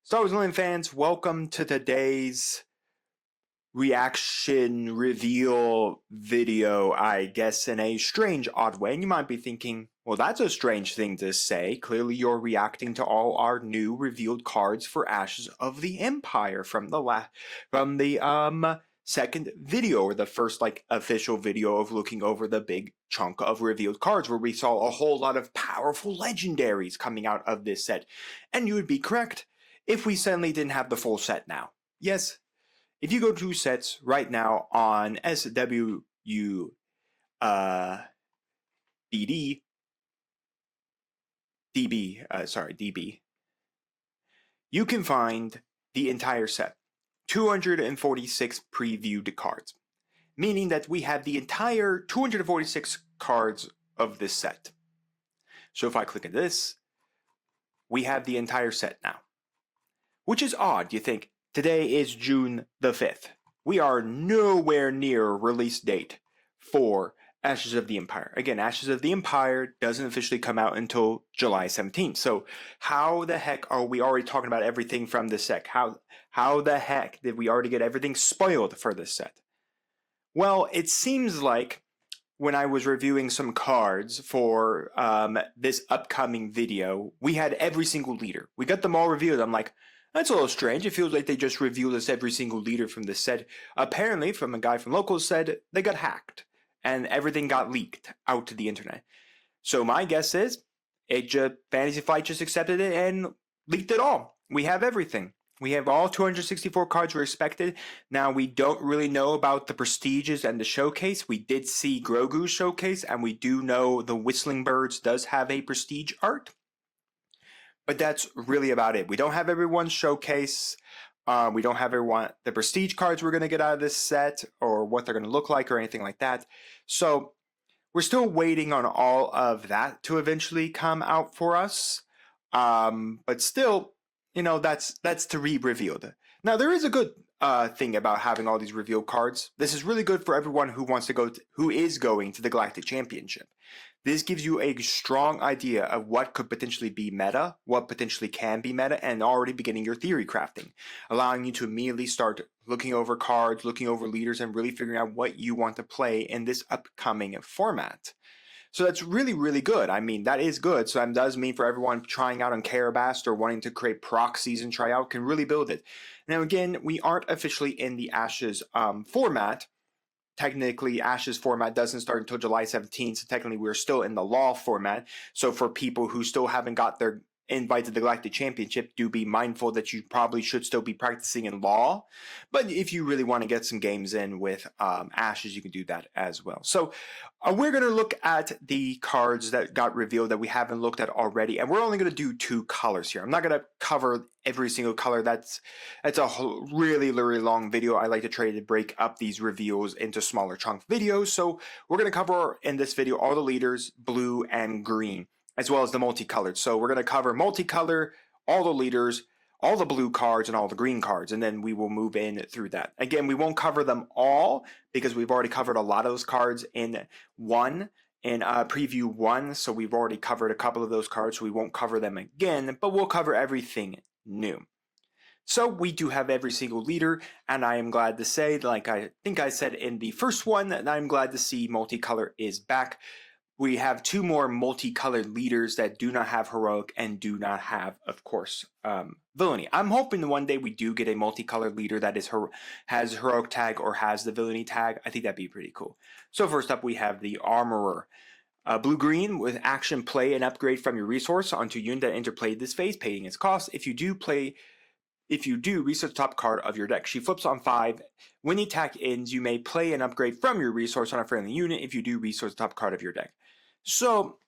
Star Wars Land fans, welcome to today's reaction reveal video, I guess in a strange, odd way. And you might be thinking, well, that's a strange thing to say. Clearly you're reacting to all our new revealed cards for Ashes of the Empire from the second video, or the first official video of looking over the big chunk of revealed cards, where we saw a whole lot of powerful legendaries coming out of this set. And you would be correct if we suddenly didn't have the full set now. Yes, if you go to sets right now on SWU DB, you can find the entire set, 246 previewed cards, meaning that we have the entire 246 cards of this set. So if I click on this, we have the entire set now. Which is odd. You think, today is June the 5th. We are nowhere near release date for Ashes of the Empire. Again, Ashes of the Empire doesn't officially come out until July 17th. So how the heck are we already talking about everything from this set? How the heck did we already get everything spoiled for this set? Well, it seems like when I was reviewing some cards for this upcoming video, we had every single leader. We got them all revealed. I'm like, that's a little strange. It feels like they just revealed us every single leader from this set. Apparently, from a guy from Locals said, they got hacked and everything got leaked out to the internet. So my guess is Fantasy Flight just accepted it and leaked it all. We have everything. We have all 264 cards were expected. Now, we don't really know about the Prestiges and the Showcase. We did see Grogu's Showcase, and we do know the Whistling Birds does have a Prestige art. But that's really about it. We don't have everyone's Showcase. We don't have the Prestige cards we're going to get out of this set, or what they're going to look like, or anything like that. So we're still waiting on all of that to eventually come out for us. But still, you know, that's to be revealed. Now, there is a good thing about having all these revealed cards. This is really good for everyone who wants to who is going to the Galactic Championship. This gives you a strong idea of what could potentially be meta, what potentially can be meta, and already beginning your theory crafting, allowing you to immediately start looking over cards, looking over leaders, and really figuring out what you want to play in this upcoming format. So that's really, really good. I mean, that is good. So that does mean for everyone trying out on Karabast or wanting to create proxies and try out can really build it. Now, again, we aren't officially in the Ashes format. Technically, Ashes format doesn't start until July 17th, so technically we're still in the Law format. So for people who still haven't got their invite to the Galactic Championship, do be mindful that you probably should still be practicing in Law. But if you really want to get some games in with Ashes, you can do that as well. So we're going to look at the cards that got revealed that we haven't looked at already, and we're only going to do 2 colors here. I'm not going to cover every single color. That's a really, really long video. I like to try to break up these reveals into smaller chunk videos. So we're going to cover in this video all the leaders, blue and green, as well as the multicolored. So we're going to cover multicolor, all the leaders, all the blue cards, and all the green cards, and then we will move in through that. Again, we won't cover them all because we've already covered a lot of those cards in preview 1, so we've already covered a couple of those cards, so we won't cover them again, but we'll cover everything new. So we do have every single leader, and I am glad to say, like I think I said in the first one, that I'm glad to see multicolor is back. We have 2 more multicolored leaders that do not have heroic and do not have, of course, villainy. I'm hoping one day we do get a multicolored leader that has heroic tag or has the villainy tag. I think that'd be pretty cool. So first up, we have the Armorer. Blue-green with action, play, and upgrade from your resource onto a unit that interplayed this phase, paying its cost. If you do, research the top card of your deck. She flips on 5. When the attack ends, you may play an upgrade from your resource on a friendly unit. If you do, resource the top card of your deck. So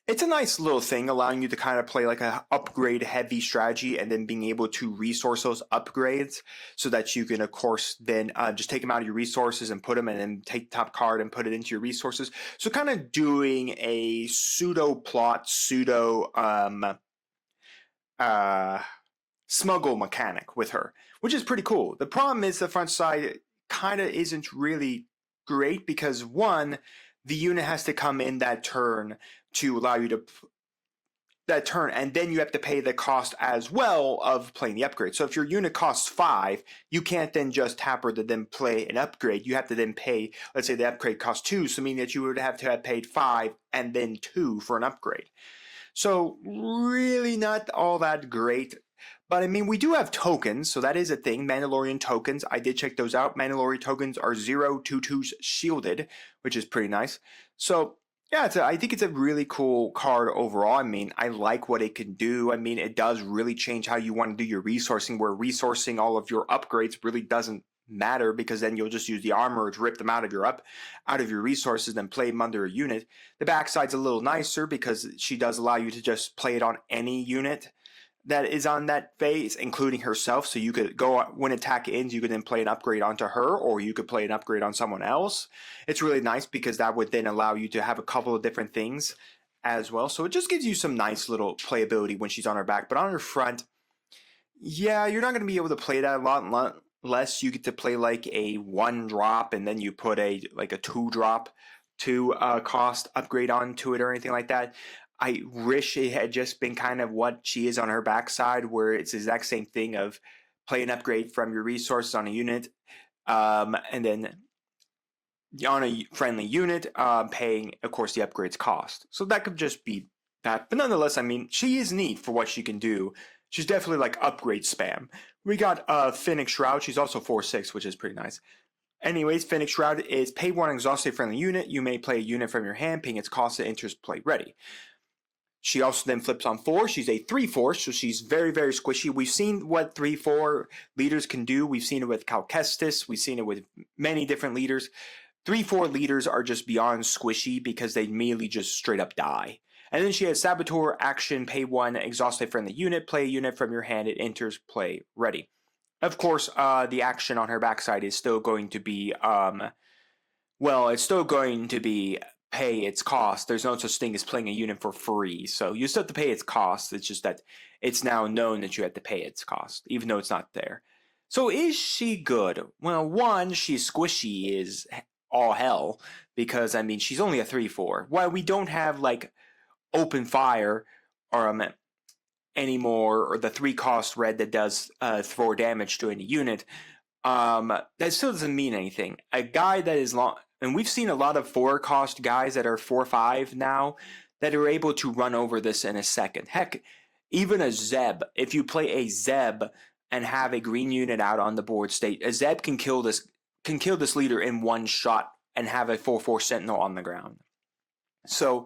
it's a nice little thing, allowing you to kind of play like a upgrade heavy strategy and then being able to resource those upgrades so that you can, of course, then just take them out of your resources and put them, and then take the top card and put it into your resources. So kind of doing a pseudo plot, smuggle mechanic with her, which is pretty cool. The problem is the front side kind of isn't really great because, one, the unit has to come in that turn to allow you to that turn, and then you have to pay the cost as well of playing the upgrade. So if your unit costs 5, you can't then just tap her to then play an upgrade. You have to then pay, let's say the upgrade costs 2, so meaning that you would have to have paid 5 and then 2 for an upgrade. So really not all that great. But I mean, we do have tokens, so that is a thing. Mandalorian tokens, I did check those out. Mandalorian tokens are 0/2/2 shielded, which is pretty nice. So yeah, I think it's a really cool card overall. I mean, I like what it can do. I mean, it does really change how you want to do your resourcing, where resourcing all of your upgrades really doesn't matter, because then you'll just use the armor to rip them out of your resources and play them under a unit. The backside's a little nicer because she does allow you to just play it on any unit that is on that phase, including herself. So you could go, when attack ends, you could then play an upgrade onto her, or you could play an upgrade on someone else. It's really nice because that would then allow you to have a couple of different things as well. So it just gives you some nice little playability when she's on her back. But on her front, yeah, you're not going to be able to play that a lot unless you get to play like a 1-drop and then you put a 2-drop to cost upgrade onto it or anything like that. I wish it had just been kind of what she is on her backside, where it's the exact same thing of play an upgrade from your resources on a unit, and then on a friendly unit, paying, of course, the upgrades cost. So that could just be that. But nonetheless, I mean, she is neat for what she can do. She's definitely like upgrade spam. We got Fennec Shroud. She's also 4/6, which is pretty nice. Anyways, Fennec Shroud is pay 1 exhaust a friendly unit. You may play a unit from your hand, paying its cost that enters play ready. She also then flips on 4. She's a 3/4, so she's very, very squishy. We've seen what 3/4 leaders can do. We've seen it with Cal Kestis. We've seen it with many different leaders. 3/4 leaders are just beyond squishy because they immediately just straight up die. And then she has Saboteur, action, pay 1, exhaust a friendly unit, play a unit from your hand, it enters play ready. Of course, the action on her backside is still going to be, it's still going to be pay its cost. There's no such thing as playing a unit for free, so you still have to pay its cost. It's just that it's now known that you have to pay its cost, even though it's not there. So is she good? Well, one, she's squishy is all hell, because I mean, she's only a 3/4. While we don't have like open fire or anymore, or the 3-cost red that does 4 damage to any unit, that still doesn't mean anything. A guy that is long, and we've seen a lot of 4-cost guys that are 4/5 now that are able to run over this in a second. Heck, even a Zeb, if you play a Zeb and have a green unit out on the board state, a Zeb can kill this leader in 1 shot and have a 4/4 sentinel on the ground. So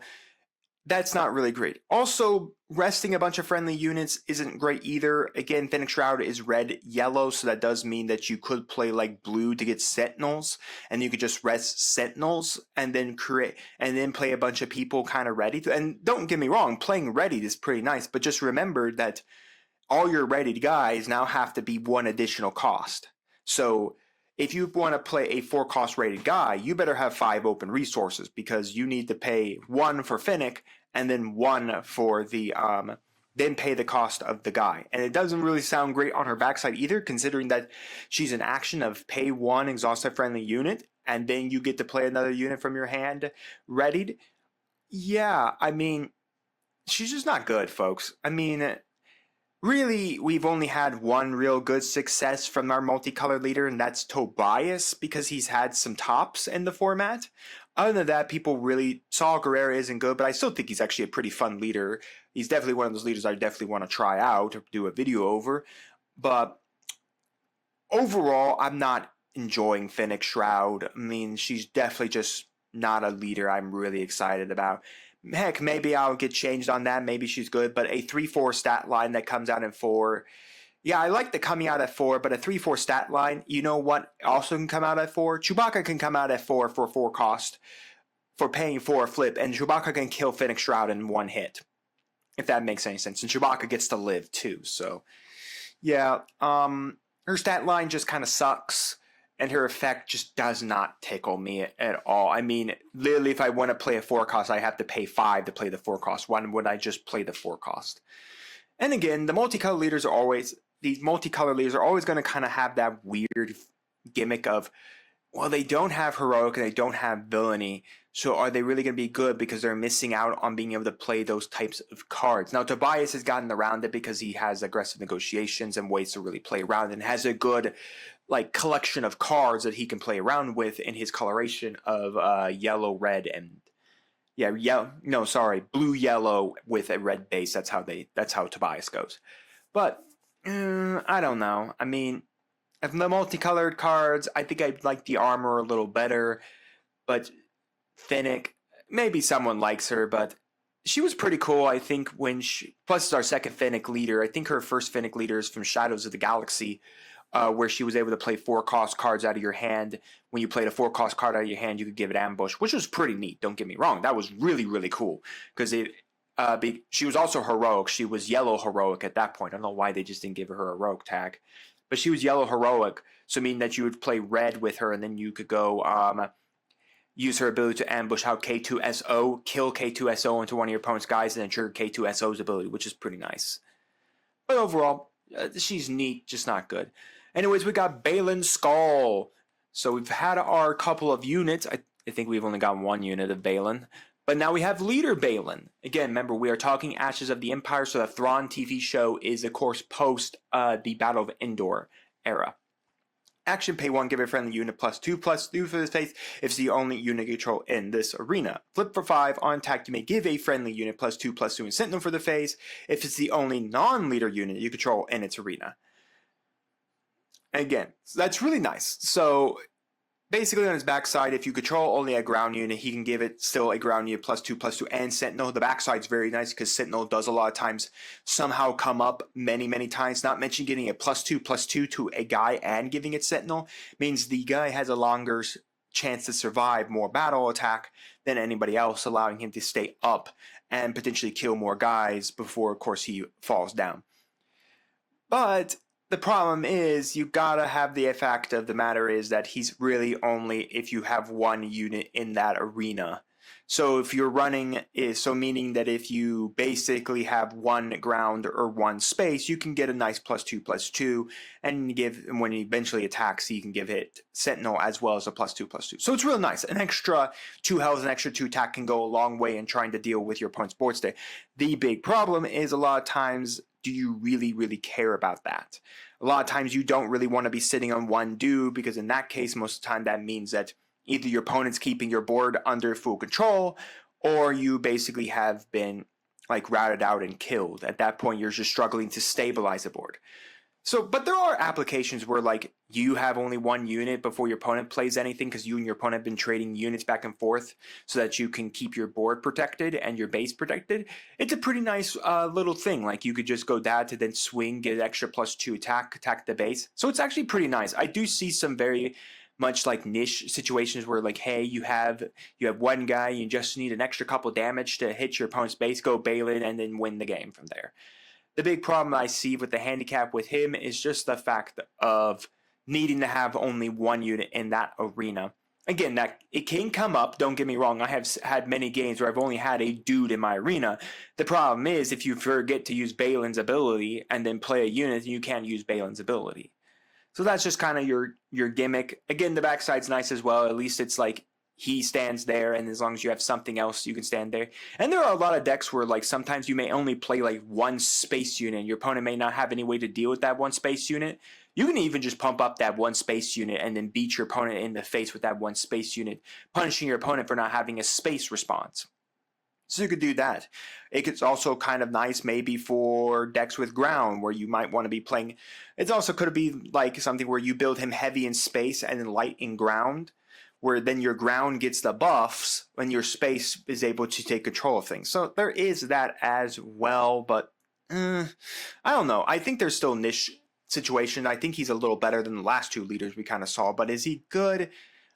that's not really great. Also, resting a bunch of friendly units isn't great either. Again, Fennec Shroud is red-yellow, so that does mean that you could play like blue to get sentinels, and you could just rest sentinels and then play a bunch of people kind of ready. And don't get me wrong, playing ready is pretty nice, but just remember that all your readied guys now have to be 1 additional cost. So if you want to play a 4-cost rated guy, you better have 5 open resources, because you need to pay 1 for Fennec and then 1 for the then pay the cost of the guy. And it doesn't really sound great on her backside either, considering that she's an action of pay 1, exhaust a friendly unit, and then you get to play another unit from your hand readied. Yeah, I mean, she's just not good, folks. I mean, really, we've only had 1 real good success from our multicolored leader, and that's Tobias, because he's had some tops in the format. Other than that, people really, Saul Guerrero isn't good, but I still think he's actually a pretty fun leader. He's definitely one of those leaders I definitely want to try out or do a video over. But overall, I'm not enjoying Fennec Shroud. I mean, she's definitely just not a leader I'm really excited about. Heck, maybe I'll get changed on that. Maybe she's good, but a 3/4 stat line that comes out in 4. Yeah, I like the coming out at 4, but a 3/4 stat line, you know what also can come out at 4? Chewbacca can come out at 4 for 4 cost for paying 4 a flip, and Chewbacca can kill Fennec Shroud in 1 hit, if that makes any sense. And Chewbacca gets to live too, so yeah, her stat line just kind of sucks, and her effect just does not tickle me at all. I mean, literally, if I want to play a 4-cost, I have to pay 5 to play the 4-cost. Why would I just play the 4-cost? And again, the multicolored leaders are always going to kind of have that weird gimmick of well, they don't have heroic and they don't have villainy. So are they really going to be good because they're missing out on being able to play those types of cards? Now, Tobias has gotten around it because he has aggressive negotiations and ways to really play around and has a good like collection of cards that he can play around with in his coloration of yellow, red, and blue, yellow with a red base. That's how Tobias goes. But I don't know. I mean, of the multicolored cards, I think I like the armor a little better, but Finnick, maybe someone likes her, but she was pretty cool, I think, plus it's our second Finnick leader. I think her first Finnick leader is from Shadows of the Galaxy, where she was able to play 4-cost cards out of your hand. When you played a 4-cost card out of your hand, you could give it ambush, which was pretty neat, don't get me wrong. That was really, really cool, because she was also heroic. She was yellow heroic at that point. I don't know why they just didn't give her a heroic tag. But she was yellow heroic, so meaning that you would play red with her, and then you could go use her ability to ambush out K2SO, kill K2SO into one of your opponent's guys, and then trigger K2SO's ability, which is pretty nice. But overall, she's neat, just not good. Anyways, we got Balin Skull. So we've had our couple of units. I think we've only got one unit of Balin. But now we have Leader Balin. Again, remember, we are talking Ashes of the Empire, so the Thrawn TV show is, of course, post the Battle of Endor era. Action, pay 1, give a friendly unit +2/+2 for this phase if it's the only unit you control in this arena. Flip for 5, on attack you may give a friendly unit +2/+2 in Sentinel for the phase if it's the only non-leader unit you control in its arena. Again, that's really nice. So basically on his backside, if you control only a ground unit, he can give it still a ground unit +2/+2 and Sentinel. The backside's very nice because Sentinel does a lot of times somehow come up many times. Not mention getting a +2/+2 to a guy and giving it Sentinel means the guy has a longer chance to survive more battle attack than anybody else, allowing him to stay up and potentially kill more guys before, of course, he falls down. But the problem is, you gotta have the fact of the matter is that he's really only if you have one unit in that arena. So if you're running, meaning that if you basically have one ground or one space, you can get a nice +2/+2, and when he eventually attacks, you can give it Sentinel as well as a +2/+2. So it's real nice. An extra 2 health, an extra 2 attack can go a long way in trying to deal with your opponent's board state. The big problem is a lot of times, do you really care about that? A lot of times you don't really want to be sitting on one dude, because in that case, most of the time that means that either your opponent's keeping your board under full control, or you basically have been like routed out and killed. At that point, you're just struggling to stabilize the board. So, but there are applications where like you have only one unit before your opponent plays anything, because you and your opponent have been trading units back and forth so that you can keep your board protected and your base protected. It's a pretty nice little thing. Like you could just go that to then swing, get an extra +2 attack the base. So it's actually pretty nice. I do see some very much like niche situations where like, hey, you have one guy, you just need an extra couple damage to hit your opponent's base, go Balin, and then win the game from there. The big problem I see with the handicap with him is just the fact of needing to have only one unit in that arena. Again, that it can come up, don't get me wrong, I have had many games where I've only had a dude in my arena. The problem is if you forget to use Balin's ability and then play a unit, you can't use Balin's ability. So that's just kind of your gimmick. Again, the backside's nice as well. At least it's like he stands there, and as long as you have something else, you can stand there. And there are a lot of decks where like sometimes you may only play like one space unit, and your opponent may not have any way to deal with that one space unit. You can even just pump up that one space unit and then beat your opponent in the face with that one space unit, punishing your opponent for not having a space response. So you could do that. It's also kind of nice maybe for decks with ground where you might want to be playing. It also could be like something where you build him heavy in space and then light in ground, where then your ground gets the buffs when your space is able to take control of things. So there is that as well, but I don't know. I think there's still niche situation. I think he's a little better than the last two leaders we kind of saw, but is he good?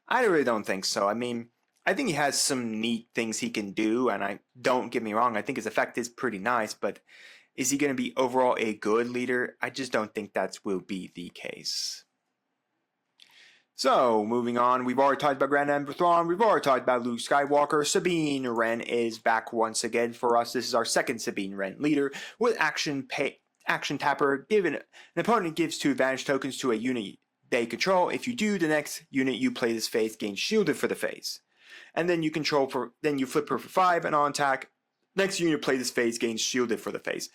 I really don't think so. I mean, I think he has some neat things he can do, and don't get me wrong, I think his effect is pretty nice, but is he going to be overall a good leader? I just don't think that will be the case. So, moving on, we've already talked about Grand Admiral Thrawn, we've already talked about Luke Skywalker. Sabine Wren is back once again for us. This is our second Sabine Wren leader with Action Tapper. An opponent gives 2 advantage tokens to a unit they control. If you do, the next unit you play this phase gains shielded for the phase. And then you control for, then you flip her for 5 and on attack. Next unit play this phase gains shielded for the phase.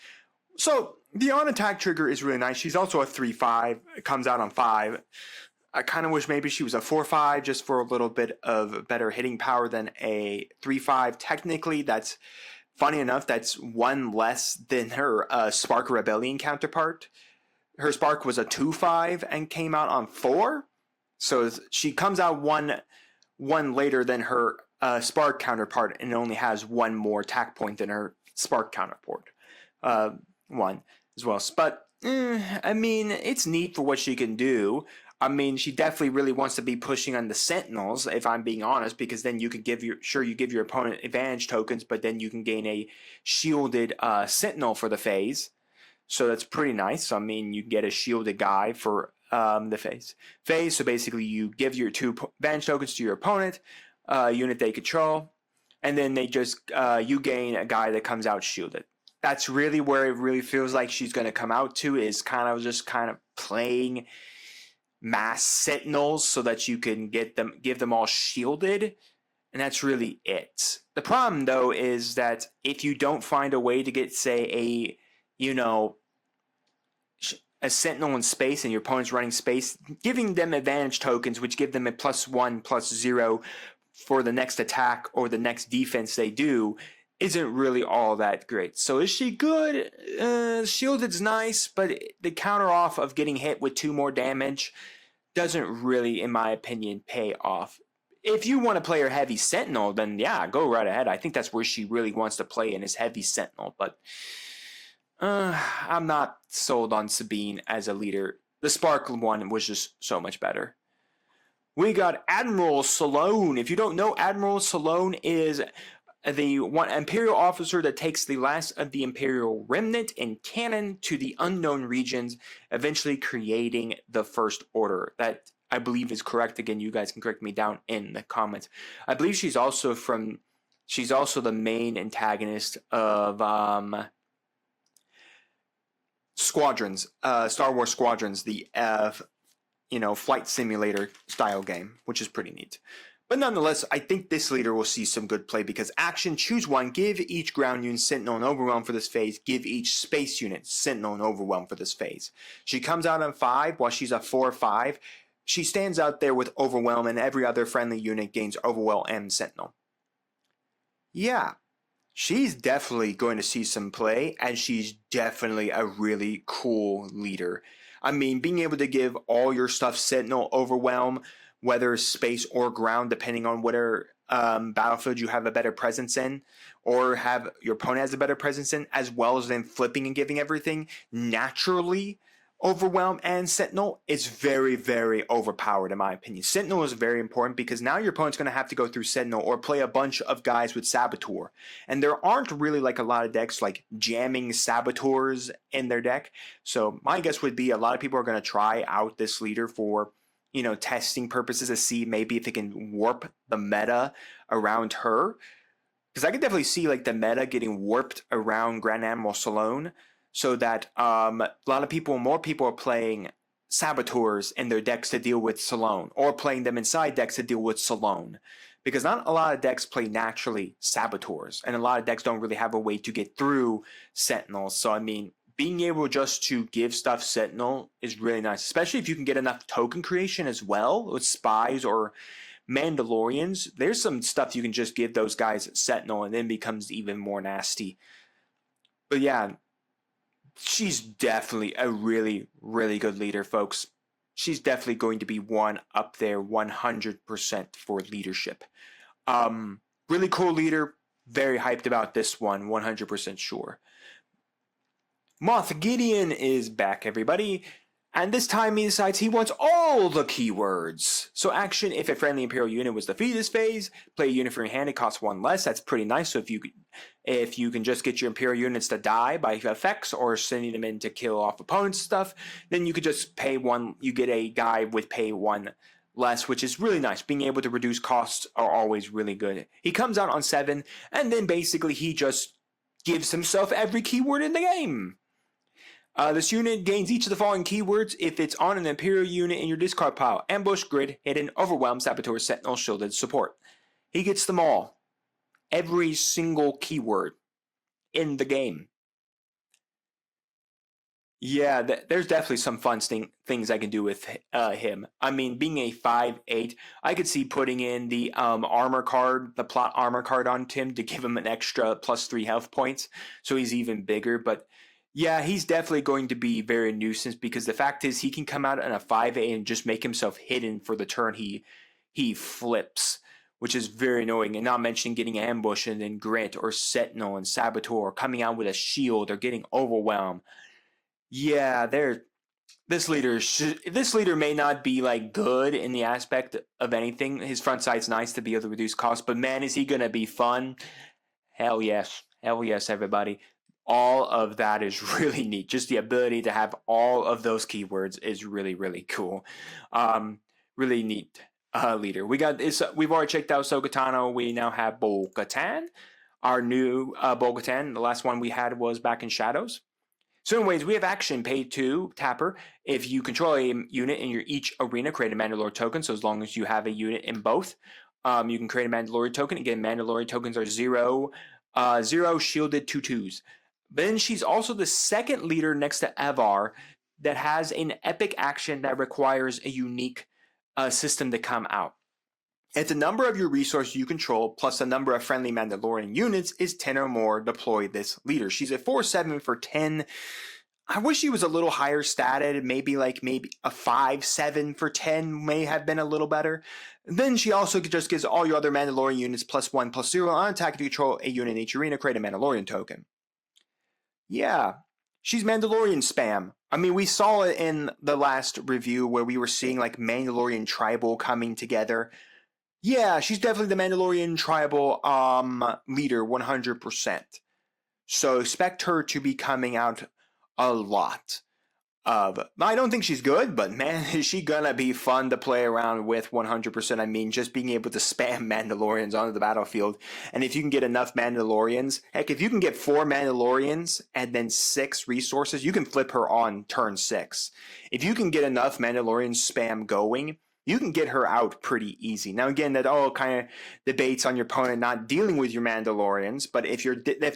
So the on attack trigger is really nice. She's also a 3/5. It comes out on 5. I kind of wish maybe she was a 4/5 just for a little bit of better hitting power than a 3/5. Technically, that's funny enough. That's one less than her Spark Rebellion counterpart. Her Spark was a 2/5 and came out on 4. So she comes out one later than her Spark counterpart and only has one more attack point than her Spark counterpart. One as well. But, I mean, it's neat for what she can do. I mean, she definitely really wants to be pushing on the Sentinels, if I'm being honest, because then you can give your opponent advantage tokens, but then you can gain a shielded Sentinel for the phase. So that's pretty nice. I mean, you get a shielded guy for the phase. So basically, you give your 2 advantage tokens to your opponent, unit they control, and then they just you gain a guy that comes out shielded. That's really where it really feels like she's going to come out to, is kind of playing mass Sentinels so that you can give them all shielded, and that's really it. The problem though is that if you don't find a way to get, say, a Sentinel in space and your opponent's running space, giving them advantage tokens which give them a +1/+0 for the next attack or the next defense they do isn't really all that great. So is she good? Shielded's nice, but the counter off of getting hit with 2 more damage doesn't really, in my opinion, pay off. If you want to play her heavy Sentinel, then yeah, go right ahead. I think that's where she really wants to play in, is heavy Sentinel. But I'm not sold on Sabine as a leader. The Spark one was just so much better. We got Admiral Salone. If you don't know, Admiral Salone is the one Imperial officer that takes the last of the Imperial remnant and cannon to the unknown regions, eventually creating the First Order. That, I believe, is correct. Again, you guys can correct me down in the comments. I believe she's also the main antagonist of Squadrons, Star Wars Squadrons, the flight simulator style game, which is pretty neat. But nonetheless, I think this leader will see some good play because action, choose one, give each ground unit Sentinel and Overwhelm for this phase, give each space unit Sentinel and Overwhelm for this phase. She comes out on 5 while she's a 4/5. She stands out there with Overwhelm, and every other friendly unit gains Overwhelm and Sentinel. Yeah, she's definitely going to see some play, and she's definitely a really cool leader. I mean, being able to give all your stuff Sentinel, Overwhelm, whether space or ground, depending on whatever battlefield you have a better presence in, or have your opponent has a better presence in, as well as then flipping and giving everything naturally, Overwhelm and Sentinel is very, very overpowered in my opinion. Sentinel is very important because now your opponent's going to have to go through Sentinel or play a bunch of guys with Saboteur. And there aren't really like a lot of decks like jamming Saboteurs in their deck. So my guess would be a lot of people are going to try out this leader for testing purposes to see maybe if it can warp the meta around her. Because I could definitely see like the meta getting warped around Grand Admiral Salone, so that more people are playing Saboteurs in their decks to deal with Salone, or playing them inside decks to deal with Salone. Because not a lot of decks play naturally Saboteurs, and a lot of decks don't really have a way to get through Sentinels. So I mean, being able just to give stuff Sentinel is really nice, especially if you can get enough token creation as well with Spies or Mandalorians. There's some stuff you can just give those guys Sentinel and then becomes even more nasty. But yeah, she's definitely a really, really good leader, folks. She's definitely going to be one up there 100% for leadership. Really cool leader. Very hyped about this one, 100% sure. Moff Gideon is back, everybody, and this time he decides he wants all the keywords. So action, if a friendly Imperial unit was defeated this phase, play a unit from your hand, it costs 1 less. That's pretty nice. So if you can just get your Imperial units to die by effects or sending them in to kill off opponents' stuff, then you could just pay 1, you get a guy with pay 1 less, which is really nice. Being able to reduce costs are always really good. He comes out on 7, and then basically he just gives himself every keyword in the game. This unit gains each of the following keywords if it's on an Imperial unit in your discard pile: Ambush, Grid, Hidden, Overwhelm, Saboteur, Sentinel, Shielded, Support. He gets them all. Every single keyword in the game. Yeah, there's definitely some fun things I can do with him. I mean, being a 5'8", I could see putting in the armor card, the plot armor card on Tim to give him an extra +3 health points, so he's even bigger. But yeah, he's definitely going to be very nuisance because the fact is he can come out on a 5'8" and just make himself hidden for the turn he flips, which is very annoying. And not mentioning getting ambush and then Grit or Sentinel and Saboteur, or coming out with a shield or getting Overwhelm. Yeah, this leader may not be like good in the aspect of anything. His front sight's nice to be able to reduce cost, but man, is he gonna be fun? Hell yes, everybody. All of that is really neat. Just the ability to have all of those keywords is really, really cool. Really neat leader. We've already checked out 𝐒𝐓𝐀. We now have Bo-Katan, our new Bo-Katan. The last one we had was back in Shadows. So anyways, we have action, pay 2, tapper. If you control a unit in your each arena, create a Mandalore token. So as long as you have a unit in both, you can create a Mandalore token. Again, Mandalore tokens are 0 shielded 2/2s. Then she's also the second leader next to Avar that has an epic action that requires a unique system to come out. If the number of your resources you control plus the number of friendly Mandalorian units is 10 or more, deploy this leader. She's a 4/7 for 10. I wish she was a little higher statted. Maybe a 5/7 for 10 may have been a little better. Then she also just gives all your other Mandalorian units +1/+0 on attack if you control a unit in each arena. Create a Mandalorian token. Yeah, she's Mandalorian spam. I mean, we saw it in the last review where we were seeing like Mandalorian tribal coming together. Yeah, she's definitely the Mandalorian tribal leader, 100%. So expect her to be coming out a lot. I don't think she's good, but man, is she gonna be fun to play around with, 100%. I mean, just being able to spam Mandalorians onto the battlefield. And if you can get enough Mandalorians, heck, if you can get 4 Mandalorians and then 6 resources, you can flip her on turn 6. If you can get enough Mandalorian spam going, you can get her out pretty easy. Now, again, that all kind of debates on your opponent not dealing with your Mandalorians, but if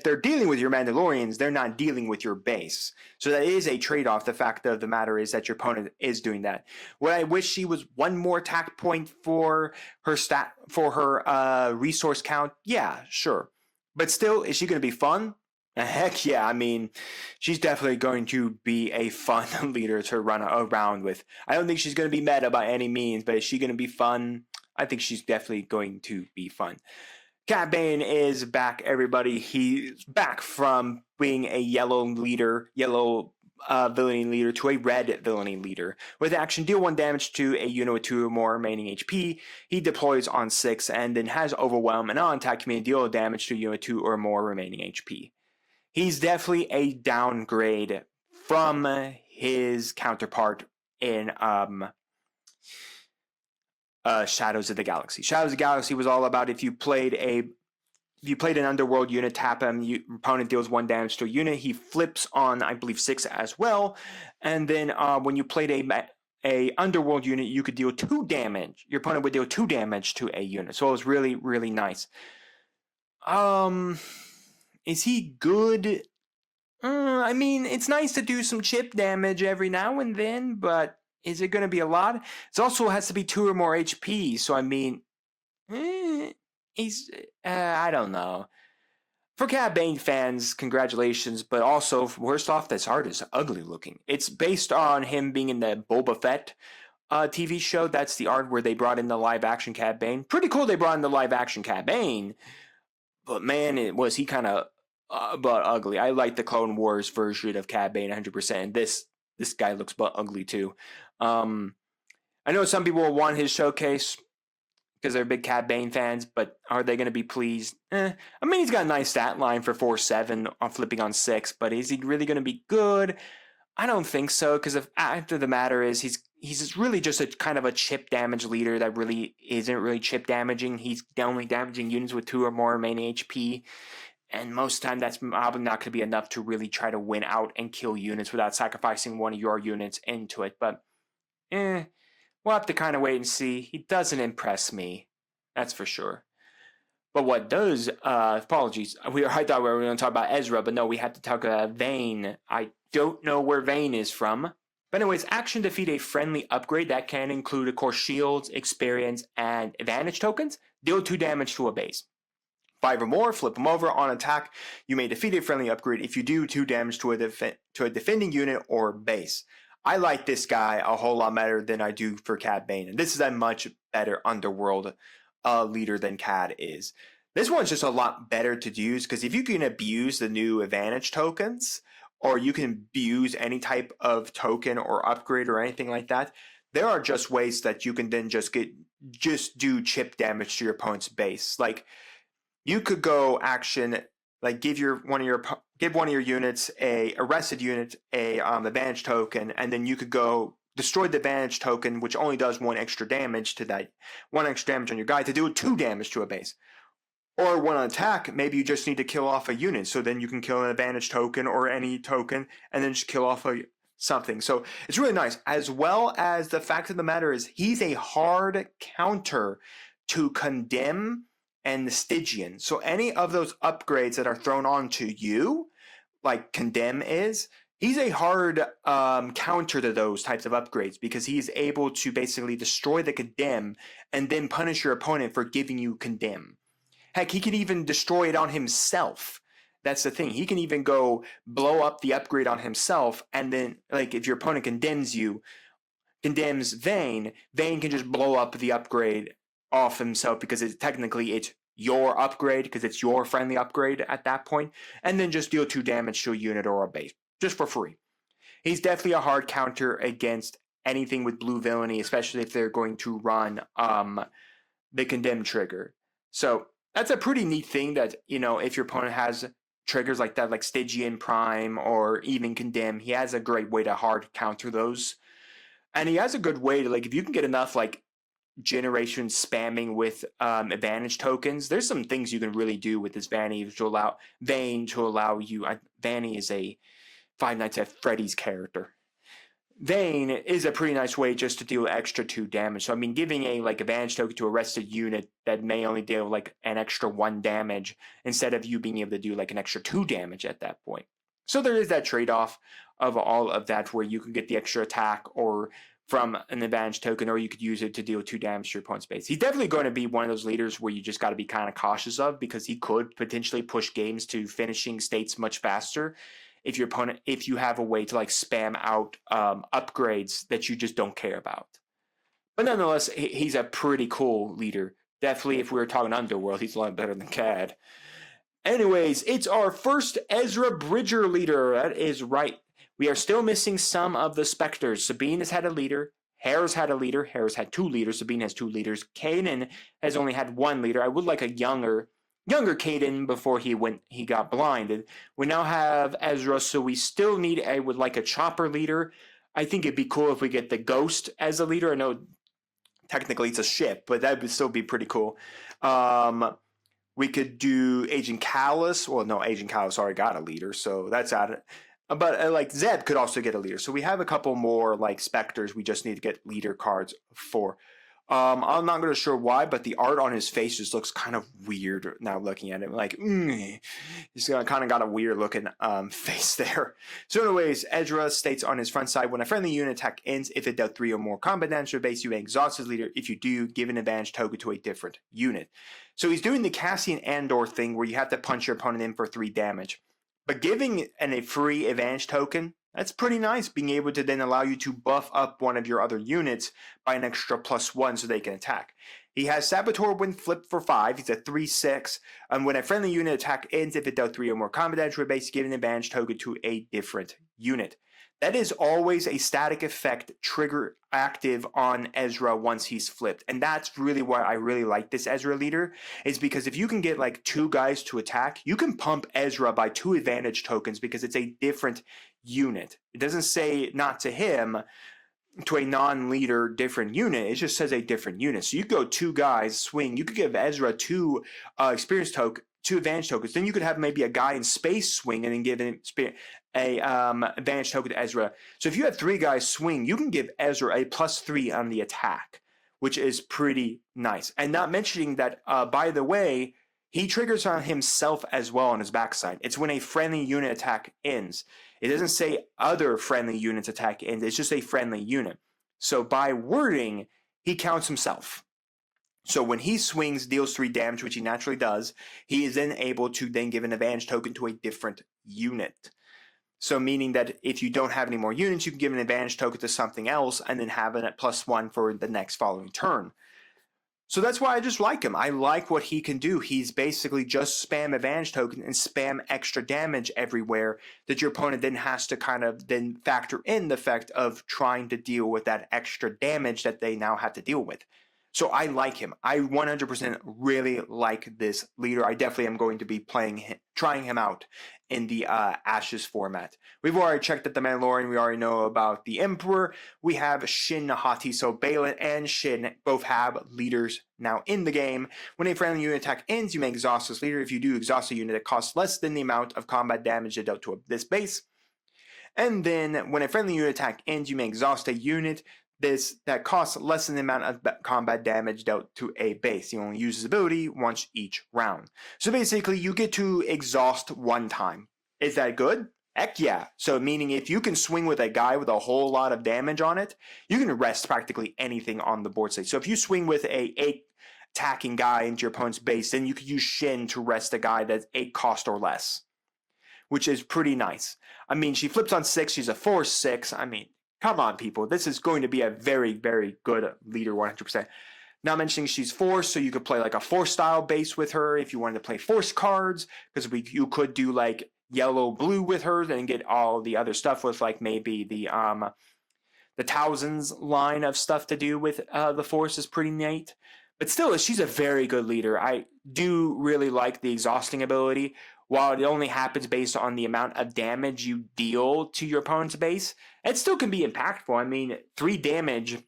they're dealing with your Mandalorians, they're not dealing with your base. So that is a trade-off. The fact of the matter is that your opponent is doing that. Would I wish she was one more attack point for her resource count? Yeah, sure. But still, is she going to be fun? Heck yeah, I mean, she's definitely going to be a fun leader to run around with. I don't think she's going to be meta by any means, but is she going to be fun? I think she's definitely going to be fun. Cad Bane is back, everybody. He's back from being a yellow villainy leader to a red villainy leader. With action, deal 1 damage to a unit with 2 or more remaining HP. He deploys on 6 and then has Overwhelm, and on attack, you may deal damage to a unit with 2 or more remaining HP. He's definitely a downgrade from his counterpart in Shadows of the Galaxy. Shadows of the Galaxy was all about if you played an underworld unit, tap him, your opponent deals 1 damage to a unit. He flips on, I believe, 6 as well. And then when you played a underworld unit, you could deal 2 damage. Your opponent would deal 2 damage to a unit. So it was really, really nice. Is he good? I mean, it's nice to do some chip damage every now and then, but is it going to be a lot? It also has to be 2 or more HP, so I mean, I don't know. For Cad Bane fans, congratulations, but also, worst off, this art is ugly looking. It's based on him being in the Boba Fett TV show. That's the art where they brought in the live-action Cad Bane. Pretty cool they brought in the live-action Cad Bane. But man, he kind of butt ugly. I like the Clone Wars version of Cad Bane 100%. And this guy looks butt ugly too. I know some people will want his showcase because they're big Cad Bane fans, but are they going to be pleased? I mean, he's got a nice stat line for 4/7 on flipping on 6, but is he really going to be good? I don't think so, because after the matter is he's really just a kind of a chip damage leader that really isn't really chip damaging. He's only damaging units with 2 or more remaining HP. And most of the time, that's probably not going to be enough to really try to win out and kill units without sacrificing one of your units into it. But, we'll have to kind of wait and see. He doesn't impress me. That's for sure. But what does, apologies, I thought we were going to talk about Ezra, but no, we have to talk about Vayne. I don't know where Vayne is from. But anyways, action defeat a friendly upgrade that can include, of course, shields, experience, and advantage tokens. Deal 2 damage to a base. 5 or more, flip them over. On attack, you may defeat a friendly upgrade if you do 2 damage to a defending unit or base. I like this guy a whole lot better than I do for Cad Bane. And this is a much better Underworld leader than Cad is. This one's just a lot better to use because if you can abuse the new advantage tokens, or you can abuse any type of token or upgrade or anything like that, there are just ways that you can then just do chip damage to your opponent's base. Like, you could go action, like give one of your units a arrested unit advantage token, and then you could go destroy the advantage token, which only does 1 extra damage to that 1 extra damage on your guy to do 2 damage to a base. Or when on attack, maybe you just need to kill off a unit, so then you can kill an advantage token or any token, and then just kill off something. So it's really nice, as well as the fact of the matter is he's a hard counter to Condemn and the Stygian. So any of those upgrades that are thrown onto you, like Condemn is, he's a hard counter to those types of upgrades because he's able to basically destroy the Condemn and then punish your opponent for giving you Condemn. Heck, he can even destroy it on himself. That's the thing. He can even go blow up the upgrade on himself, and then, like, if your opponent condemns Vayne, Vayne can just blow up the upgrade off himself because technically it's your upgrade because it's your friendly upgrade at that point, and then just deal 2 damage to a unit or a base just for free. He's definitely a hard counter against anything with blue villainy, especially if they're going to run the Condemn trigger. So that's a pretty neat thing that, if your opponent has triggers like that, like Stygian Prime or even Condemn, he has a great way to hard counter those. And he has a good way to, like, if you can get enough, like, generation spamming with advantage tokens, there's some things you can really do with this Vayne to allow you. Vayne is a Five Nights at Freddy's character. Vayne is a pretty nice way just to deal extra 2 damage. So I mean, giving a advantage token to a rested unit that may only deal like an extra 1 damage instead of you being able to do like an extra 2 damage at that point. So there is that trade-off of all of that where you can get the extra attack or from an advantage token, or you could use it to deal 2 damage to your opponent's base. He's definitely going to be one of those leaders where you just got to be kind of cautious of, because he could potentially push games to finishing states much faster if you have a way to like spam out upgrades that you just don't care about. But nonetheless, he's a pretty cool leader. Definitely, if we were talking Underworld, he's a lot better than Cad. Anyways, it's our first Ezra Bridger leader. That is right. We are still missing some of the Spectres. Sabine has had a leader. Hare's had a leader. Hare's had 2 leaders. Sabine has 2 leaders. Kanan has only had 1 leader. I would like a younger Kanan before he got blinded. We now have Ezra, so we still need a chopper leader. I think it'd be cool if we get the Ghost as a leader. I know technically it's a ship, but that would still be pretty cool. We could do Agent Callus. Well, no, Agent Callus already got a leader, so that's out of it. But like Zeb could also get a leader. So we have a couple more like Spectres we just need to get leader cards for. I'm not really sure why, but the art on his face just looks kind of weird now looking at him. Like, he's kind of got a weird looking face there. So anyways, Ezra states on his front side, when a friendly unit attack ends, if it dealt 3 or more combat damage to a base, you may exhaust his leader. If you do, give an advantage token to a different unit. So he's doing the Cassian Andor thing where you have to punch your opponent in for 3 damage. But giving a free advantage token, that's pretty nice, being able to then allow you to buff up one of your other units by an extra +1 so they can attack. He has Saboteur when flipped for 5. He's a 3/6. And when a friendly unit attack ends, if it dealt 3 or more combat damage to a base, give an advantage token to a different unit. That is always a static effect trigger active on Ezra once he's flipped. And that's really why I really like this Ezra leader, is because if you can get like 2 guys to attack, you can pump Ezra by 2 advantage tokens because it's a different unit. It doesn't say not to him, to a non-leader different unit. It just says a different unit. So you go 2 guys swing. You could give Ezra 2 experience 2 advantage tokens. Then you could have maybe a guy in space swing and then give him a advantage token to Ezra. So if you have 3 guys swing, you can give Ezra a +3 on the attack, which is pretty nice. And not mentioning that, by the way, he triggers on himself as well on his backside. It's when a friendly unit attack ends. It doesn't say other friendly units attack ends. It's just a friendly unit. So by wording, he counts himself. So when he swings, deals 3 damage, which he naturally does, he is then able to then give an advantage token to a different unit. So meaning that if you don't have any more units, you can give an advantage token to something else and then have it at +1 for the next following turn. So that's why I just like him. I like what he can do. He's basically just spam advantage token and spam extra damage everywhere that your opponent then has to kind of then factor in the effect of trying to deal with that extra damage that they now have to deal with. So I like him. I 100% really like this leader. I definitely am going to be trying him out in the Ashes format. We've already checked out the Mandalorian. We already know about the Emperor. We have Shin, Nahati, so Baylan and Shin both have leaders now in the game. When a friendly unit attack ends, you may exhaust this leader. If you do exhaust a unit, it costs less than the amount of combat damage it dealt to this base. And then when a friendly unit attack ends, you may exhaust a unit that costs less than the amount of combat damage dealt to a base. You only use his ability once each round. So basically, you get to exhaust 1 time. Is that good? Heck yeah. So meaning if you can swing with a guy with a whole lot of damage on it, you can rest practically anything on the board state. So if you swing with a 8 attacking guy into your opponent's base, then you could use Shin to rest a guy that's 8 cost or less, which is pretty nice. I mean, she flips on 6. She's a 4/6. I mean, come on, people. This is going to be a very, very good leader, 100%. Not mentioning she's Force, so you could play like a Force style base with her if you wanted to play Force cards, because you could do like yellow, blue with her, and get all the other stuff with like maybe the thousands line of stuff to do with the Force is pretty neat. But still, she's a very good leader. I do really like the exhausting ability. While it only happens based on the amount of damage you deal to your opponent's base, it still can be impactful. I mean, 3 damage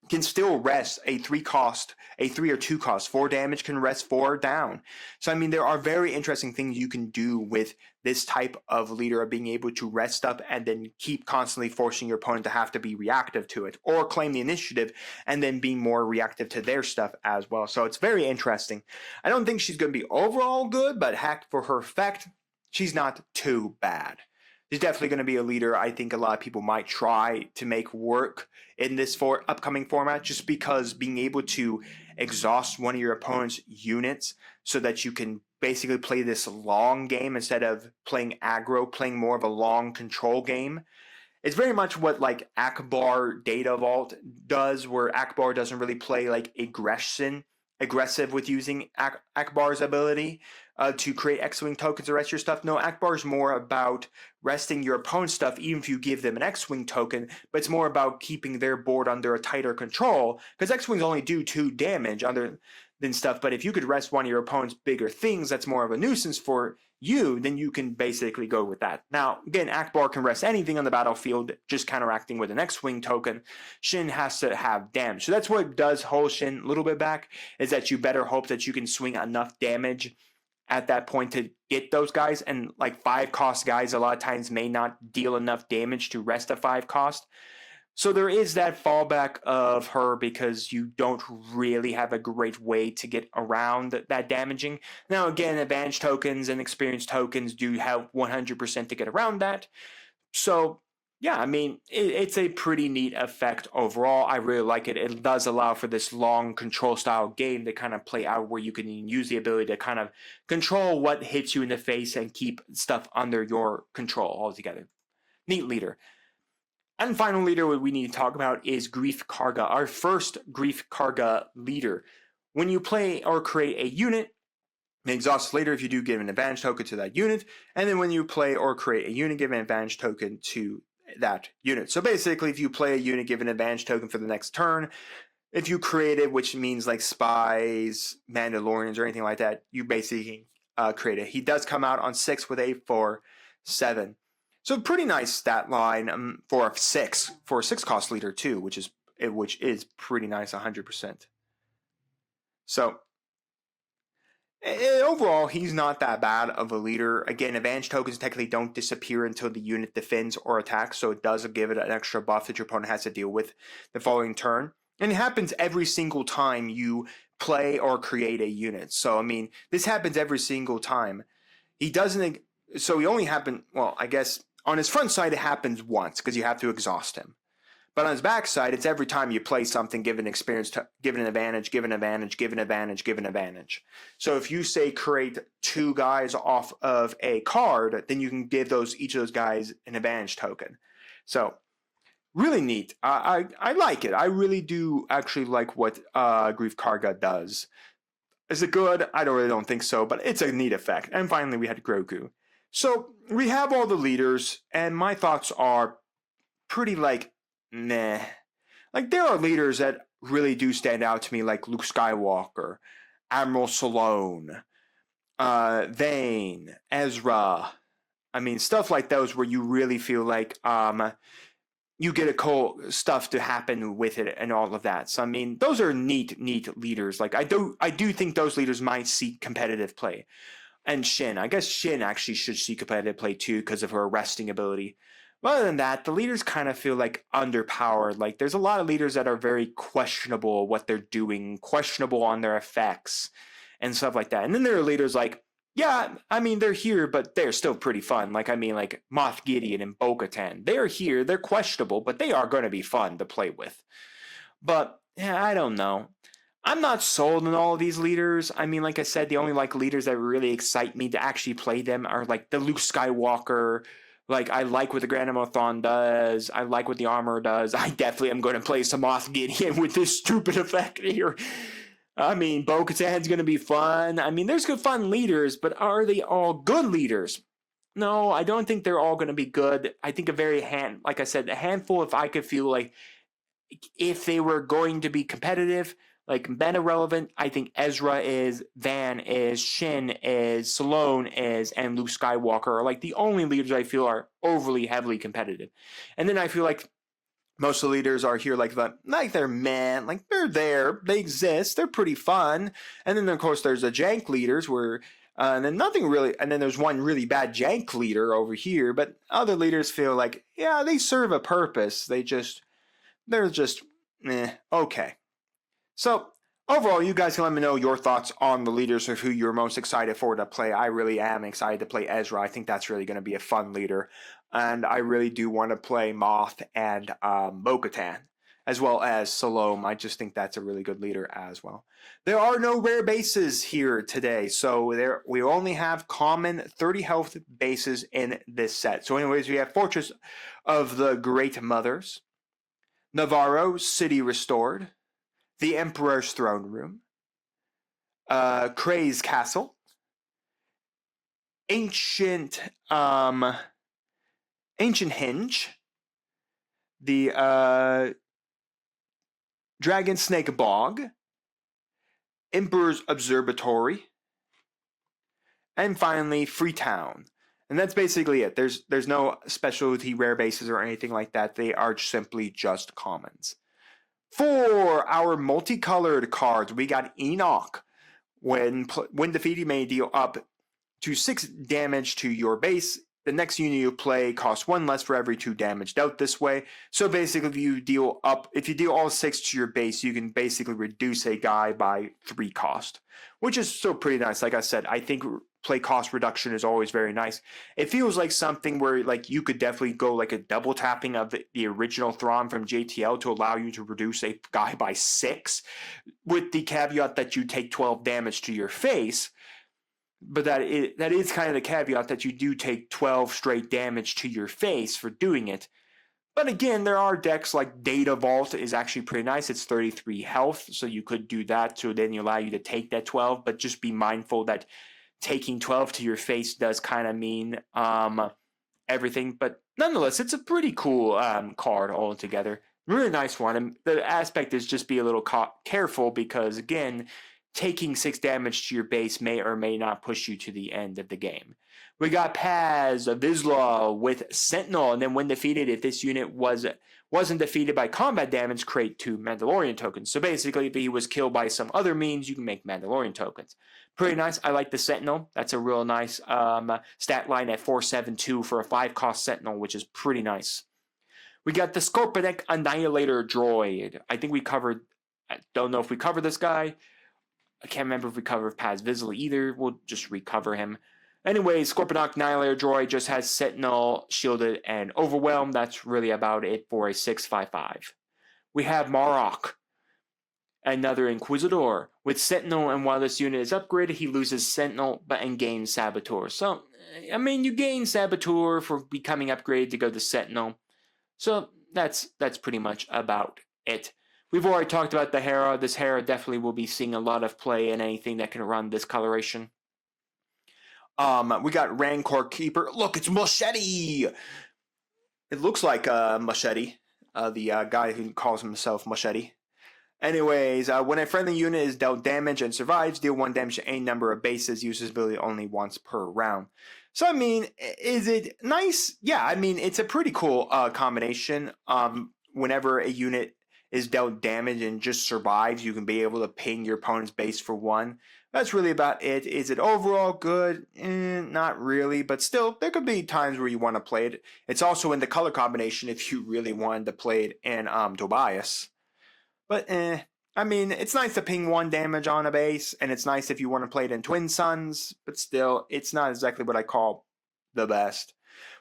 can still rest a 3 cost, a 3 or 2 cost. 4 damage can rest 4 down. So, I mean, there are very interesting things you can do with this type of leader of being able to rest up and then keep constantly forcing your opponent to have to be reactive to it or claim the initiative and then being more reactive to their stuff as well. So it's very interesting. I don't think she's going to be overall good, but heck, for her effect, she's not too bad. She's definitely going to be a leader I think a lot of people might try to make work in this upcoming format, just because being able to exhaust one of your opponent's units so that you can basically play this long game instead of playing aggro, playing more of a long control game. It's very much what like Akbar Data Vault does, where Akbar doesn't really play like aggressive with using Akbar's ability to create X-Wing tokens or rest your stuff. No, Akbar's more about resting your opponent's stuff even if you give them an X-Wing token, but it's more about keeping their board under a tighter control, because X-Wings only do 2 damage other than stuff, but if you could rest one of your opponent's bigger things that's more of a nuisance for you, then you can basically go with that. Now, again, Akbar can rest anything on the battlefield, just counteracting with an X-Wing token. Shin has to have damage. So that's what does hold Shin a little bit back, is that you better hope that you can swing enough damage at that point to get those guys. And like 5 cost guys a lot of times may not deal enough damage to rest a 5 cost. So there is that fallback of her, because you don't really have a great way to get around that damaging. Now, again, advantage tokens and experience tokens do help 100% to get around that. So, yeah, I mean, it's a pretty neat effect overall. I really like it. It does allow for this long control style game to kind of play out, where you can use the ability to kind of control what hits you in the face and keep stuff under your control altogether. Neat leader. And final leader we need to talk about is 𝐒𝐓𝐀𝐘, our first 𝐒𝐓𝐃 leader. When you play or create a unit, exhaust later if you do give an advantage token to that unit, and then when you play or create a unit, give an advantage token to that unit. So basically, if you play a unit, give an advantage token for the next turn. If you create it, which means like spies, Mandalorians, or anything like that, you basically create it. He does come out on 6 with a 4/7. So pretty nice stat line for a 6 cost leader too, which is pretty nice, 100%. So Overall, he's not that bad of a leader. Again, advantage tokens technically don't disappear until the unit defends or attacks, so it does give it an extra buff that your opponent has to deal with the following turn. And it happens every single time you play or create a unit. So, I mean, this happens every single time. He doesn't, so he only happened, well, I guess on his front side it happens once because you have to exhaust him. But on his backside, it's every time you play something, give an experience, give an advantage, give an advantage, give an advantage, give an advantage. So if you say create 2 guys off of a card, then you can give each of those guys an advantage token. So really neat. I like it. I really do actually like what 𝐒𝐓𝐃𝐘 does. Is it good? I really don't think so, but it's a neat effect. And finally, we had Grogu. So we have all the leaders, and my thoughts are pretty meh. There are leaders that really do stand out to me, like Luke Skywalker, Admiral Sloane, Vane, Ezra. I mean, stuff like those where you really feel like you get a cool stuff to happen with it and all of that. So I mean, those are neat leaders. I do think those leaders might see competitive play. And Shin, I guess Shin actually should see competitive play too because of her arresting ability. But other than that, the leaders kind of feel underpowered. There's a lot of leaders that are very questionable what they're doing, questionable on their effects, and stuff like that. And then there are leaders yeah, I mean, they're here, but they're still pretty fun. Moff Gideon and Bo-Katan. They're here, they're questionable, but they are going to be fun to play with. But, yeah, I don't know. I'm not sold on all of these leaders. I mean, like I said, the only leaders that really excite me to actually play them are the Luke Skywalker. I like what the Grand Admiral Thrawn does. I like what the armor does. I definitely am going to play some Moff Gideon with this stupid effect here. I mean, Bo-Katan's going to be fun. I mean, there's good fun leaders, but are they all good leaders? No, I don't think they're all going to be good. I think like I said, a handful, if I could feel if they were going to be competitive, meta relevant, I think Ezra is, Van is, Shin is, Sloane is, and Luke Skywalker are the only leaders I feel are overly heavily competitive. And then I feel most of the leaders are here they're meh, they're there, they exist, they're pretty fun. And then of course there's the jank leaders where and then nothing really, and then there's one really bad jank leader over here, but other leaders feel yeah, they serve a purpose. They're just okay. So overall, you guys can let me know your thoughts on the leaders of who you're most excited for to play. I really am excited to play Ezra. I think that's really going to be a fun leader. And I really do want to play Moth and Bo-Katan, as well as Salome. I just think that's a really good leader as well. There are no rare bases here today, so we only have common 30 health bases in this set. So anyways, we have Fortress of the Great Mothers, Navarro City Restored, the Emperor's Throne Room, Kray's Castle, Ancient Hinge, the Dragon Snake Bog, Emperor's Observatory, and finally Freetown. And that's basically it. There's no specialty rare bases or anything like that. They are simply just commons. For our multicolored cards, we got Enoch. When defeated, you may deal up to 6 damage to your base. The next unit you play costs 1 less for every 2 damage dealt this way. So basically, if you deal all 6 to your base, you can basically reduce a guy by 3 cost, which is still pretty nice. Like I said, I think play cost reduction is always very nice. It feels like something where you could definitely go a double tapping of the original Thrawn from JTL to allow you to reduce a guy by 6, with the caveat that you take 12 damage to your face. But that is kind of the caveat that you do take 12 straight damage to your face for doing it. But again, there are decks like Data Vault is actually pretty nice. It's 33 health, so you could do that to then allow you to take that 12. But just be mindful that taking 12 to your face does kind of mean everything. But nonetheless, it's a pretty cool card altogether. Really nice one. And the aspect is just be a little careful because, again, taking 6 damage to your base may or may not push you to the end of the game. We got Paz Vizsla with Sentinel, and then when defeated, if this unit wasn't defeated by combat damage, create 2 Mandalorian tokens. So basically, if he was killed by some other means, you can make Mandalorian tokens. Pretty nice. I like the Sentinel. That's a real nice stat line at 472 for a 5-cost Sentinel, which is pretty nice. We got the 𝐒𝐓𝐀𝐘 Annihilator Droid. I think we covered, I don't know if we covered this guy. I can't remember if we covered Fantast Flight Games either. We'll just recover him. Anyway, 𝐒𝐓𝐀𝐘 Annihilator Droid just has Sentinel, Shielded, and Overwhelm. That's really about it for a 655. We have Marok, another Inquisitor. With Sentinel and while this unit is upgraded, he loses Sentinel and gains Saboteur. So, I mean, you gain Saboteur for becoming upgraded to go to Sentinel. So that's pretty much about it. We've already talked about the Hera. This Hera definitely will be seeing a lot of play in anything that can run this coloration. We got Rancor Keeper. Look, it's Machete! It looks like Machete, the guy who calls himself Machete. Anyways, when a friendly unit is dealt damage and survives, deal 1 damage to any number of bases, use this ability only once per round. So, I mean, is it nice? Yeah, I mean, it's a pretty cool combination. Whenever a unit is dealt damage and just survives, you can be able to ping your opponent's base for 1. That's really about it. Is it overall good? Not really, but still, there could be times where you want to play it. It's also in the color combination if you really wanted to play it in Tobias. But, I mean, it's nice to ping 1 damage on a base, and it's nice if you want to play it in Twin Suns, but still, it's not exactly what I call the best.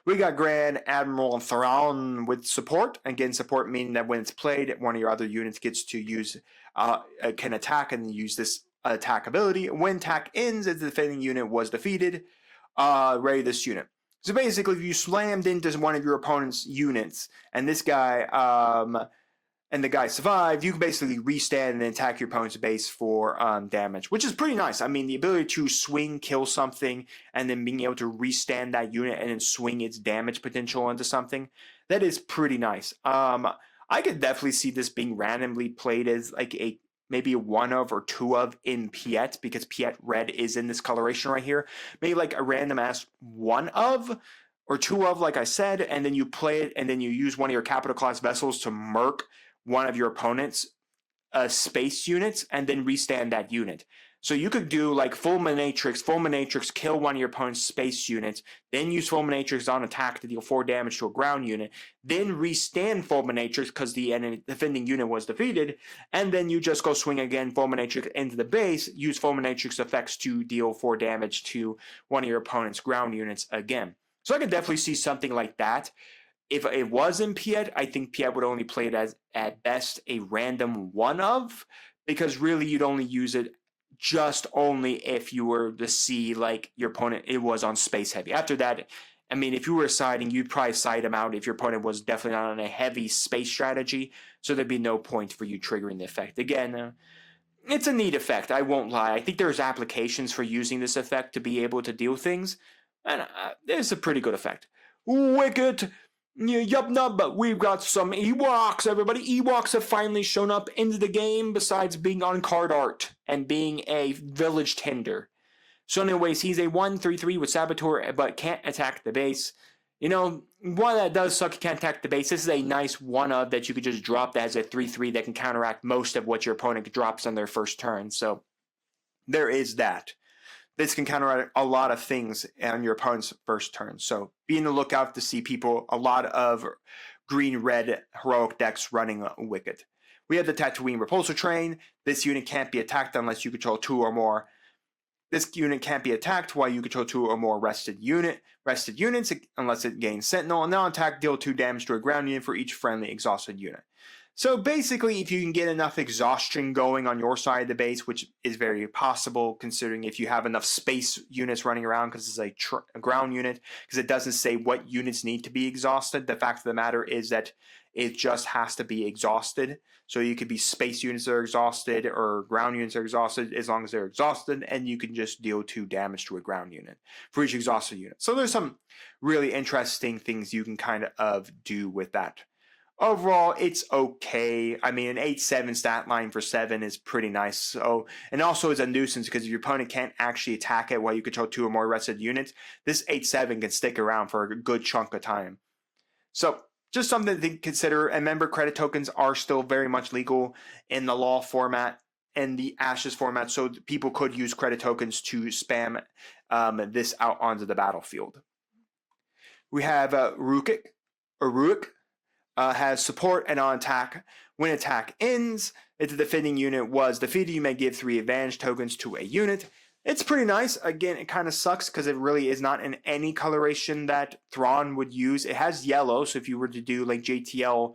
We got Grand Admiral Thrawn with support. Again, support meaning that when it's played, one of your other units gets to use, can attack and use this attack ability. When attack ends, if the defending unit was defeated, ready this unit. So basically, if you slammed into one of your opponent's units, and this guy, and the guy survived, you can basically restand and attack your opponent's base for damage, which is pretty nice. I mean, the ability to swing, kill something, and then being able to restand that unit and then swing its damage potential into something, that is pretty nice. I could definitely see this being randomly played as like maybe a 1 of or 2 of in 𝐵𝐻, because 𝐵𝐻 red is in this coloration right here. Maybe like a random ass 1 of or 2 of, like I said, and then you play it and then you use one of your capital class vessels to murk one of your opponent's space units and then restand that unit. So you could do like Fulminatrix, kill one of your opponent's space units, then use Fulminatrix on attack to deal 4 damage to a ground unit, then restand Fulminatrix because the defending unit was defeated, and then you just go swing again Fulminatrix into the base, use Fulminatrix effects to deal 4 damage to one of your opponent's ground units again. So I could definitely see something like that. If it was in 𝐵𝐻, I think 𝐵𝐻 would only play it as, at best, a random 1 of, because really you'd only use it just only if you were to see, like, your opponent, it was on space heavy. After that, I mean, if you were siding, you'd probably side him out if your opponent was definitely not on a heavy space strategy, so there'd be no point for you triggering the effect. Again, it's a neat effect, I won't lie. I think there's applications for using this effect to be able to deal things, and it's a pretty good effect. Wicked! Yup, but we've got some Ewoks, everybody. Ewoks have finally shown up into the game besides being on card art and being a village tender. So anyways, he's a 1/3/3 with Saboteur, but can't attack the base. You know, one that does suck, can't attack the base. This is a nice 1 of that you could just drop that has a 3/3 that can counteract most of what your opponent drops on their first turn. So there is that. This can counteract a lot of things on your opponent's first turn. So be on the lookout to see a lot of green-red heroic decks running Wicked. We have the Tatooine Repulsor Train. This unit can't be attacked unless you control 2 or more. This unit can't be attacked while you control 2 or more rested units unless it gains Sentinel. And now attack, deal 2 damage to a ground unit for each friendly exhausted unit. So basically, if you can get enough exhaustion going on your side of the base, which is very possible considering if you have enough space units running around, because it's a ground unit, because it doesn't say what units need to be exhausted. The fact of the matter is that it just has to be exhausted. So you could be space units that are exhausted or ground units that are exhausted as long as they're exhausted, and you can just deal 2 damage to a ground unit for each exhausted unit. So there's some really interesting things you can kind of do with that. Overall, it's okay. I mean, an 8/7 stat line for 7 is pretty nice. So, and also is a nuisance because if your opponent can't actually attack it while you control 2 or more rested units, this 8/7 can stick around for a good chunk of time. So, just something to consider. And remember, credit tokens are still very much legal in the law format. in the Ashes format, so people could use credit tokens to spam this out onto the battlefield. We have 𝐒𝐓𝐃𝐾, has support and on attack. When attack ends, if the defending unit was defeated, you may give 3 advantage tokens to a unit. It's pretty nice. Again, it kind of sucks because it really is not in any coloration that Thrawn would use. It has yellow, so if you were to do like JTL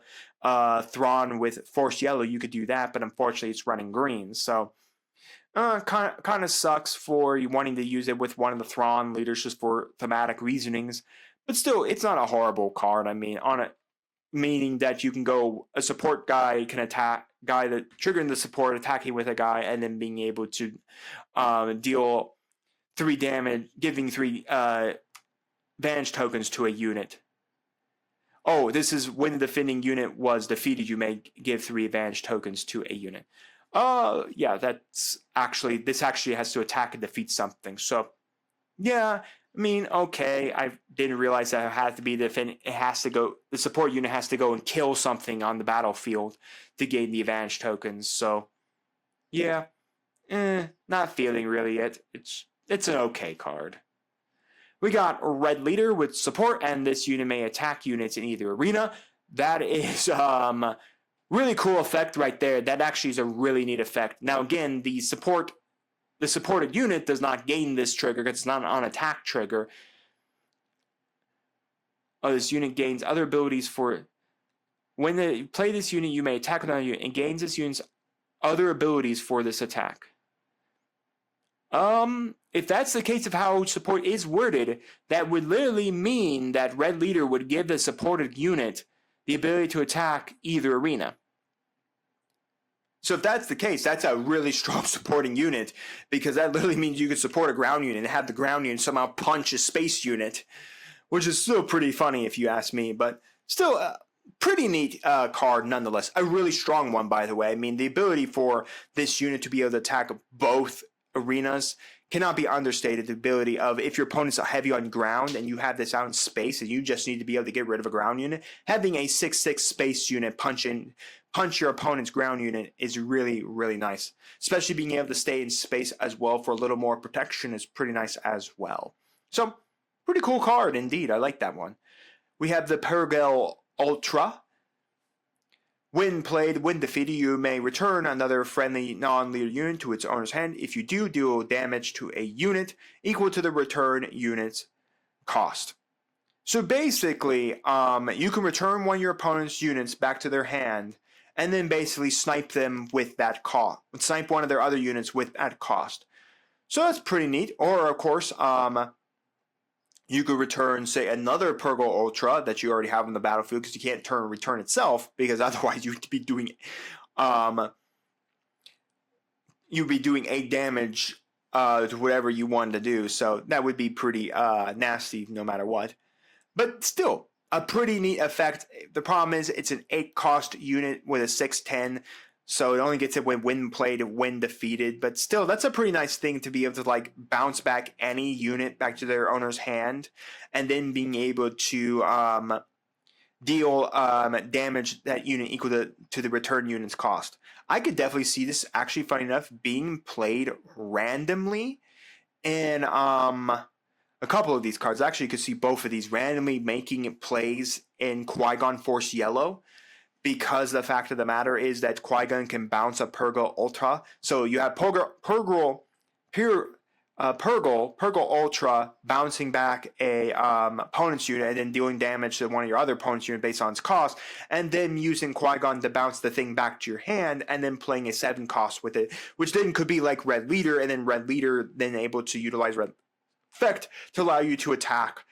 Thrawn with Force Yellow, you could do that, but unfortunately it's running green. So kind of sucks for you wanting to use it with one of the Thrawn leaders just for thematic reasonings. But still, it's not a horrible card. I mean, meaning that you can go a support guy can attack guy that triggering the support attacking with a guy and then being able to deal 3 damage, giving 3 advantage tokens to a unit. Oh, this is when the defending unit was defeated, you may give 3 advantage tokens to a unit. Yeah, this actually has to attack and defeat something. So yeah, I mean, okay, I didn't realize that it had to be the support unit has to go and kill something on the battlefield to gain the advantage tokens. So, yeah, not feeling really it. It's an okay card. We got Red Leader with support, and this unit may attack units in either arena. That is really cool effect right there. That actually is a really neat effect. Now, again, the supported unit does not gain this trigger because it's not an on-attack trigger. Oh, this unit gains other abilities for... When you play this unit, you may attack another unit and gains this unit's other abilities for this attack. If that's the case of how support is worded, that would literally mean that Red Leader would give the supported unit the ability to attack either arena. So if that's the case, that's a really strong supporting unit, because that literally means you could support a ground unit and have the ground unit somehow punch a space unit, which is still pretty funny if you ask me, but still a pretty neat card nonetheless. A really strong one, by the way. I mean, the ability for this unit to be able to attack both arenas cannot be understated. The ability of, if your opponents are heavy on ground and you have this out in space and you just need to be able to get rid of a ground unit, having a 6/6 space unit punch your opponent's ground unit is really, really nice. Especially being able to stay in space as well for a little more protection is pretty nice as well. So, pretty cool card indeed. I like that one. We have the Pergel Ultra. When played, when defeated, you may return another friendly non-leader unit to its owner's hand. If you do, deal damage to a unit equal to the return unit's cost. So basically, you can return one of your opponent's units back to their hand and then basically snipe them with that cost. Snipe one of their other units with that cost. So that's pretty neat. Or, of course, you could return, say, another Pergel Ultra that you already have on the battlefield, because you can't return itself, because otherwise you'd be doing 8 damage to whatever you wanted to do. So that would be pretty nasty no matter what. But still, a pretty neat effect. The problem is it's an 8-cost unit with a 6/10, so it only gets it when played, when defeated. But still, that's a pretty nice thing to be able to like bounce back any unit back to their owner's hand, and then being able to deal damage that unit equal to the return unit's cost. I could definitely see this, actually, funny enough, being played randomly in a couple of these cards. Actually, you could see both of these randomly making plays in Qui-Gon Force Yellow, because the fact of the matter is that Qui-Gon can bounce a Pergel Ultra. So you have Pergel Ultra bouncing back a opponent's unit and then dealing damage to one of your other opponent's unit based on its cost, and then using Qui-Gon to bounce the thing back to your hand and then playing a 7 cost with it, which then could be like Red Leader, and then Red Leader then able to utilize Red Effect to allow you to attack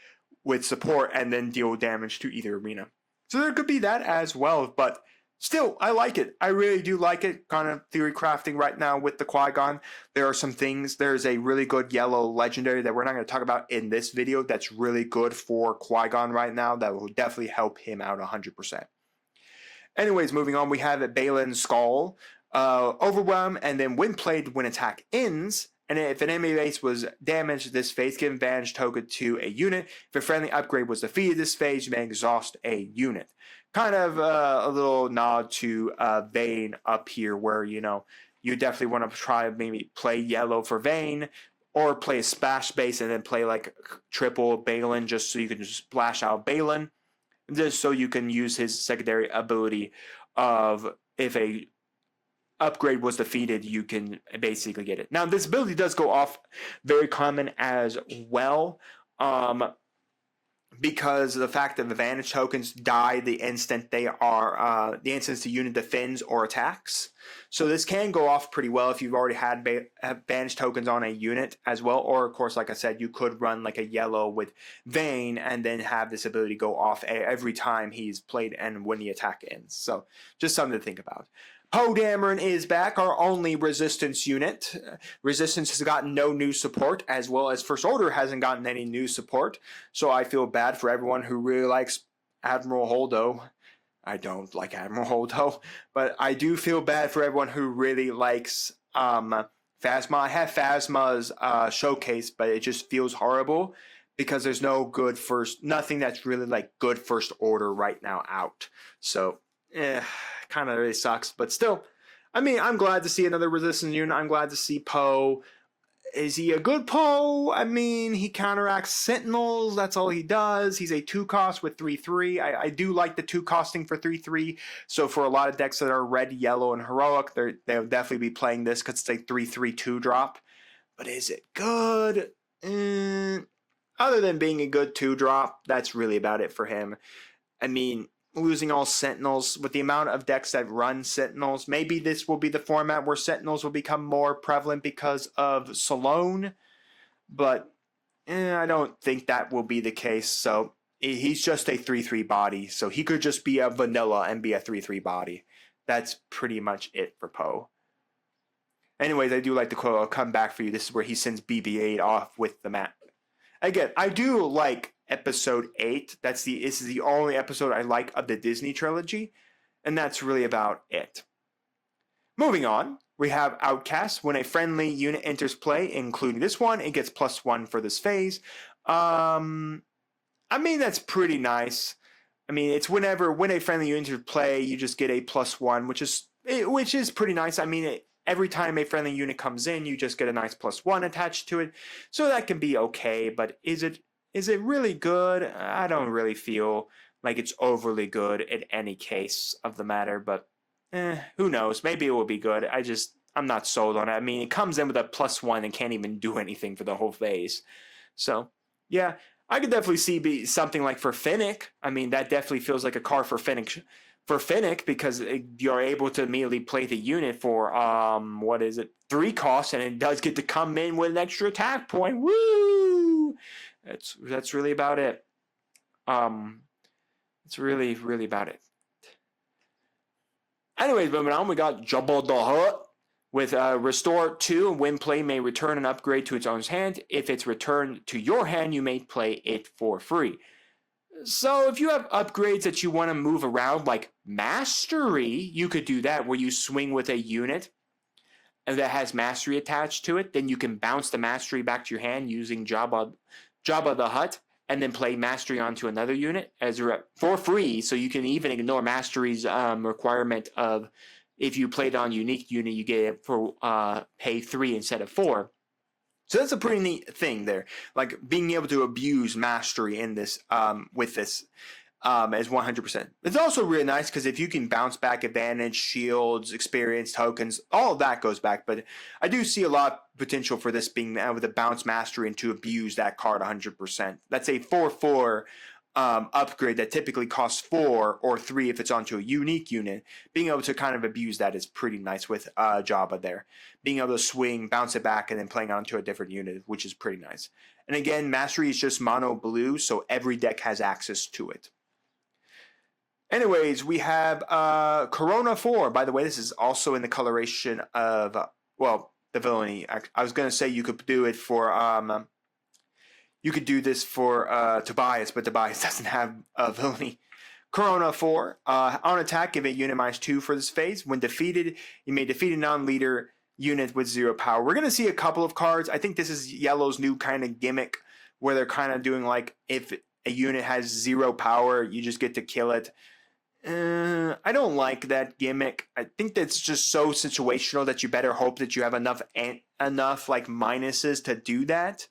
with support and then deal damage to either arena. So there could be that as well, but still, I like it. I really do like it. Kind of theory crafting right now with the Qui-Gon. There are some things. There's a really good yellow legendary that we're not going to talk about in this video that's really good for Qui-Gon right now that will definitely help him out 100%. Anyways, moving on, we have a Baylan Skull. Overwhelm, and then when played, when attack ends, and if an enemy base was damaged this phase, give advantage token to a unit. If a friendly upgrade was defeated this phase, you may exhaust a unit. Kind of a little nod to Vayne up here, where, you know, you definitely want to try maybe play yellow for Vayne, or play a splash base and then play like triple Balin just so you can just splash out Balin, just so you can use his secondary ability of if a upgrade was defeated, you can basically get it. Now, this ability does go off very common as well, because of the fact that advantage tokens die the instant they are the instant the unit defends or attacks. So this can go off pretty well if you've already had advantage tokens on a unit as well, or of course, like I said, you could run like a yellow with Vayne and then have this ability go off every time he's played and when the attack ends. So just something to think about. Poe Dameron is back, our only Resistance unit. Resistance has gotten no new support, as well as First Order hasn't gotten any new support. So I feel bad for everyone who really likes Admiral Holdo. I don't like Admiral Holdo, but I do feel bad for everyone who really likes Phasma. I have Phasma's showcase, but it just feels horrible because there's no good nothing that's really like good First Order right now out. So, kind of really sucks, but still, I mean, I'm glad to see another Resistance unit. I'm glad to see Poe. Is he a good Poe? I mean, he counteracts Sentinels. That's all he does. He's a 2-cost with 3/3. I do like the 2-costing for 3/3. So for a lot of decks that are red, yellow, and heroic, they'll definitely be playing this because it's a 3/3 2-drop. But is it good? Other than being a good 2-drop, that's really about it for him. I mean, losing all Sentinels, with the amount of decks that run Sentinels, maybe this will be the format where Sentinels will become more prevalent because of Salone, but I don't think that will be the case. So he's just a 3/3 body, so he could just be a vanilla and be a 3/3 body. That's pretty much it for Poe. Anyways, I do like the quote, "I'll come back for you." This is where he sends BB-8 off with the map. Again, I do like episode 8. This is the only episode I like of the Disney trilogy, and that's really about it. Moving on, we have Outcast. When a friendly unit enters play, including this one, it gets +1 for this phase. I mean, that's pretty nice. I mean, it's when a friendly unit enters play, you just get a +1, which is pretty nice. I mean, every time a friendly unit comes in, you just get a nice +1 attached to it, so that can be okay. But is it really good? I don't really feel like it's overly good in any case of the matter, but who knows? Maybe it will be good. I'm not sold on it. I mean, it comes in with a +1 and can't even do anything for the whole phase. So, yeah, I could definitely see something like for Fennec. I mean, that definitely feels like a card for Fennec because you're able to immediately play the unit for 3 costs, and it does get to come in with an extra attack point. Woo! That's really about it. It's really, really about it. Anyways, moving on, we got Jabba the Hutt with Restore 2. When play may return an upgrade to its owner's hand. If it's returned to your hand, you may play it for free. So if you have upgrades that you want to move around, like Mastery, you could do that where you swing with a unit that has Mastery attached to it. Then you can bounce the Mastery back to your hand using Jabba the Hutt, and then play Mastery onto another unit for free, so you can even ignore Mastery's requirement of if you played on unique unit, you get it for pay 3 instead of 4. So that's a pretty neat thing there, like being able to abuse Mastery in this with this is 100%. It's also really nice because if you can bounce back advantage, shields, experience, tokens, all of that goes back. But I do see a lot of potential for this being able to bounce Mastery and to abuse that card 100%. That's a 4/4 upgrade that typically costs 4 or 3 if it's onto a unique unit. Being able to kind of abuse that is pretty nice with Jabba there. Being able to swing, bounce it back, and then playing onto a different unit, which is pretty nice. And again, Mastery is just mono blue, so every deck has access to it. Anyways, we have Corona 4. By the way, this is also in the coloration of, the villainy. I was going to say you could do it for, you could do this for Tobias, but Tobias doesn't have villainy. Corona 4. On attack, give a unit -2 for this phase. When defeated, you may defeat a non-leader unit with 0 power. We're going to see a couple of cards. I think this is Yellow's new kind of gimmick, where they're kind of doing like, if a unit has 0 power, you just get to kill it. I don't like that gimmick. I think that's just so situational that you better hope that you have enough like minuses to do that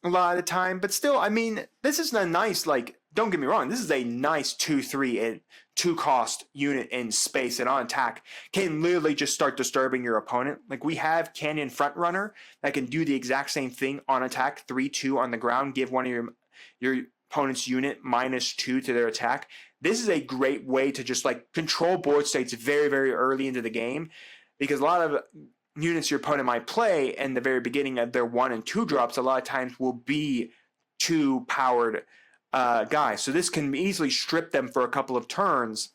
a lot of the time. But still, I mean, this is a nice, like, don't get me wrong, this is a nice 2-3 and 2 cost unit in space, and on attack can literally just start disturbing your opponent. Like, we have Canyon Frontrunner that can do the exact same thing on attack, 3-2 on the ground, give one of your opponent's unit -2 to their attack. This is a great way to just like control board states very, very early into the game, because a lot of units your opponent might play in the very beginning of their 1 and 2 drops a lot of times will be 2 powered guys. So this can easily strip them for a couple of turns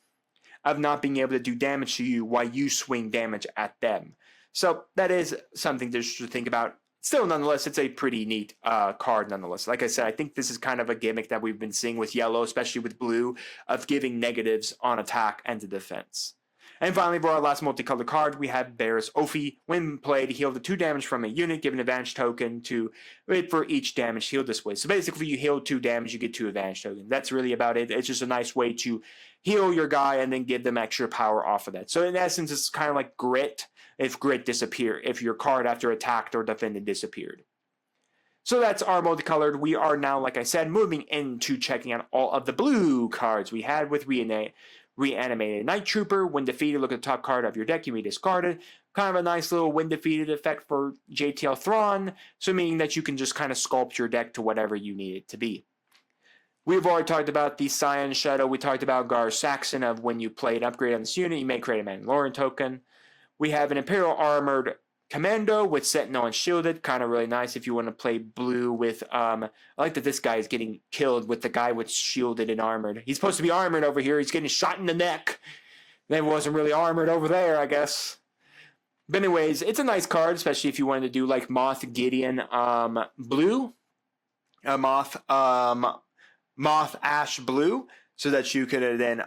of not being able to do damage to you while you swing damage at them. So that is something to think about. Still, nonetheless, it's a pretty neat card nonetheless. Like I said, I think this is kind of a gimmick that we've been seeing with yellow, especially with blue, of giving negatives on attack and to defense. And finally, for our last multicolored card, we have Bear's Ophi. When played, heal the 2 damage from a unit, give an advantage token to wait for each damage healed this way. So basically, you heal 2 damage, you get 2 advantage tokens. That's really about it. It's just a nice way to heal your guy and then give them extra power off of that. So in essence, it's kind of like grit. If grit disappeared, if your card after attacked or defended disappeared. So that's our multicolored. We are now, like I said, moving into checking out all of the blue cards we had with Reanimated Night Trooper. When defeated, look at the top card of your deck, you may discard it. Kind of a nice little when defeated effect for JTL Thrawn, so meaning that you can just kind of sculpt your deck to whatever you need it to be. We've already talked about the Scion Shadow. We talked about Gar Saxon, of when you play an upgrade on this unit, you may create a Mandalorian token. We have an Imperial Armored Commando with Sentinel and Shielded. Kind of really nice if you want to play blue with... I like that this guy is getting killed with the guy with Shielded and Armored. He's supposed to be armored over here. He's getting shot in the neck. That wasn't really armored over there, I guess. But anyways, it's a nice card, especially if you wanted to do like Moth Gideon blue. Moth Ash blue. So that you could then...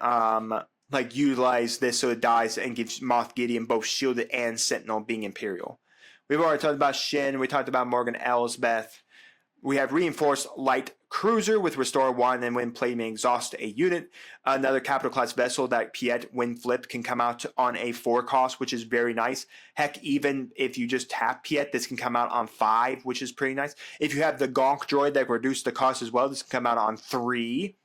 like utilize this so it dies and gives Moth Gideon both Shielded and Sentinel being Imperial. We've already talked about Shin. We talked about Morgan Elsbeth. We have Reinforced Light Cruiser with Restore 1, and when played may exhaust a unit. Another capital class vessel that Piet, when flipped, can come out on a 4 cost, which is very nice. Heck, even if you just tap Piet, this can come out on 5, which is pretty nice. If you have the Gonk droid that reduces the cost as well, this can come out on 3.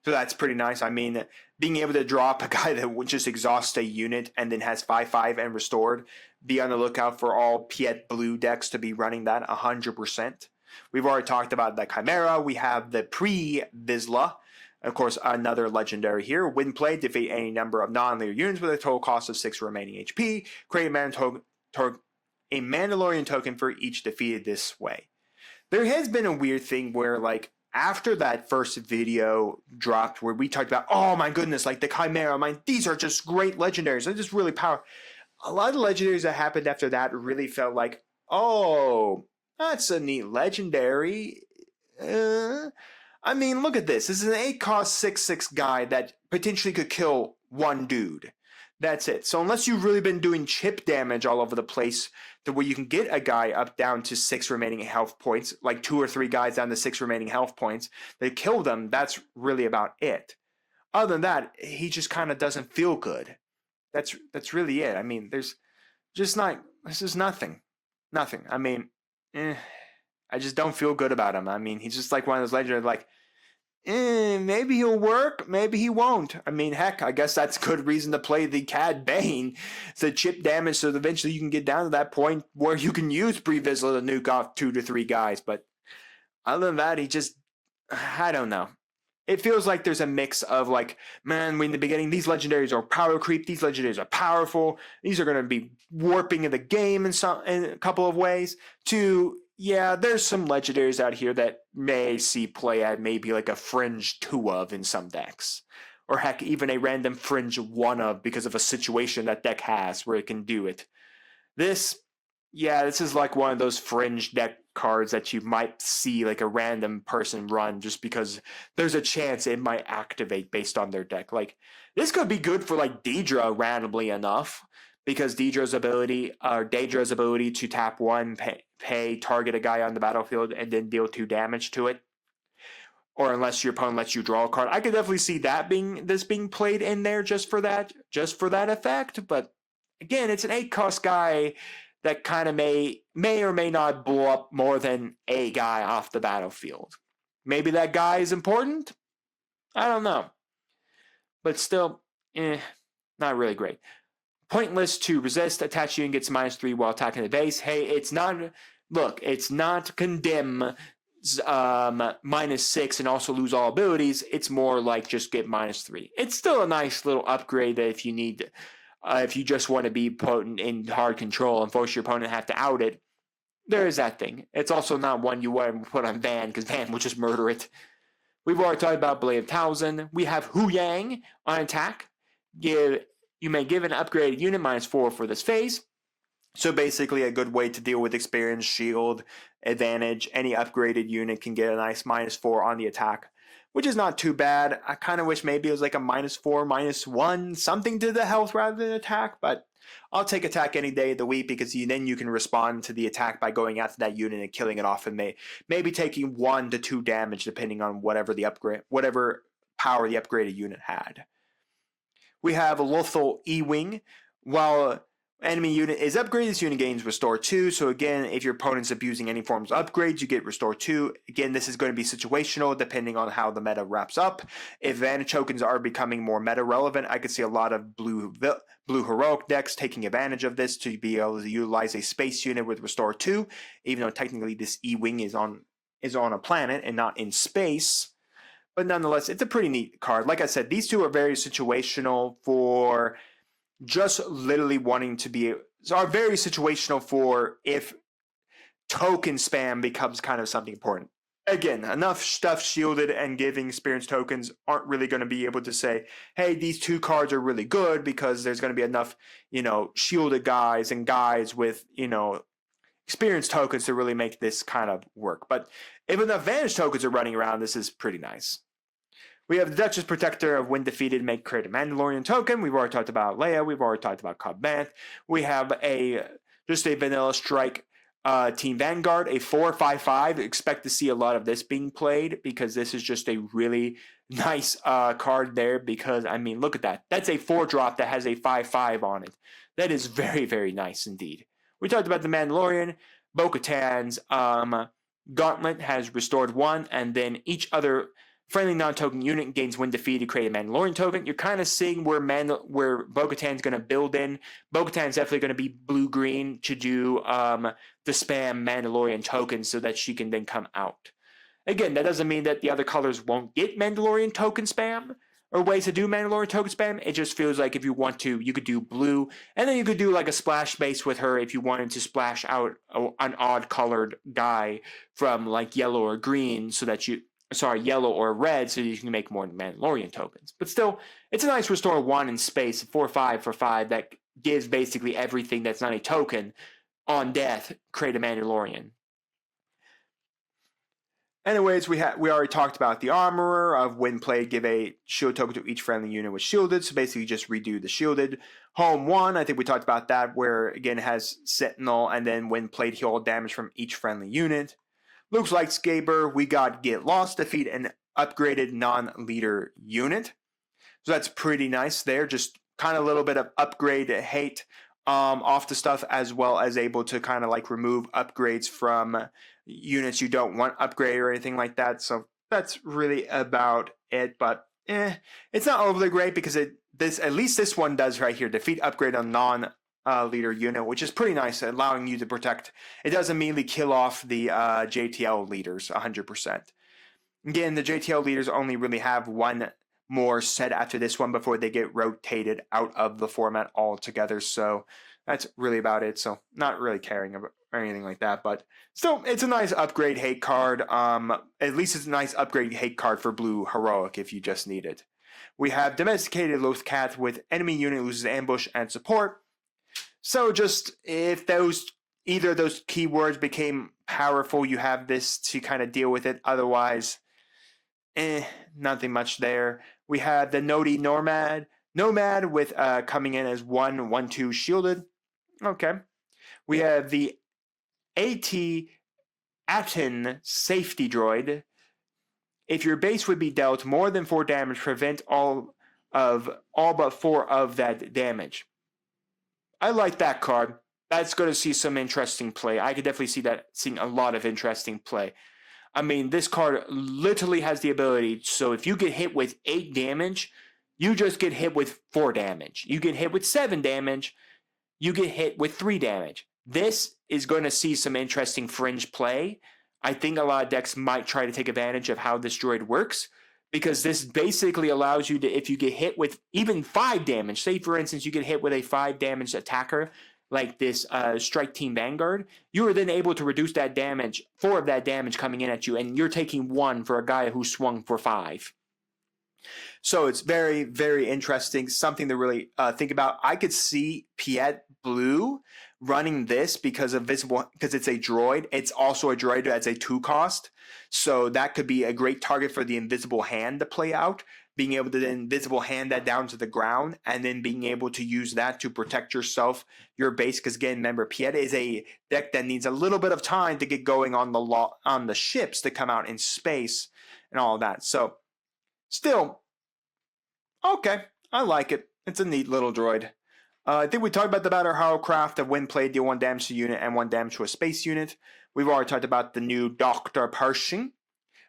So that's pretty nice. I mean, being able to drop a guy that would just exhaust a unit and then has 5/5 and restored, be on the lookout for all Piet blue decks to be running that 100%. We've already talked about the Chimera. We have the Pre-Vizsla. Of course, another legendary here. When played, defeat any number of non-leader units with a total cost of 6 remaining HP. Create a Mandalorian token for each defeated this way. There has been a weird thing where, like, after that first video dropped where we talked about, oh my goodness, like the Chimera, these are just great legendaries. They're just really powerful. A lot of the legendaries that happened after that really felt like, oh, that's a neat legendary. I mean, look at this. This is an 8-cost 6/6 guy that potentially could kill one dude. That's it. So unless you've really been doing chip damage all over the place to where you can get a guy up down to 6 remaining health points, like 2 or 3 guys down to 6 remaining health points, they kill them, that's really about it. Other than that, he just kind of doesn't feel good. That's really it. I mean, there's nothing. Nothing. I mean, I just don't feel good about him. I mean, he's just like one of those legendaries, like, maybe he'll work, maybe he won't. I mean, heck, I guess that's good reason to play the Cad Bane. It's a chip damage, so eventually you can get down to that point where you can use Pre-Vizsla to nuke off 2 to 3 guys. But other than that, he just, I don't know. It feels like there's a mix of like, man, in the beginning, these legendaries are power creep, these legendaries are powerful, these are going to be warping in the game in a couple of ways, to, yeah, there's some legendaries out here that may see play at maybe like a fringe 2 of in some decks. Or heck, even a random fringe 1 of because of a situation that deck has where it can do it. This is like one of those fringe deck cards that you might see like a random person run just because there's a chance it might activate based on their deck. Like, this could be good for like Daedra randomly enough, because Daedra's ability to tap 1, pay, target a guy on the battlefield, and then deal 2 damage to it. or unless your opponent lets you draw a card. I could definitely see that being played in there just for that effect. But again, it's an 8-cost guy that kind of may or may not blow up more than a guy off the battlefield. Maybe that guy is important? I don't know. But still, not really great. Pointless to resist. Attach unit gets -3 while attacking the base. Hey, it's not... Look, it's not condemn -6 and also lose all abilities. It's more like just get -3. It's still a nice little upgrade that if you need... if you just want to be potent in hard control and force your opponent to have to out it, there is that thing. It's also not one you want to put on Van, because Van will just murder it. We've already talked about Blade of 1000. We have Hu Yang on attack. You may give an upgraded unit -4 for this phase. So basically a good way to deal with experience, shield, advantage. Any upgraded unit can get a nice -4 on the attack, which is not too bad. I kind of wish maybe it was like a -4, -1, something to the health rather than attack, but I'll take attack any day of the week because then you can respond to the attack by going after that unit and killing it off, and maybe taking 1 to 2 damage depending on whatever power the upgraded unit had. We have a Lothal E-Wing. While enemy unit is upgraded, this unit gains Restore 2. So again, if your opponent's abusing any forms of upgrades, you get Restore 2. Again, this is going to be situational depending on how the meta wraps up. If advantage tokens are becoming more meta relevant, I could see a lot of blue heroic decks taking advantage of this to be able to utilize a space unit with Restore 2, even though technically this E-Wing is on a planet and not in space. But nonetheless, it's a pretty neat card. Like I said, these two are very situational for just literally wanting to be... are very situational for if token spam becomes kind of something important. Again, enough stuff shielded and giving experience tokens aren't really going to be able to say, hey, these two cards are really good, because there's going to be enough, shielded guys and guys with, experience tokens to really make this kind of work. But if enough advantage tokens are running around, this is pretty nice. We have the Duchess Protector of when defeated, make create a Mandalorian token. We've already talked about Leia. We've already talked about Cobb Vanth. We have just a vanilla strike Team Vanguard, a 4/5/5. Expect to see a lot of this being played, because this is just a really nice card there. Because, I mean, look at that. That's a 4-drop that has a 5/5 on it. That is very, very nice indeed. We talked about the Mandalorian. Bo-Katan's Gauntlet has restored 1, and then each other friendly non-token unit gains when defeated, create a Mandalorian token. You're kind of seeing where Bo-Katan's going to build in. Bo-Katan's definitely going to be blue-green to do the spam Mandalorian tokens so that she can then come out. Again, that doesn't mean that the other colors won't get Mandalorian token spam or ways to do Mandalorian token spam. It just feels like if you want to, you could do blue, and then you could do like a splash base with her if you wanted to splash out an odd-colored guy from like yellow or green so that yellow or red, so you can make more Mandalorian tokens. But still, it's a nice Restore 1 in space, 4/5 for 5, that gives basically everything that's not a token on death, create a Mandalorian. Anyways, we already talked about the Armorer of when played, give a shield token to each friendly unit with shielded, so basically just redo the shielded. Home 1, I think we talked about that, where again it has Sentinel, and then when played, heal all damage from each friendly unit. Luke's Lightsaber, we got Get Lost, defeat an upgraded non-leader unit. So that's pretty nice there. Just kind of a little bit of upgrade hate off the stuff, as well as able to kind of like remove upgrades from units you don't want upgrade or anything like that. So that's really about it. But it's not overly great, because at least this one does right here. Defeat upgrade on leader unit, which is pretty nice, allowing you to protect. It does immediately kill off the JTL leaders 100%. Again, the JTL leaders only really have one more set after this one before they get rotated out of the format altogether, so that's really about it. So not really caring about or anything like that, but still, it's a nice upgrade hate card. At least it's a nice upgrade hate card for blue heroic if you just need it. We have Domesticated Lothcat with enemy unit loses ambush and support. So just if either of those keywords became powerful, you have this to kind of deal with it. Otherwise, nothing much there. We have the Nodi Nomad with coming in as 1/1/2 shielded. Okay. We have the AT Aten Safety Droid. If your base would be dealt more than 4 damage, prevent all but 4 of that damage. I like that card. That's going to see some interesting play. I could definitely see that seeing a lot of interesting play. I mean, this card literally has the ability, so if you get hit with 8 damage, you just get hit with 4 damage. You get hit with 7 damage, you get hit with 3 damage. This is going to see some interesting fringe play. I think a lot of decks might try to take advantage of how this droid works, because this basically allows you to, if you get hit with even 5 damage, say for instance you get hit with a 5 damage attacker, like this Strike Team Vanguard, you are then able to reduce that damage, 4 of that damage coming in at you, and you're taking 1 for a guy who swung for 5. So it's very, very interesting, something to really think about. I could see Piet Blue running this because it's a droid. It's also a droid that's a 2 cost. So that could be a great target for the Invisible Hand to play out, being able to then Invisible Hand that down to the ground, and then being able to use that to protect yourself, your base. Because again, remember, Piet is a deck that needs a little bit of time to get going on the ships to come out in space and all of that. So still, okay, I like it. It's a neat little droid. I think we talked about the Battle Hovercraft of when played, deal 1 damage to a unit and 1 damage to a space unit. We've already talked about the new Dr. Pershing.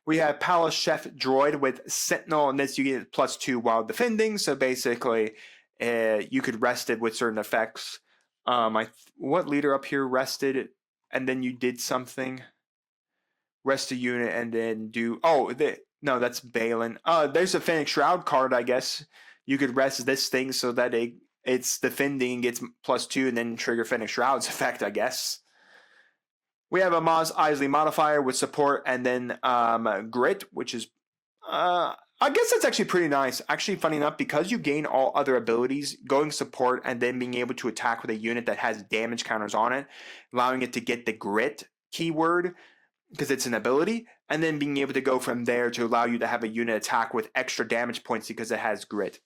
We have Palace Chef Droid with Sentinel, and this you get +2 while defending. So basically, you could rest it with certain effects. What leader up here rested, and then you did something? Rest a unit and then do... no, that's Balin. There's a Phoenix Shroud card, I guess. You could rest this thing so that it's defending, gets +2, and then trigger Phoenix Shroud's effect, I guess. We have a Mos Eisley modifier with support and then grit, which is, I guess that's actually pretty nice. Actually, funny enough, because you gain all other abilities, going support and then being able to attack with a unit that has damage counters on it, allowing it to get the grit keyword, because it's an ability, and then being able to go from there to allow you to have a unit attack with extra damage points because it has grit.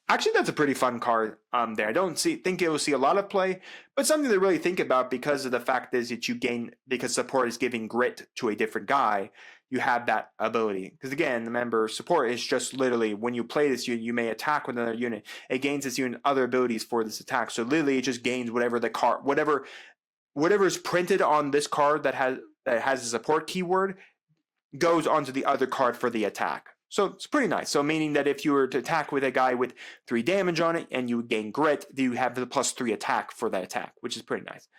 Actually, that's a pretty fun card there. I don't think it will see a lot of play, but something to really think about, because of the fact is that you gain, because support is giving grit to a different guy, you have that ability. Because again, remember, support is just literally when you play this unit, you may attack with another unit. It gains this unit other abilities for this attack. So literally, it just gains whatever the card, whatever is printed on this card that has a support keyword goes onto the other card for the attack. So it's pretty nice. So meaning that if you were to attack with a guy with 3 damage on it and you gain grit, you have the +3 attack for that attack, which is pretty nice.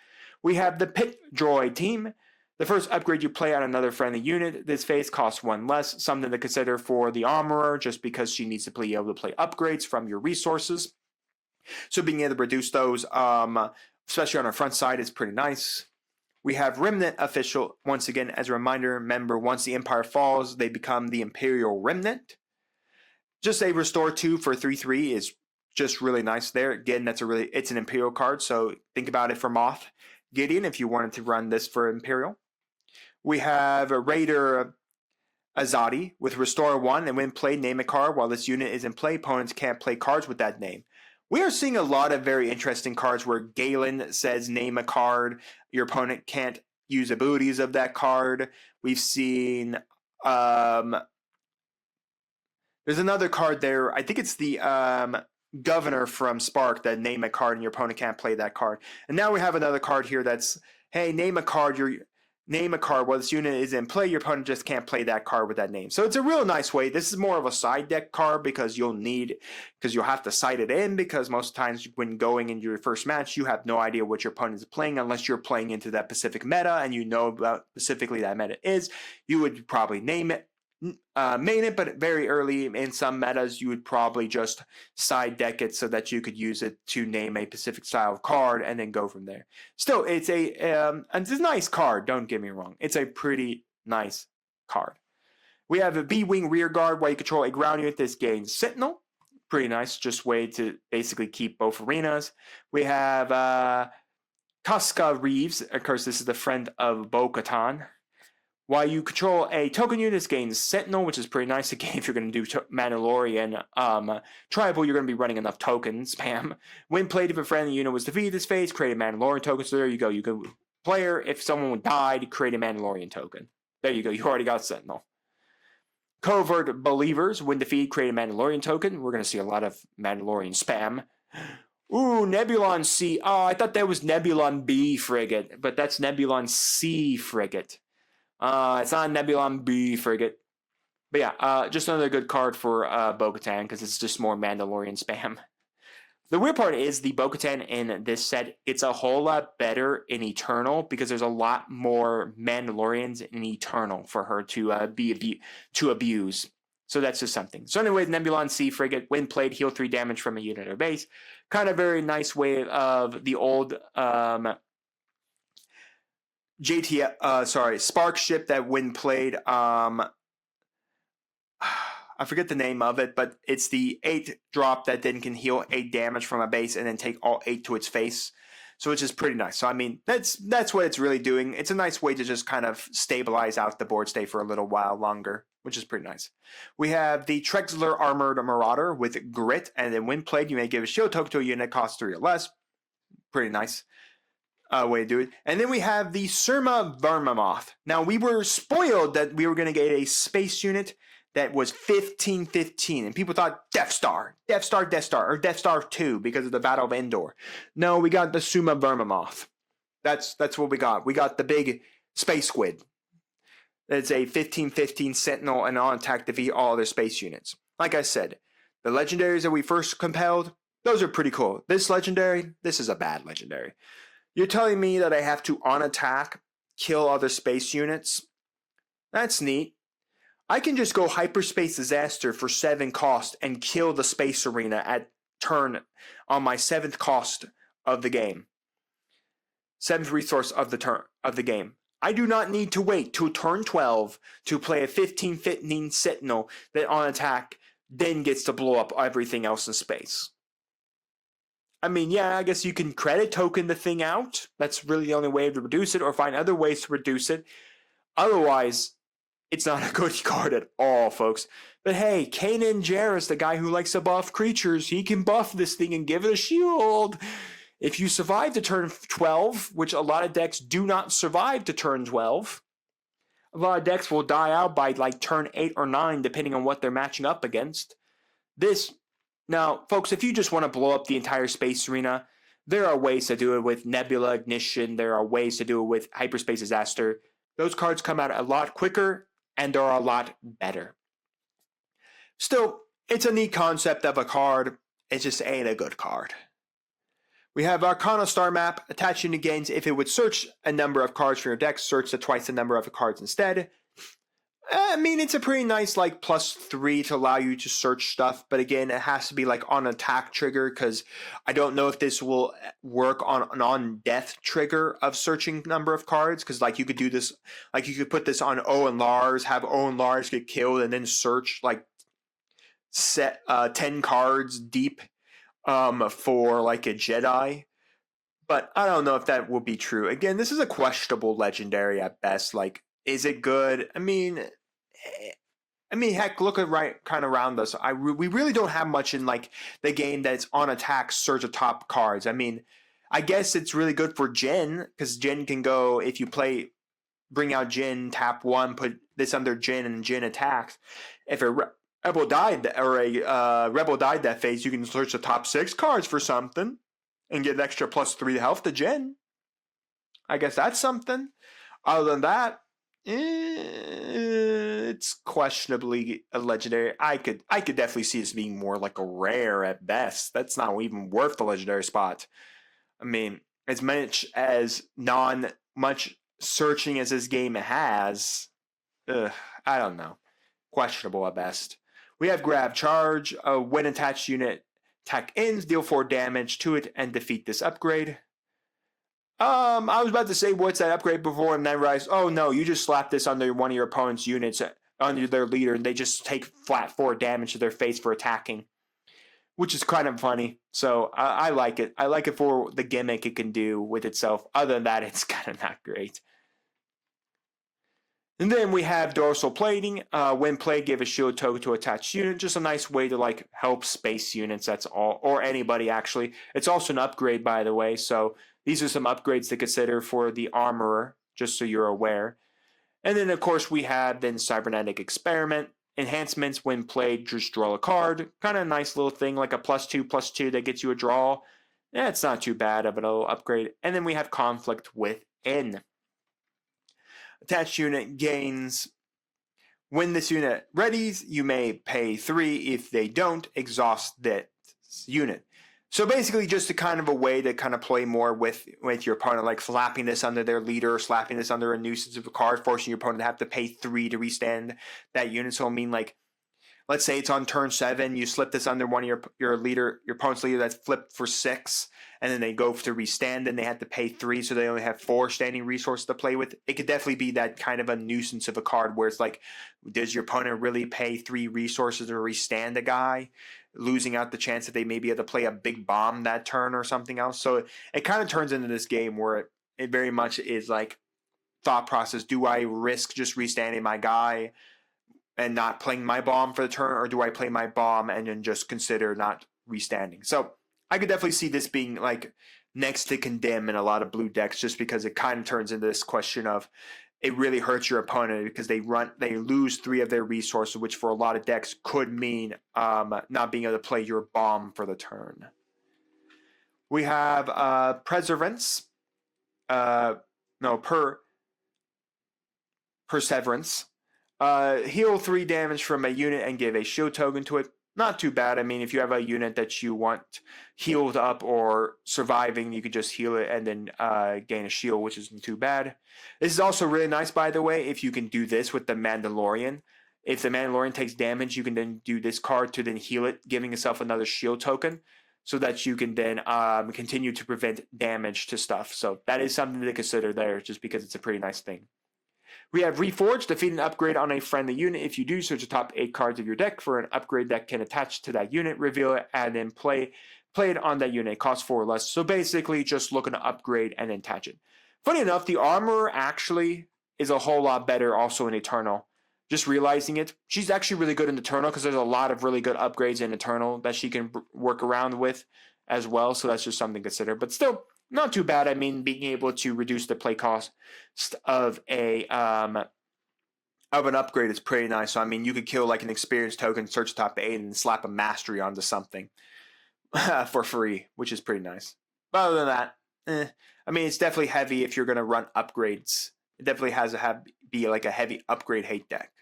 We have the Pit Droid team. The first upgrade you play on another friendly unit, this phase costs 1 less, something to consider for the Armorer, just because she needs to be able to play upgrades from your resources. So being able to reduce those, especially on our front side, is pretty nice. We have Remnant Official. Once again, as a reminder, remember, once the Empire falls, they become the Imperial Remnant. Just a Restore 2 for 3/3 is just really nice there. Again, it's an Imperial card, so think about it for Moth Gideon if you wanted to run this for Imperial. We have a Raider Azadi with Restore 1, and when played, name a card. While this unit is in play, opponents can't play cards with that name. We are seeing a lot of very interesting cards where Galen says name a card. Your opponent can't use abilities of that card. We've seen there's another card there. I think it's the Governor from Spark that name a card and your opponent can't play that card. And now we have another card here that's, hey, name a card. Name a card while this unit is in play, your opponent just can't play that card with that name. So it's a real nice way. This is more of a side deck card because you'll have to side it in, because most times when going into your first match, you have no idea what your opponent is playing unless you're playing into that specific meta and you know about specifically that meta is. You would probably name it, main it, but very early in some metas, you would probably just side deck it so that you could use it to name a specific style of card and then go from there. Still, it's a nice card, don't get me wrong. It's a pretty nice card. We have a B-Wing Rearguard, where you control a ground unit. This gains Sentinel. Pretty nice, just way to basically keep both arenas. We have Casca Reeves. Of course, this is the friend of Bo-Katan. While you control a token unit, this gains Sentinel, which is pretty nice. Again, if you're going to do Mandalorian Tribal, you're going to be running enough token spam. When played, if a friendly unit was defeated this phase, create a Mandalorian token. So there you go. You can player, if someone died, create a Mandalorian token. There you go. You already got Sentinel. Covert Believers. When defeated, create a Mandalorian token. We're going to see a lot of Mandalorian spam. Ooh, Nebulon C. Oh, I thought that was Nebulon B frigate, but that's Nebulon C frigate. It's not Nebulon B frigate. But yeah, just another good card for Bo-Katan because it's just more Mandalorian spam. The weird part is the Bo-Katan in this set, it's a whole lot better in Eternal because there's a lot more Mandalorians in Eternal for her to abuse. So that's just something. So anyway, Nebulon C frigate, when played, heal 3 damage from a unit or base. Kind of very nice way of the old Spark ship that when played, I forget the name of it, but it's the 8 drop that then can heal 8 damage from a base and then take all 8 to its face. So it's just pretty nice. So I mean, that's what it's really doing. It's a nice way to just kind of stabilize out the board state for a little while longer, which is pretty nice. We have the Trexler Armored Marauder with Grit, and then when played, you may give a shield token to a unit cost 3 or less. Pretty nice way to do it. And then we have the 𝐒𝐓𝐀𝐘. Now, we were spoiled that we were going to get a space unit that was 15-15, and people thought Death Star, or Death Star 2 because of the Battle of Endor. No, we got the 𝐒𝐓𝐀𝐘. That's what we got. We got the big space squid. It's a 15-15 Sentinel and on attack defeat all other space units. Like I said, the legendaries that we first compelled, those are pretty cool. This legendary, this is a bad legendary. You're telling me that I have to on attack kill other space units? That's neat. I can just go Hyperspace Disaster for 7 cost and kill the Space Arena at turn on my 7th cost of the game. 7th resource of the game. I do not need to wait till turn 12 to play a 15-15 Sentinel that on attack then gets to blow up everything else in space. I mean, yeah, I guess you can credit token the thing out. That's really the only way to reduce it, or find other ways to reduce it. Otherwise, it's not a good card at all, folks. But hey, Kanan Jarrus, the guy who likes to buff creatures, he can buff this thing and give it a shield. If you survive to turn 12, which a lot of decks do not survive to turn 12, a lot of decks will die out by like turn 8 or 9, depending on what they're matching up against. Now, folks, if you just want to blow up the entire space arena, there are ways to do it with Nebula Ignition. There are ways to do it with Hyperspace Disaster. Those cards come out a lot quicker, and they're a lot better. Still, it's a neat concept of a card. It just ain't a good card. We have Arcana Star Map. Attach unit gains. If it would search a number of cards from your deck, search the twice the number of the cards instead. I mean, it's a pretty nice like +3 to allow you to search stuff, but again, it has to be like on attack trigger because I don't know if this will work on an on-death trigger of searching number of cards, because like you could do this, like you could put this on O and Lars, have O and Lars get killed, and then search like 10 cards deep for like a Jedi. But I don't know if that will be true. Again, this is a questionable legendary at best. Like, is it good? I mean, heck, look at kind of around us. We really don't have much in like the game that's on attack, search the top cards. I mean, I guess it's really good for Jin, because Jin can go, if you bring out Jin, tap 1, put this under Jin, and Jin attacks. If a rebel died that phase, you can search the top 6 cards for something and get an extra +3 health to Jin. I guess that's something. Other than that, it's questionably a legendary. I could definitely see this being more like a rare at best. That's not even worth the legendary spot. I mean, as much searching as this game has, I don't know. Questionable at best. We have Grab Charge. When attached unit attack ends, deal 4 damage to it and defeat this upgrade. I was about to say what's that upgrade before, and then realized, oh no, you just slap this under one of your opponent's units under their leader, and they just take flat 4 damage to their face for attacking, which is kind of funny. So I like it. I like it for the gimmick it can do with itself. Other than that, it's kind of not great. And then we have Dorsal Plating. When played, give a shield token to attached unit. Just a nice way to like help space units, that's all. Or anybody, actually. It's also an upgrade, by the way. So these are some upgrades to consider for the Armorer, just so you're aware. And then, of course, we have then Cybernetic Experiment. enhancements when played, just draw a card. Kind of a nice little thing, like a +2/+2 that gets you a draw. Yeah, it's not too bad of an upgrade. And then we have Conflict Within. Attached unit gains. When this unit readies, you may pay 3. If they don't, exhaust that unit. So basically just a way to kind of play more with your opponent, like slapping this under their leader, or slapping this under a nuisance of a card, forcing your opponent to have to pay 3 to restand that unit. So I mean, like, let's say it's on turn 7, you slip this under one of your opponent's leader that's flipped for 6, and then they go to restand and they have to pay 3, so they only have 4 standing resources to play with. It could definitely be that kind of a nuisance of a card where it's like, does your opponent really pay 3 resources to restand a guy, losing out the chance that they may be able to play a big bomb that turn or something else? So it kind of turns into this game where it very much is like thought process. Do I risk just restanding my guy and not playing my bomb for the turn, or do I play my bomb and then just consider not restanding? So I could definitely see this being like next to Condemn in a lot of blue decks, just because it kind of turns into this question of it really hurts your opponent because they lose 3 of their resources, which for a lot of decks could mean not being able to play your bomb for the turn. We have Perseverance. Perseverance. Heal 3 damage from a unit and give a shield token to it. Not too bad. I mean, if you have a unit that you want healed up or surviving, you could just heal it and then gain a shield, which isn't too bad. This is also really nice, by the way, if you can do this with the Mandalorian. If the Mandalorian takes damage, you can then do this card to then heal it, giving yourself another shield token, so that you can then continue to prevent damage to stuff. So that is something to consider there, just because it's a pretty nice thing. We have Reforge. Defeat an upgrade on a friendly unit. If you do, search the top 8 cards of your deck for an upgrade that can attach to that unit, reveal it, and then play it on that unit. It costs 4 or less. So basically just looking to upgrade and then attach it. Funny enough, the Armorer actually is a whole lot better also in Eternal. Just realizing it. She's actually really good in Eternal because there's a lot of really good upgrades in Eternal that she can work around with as well. So that's just something to consider. But still, not too bad. I mean, being able to reduce the play cost of an upgrade is pretty nice. So I mean, you could kill like an experience token, search top 8, and slap a mastery onto something for free, which is pretty nice. But other than that, I mean, it's definitely heavy if you're going to run upgrades. It definitely has to be like a heavy upgrade hate deck,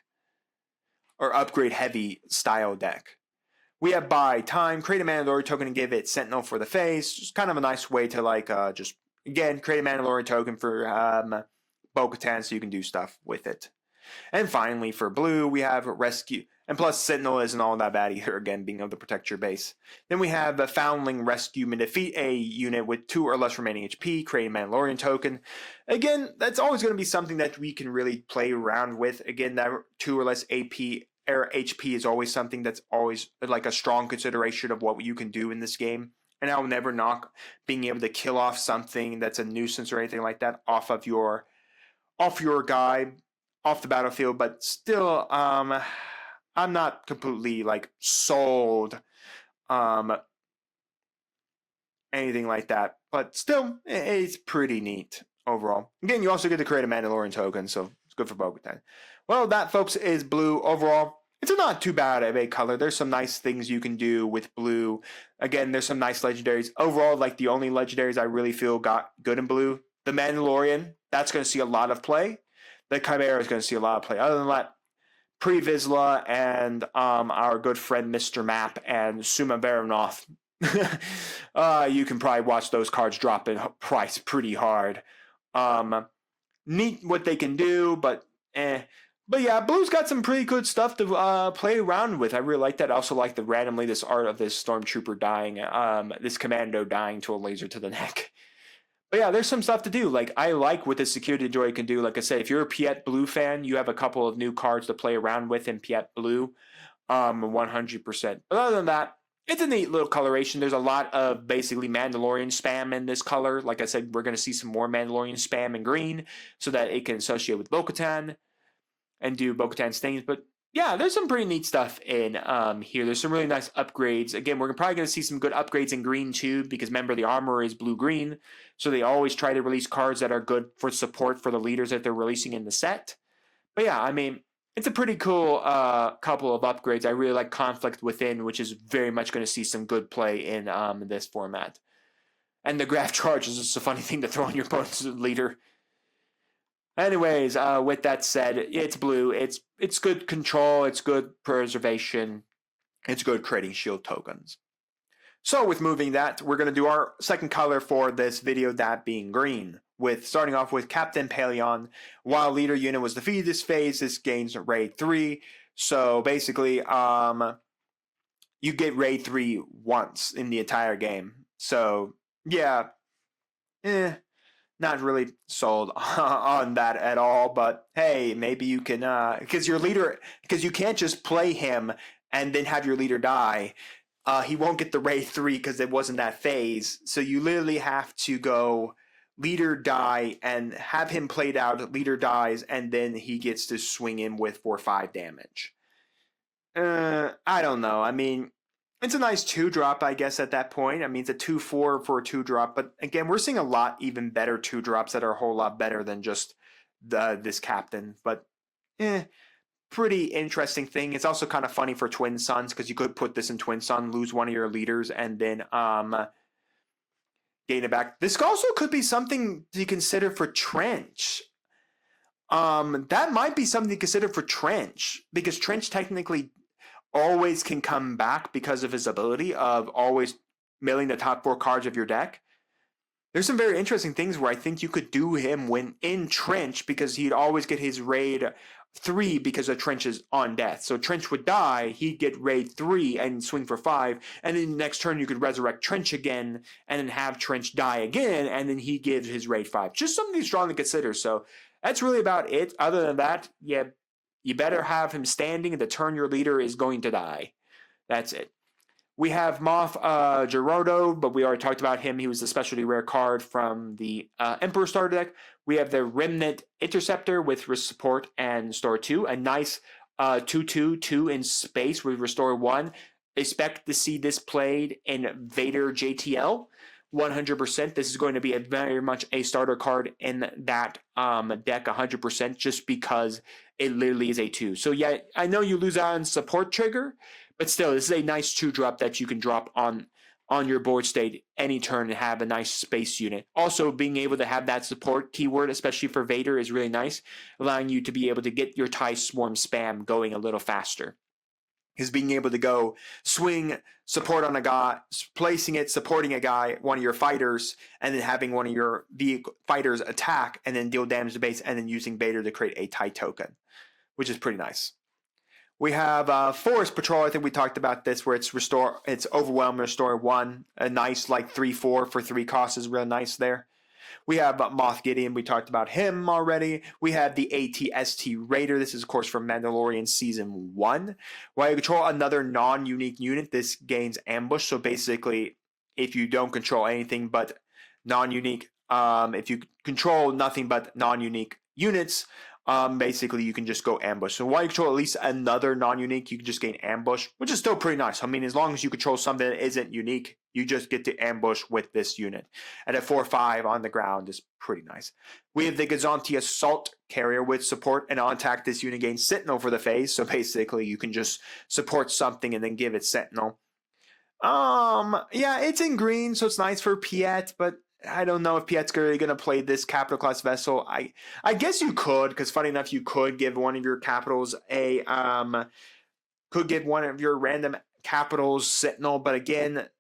or upgrade heavy style deck. We have Buy Time. Create a Mandalorian token and give it Sentinel for the face. Just kind of a nice way to like just, again, create a Mandalorian token for Bo-Katan so you can do stuff with it. And finally, for blue, we have Rescue. And plus, Sentinel isn't all that bad either, again, being able to protect your base. Then we have the Foundling Rescue. Defeat a unit with 2 or less remaining HP. Create a Mandalorian token. Again, that's always going to be something that we can really play around with. Again, that 2 or less AP or HP is always something that's always like a strong consideration of what you can do in this game. And I'll never knock being able to kill off something that's a nuisance or anything like that off your guy, off the battlefield. But still, I'm not completely like sold anything like that. But still, it's pretty neat overall. Again, you also get to create a Mandalorian token, so it's good for Bo-Katan. Well, that, folks, is blue overall. It's not too bad of a color. There's some nice things you can do with blue. Again, there's some nice legendaries. Overall, like the only legendaries I really feel got good in blue, the Mandalorian, that's going to see a lot of play. The Chimera is going to see a lot of play. Other than that, Pre-Vizsla and our good friend Mr. Map and Suma Baronoth, you can probably watch those cards drop in price pretty hard. Neat what they can do, but But yeah, blue's got some pretty good stuff to play around with. I really like that. I also like this art of this stormtrooper dying, this commando dying to a laser to the neck. But yeah, there's some stuff to do. Like, I like what the security droid can do. Like I said, if you're a Piet Blue fan, you have a couple of new cards to play around with in Piet Blue, 100%. But other than that, it's a neat little coloration. There's a lot of basically Mandalorian spam in this color. Like I said, we're going to see some more Mandalorian spam in green so that it can associate with Bo-Katan and do Bo-Katan's things. But yeah, there's some pretty neat stuff in here. There's some really nice upgrades. Again, we're probably going to see some good upgrades in green too, because remember, the armor is blue-green, so they always try to release cards that are good for support for the leaders that they're releasing in the set. But yeah, I mean, it's a pretty cool couple of upgrades. I really like Conflict Within, which is very much going to see some good play in this format. And the Graph Charge is just a funny thing to throw on your opponent's leader. Anyways, with that said, it's blue. It's good control. It's good preservation. It's good creating shield tokens. So with moving that, we're going to do our second color for this video, that being green. With starting off with Captain Paleon. While leader unit was defeated this phase, this gains raid 3. So basically, you get raid 3 once in the entire game. So yeah, not really sold on that at all, but hey, maybe you can, because you can't just play him and then have your leader die. He won't get the raid 3 because it wasn't that phase. So you literally have to go leader die and have him played out, leader dies, and then he gets to swing in with 4/5 damage. I don't know. I mean, it's a nice 2-drop, I guess, at that point. I mean, it's a 2/4 for a 2-drop, but again, we're seeing a lot even better 2-drops that are a whole lot better than just this captain. But pretty interesting thing. It's also kind of funny for Twin Suns because you could put this in Twin Sun, lose one of your leaders, and then gain it back. This also could be something to consider for Trench. That might be something to consider for Trench, because Trench technically always can come back because of his ability of always milling the top 4 cards of your deck. There's some very interesting things where I think you could do him when in Trench, because he'd always get his raid 3 because of Trench is on death. So Trench would die, he'd get raid 3 and swing for 5, and then next turn you could resurrect Trench again and then have Trench die again, and then he gives his raid 5. Just something strong to consider. So that's really about it. Other than that, yeah, you better have him standing the turn your leader is going to die. That's it. We have Moth Gerudo, but we already talked about him. He was the specialty rare card from the Emperor starter deck. We have the Remnant Interceptor with support and Restore 2. A nice 2/2 in space with Restore 1. Expect to see this played in Vader JTL. 100%. This is going to be very much a starter card in that deck, 100%, just because it literally is a 2. So yeah, I know you lose out on support trigger, but still, this is a nice 2-drop that you can drop on your board state any turn and have a nice space unit. Also, being able to have that support keyword, especially for Vader, is really nice, allowing you to be able to get your TIE Swarm spam going a little faster. Is being able to go swing, support on a guy, placing it, supporting a guy, one of your fighters, and then having one of your fighters attack and then deal damage to base, and then using Vader to create a TIE token, which is pretty nice. We have Forest Patrol. I think we talked about this, where it's Overwhelm, Restore 1. A nice like 3/4 for 3 costs is real nice there. We have Moff Gideon. We talked about him already. We have the AT-ST Raider. This is, of course, from Mandalorian Season 1. While you control another non-unique unit, this gains Ambush. So basically, if you don't control anything but non-unique, if you control nothing but non-unique units, basically you can just go Ambush. So while you control at least another non-unique, you can just gain Ambush, which is still pretty nice. I mean, as long as you control something that isn't unique, you just get to Ambush with this unit. And at 4/5 on the ground is pretty nice. We have the Gazanti Assault Carrier with support, and on attack this unit gains Sentinel for the phase. So basically you can just support something and then give it Sentinel. Yeah, it's in green, so it's nice for Piet, but I don't know if Piet's really going to play this capital class vessel. I guess you could, because funny enough, you could give one of your capitals could give one of your random capitals Sentinel, but again,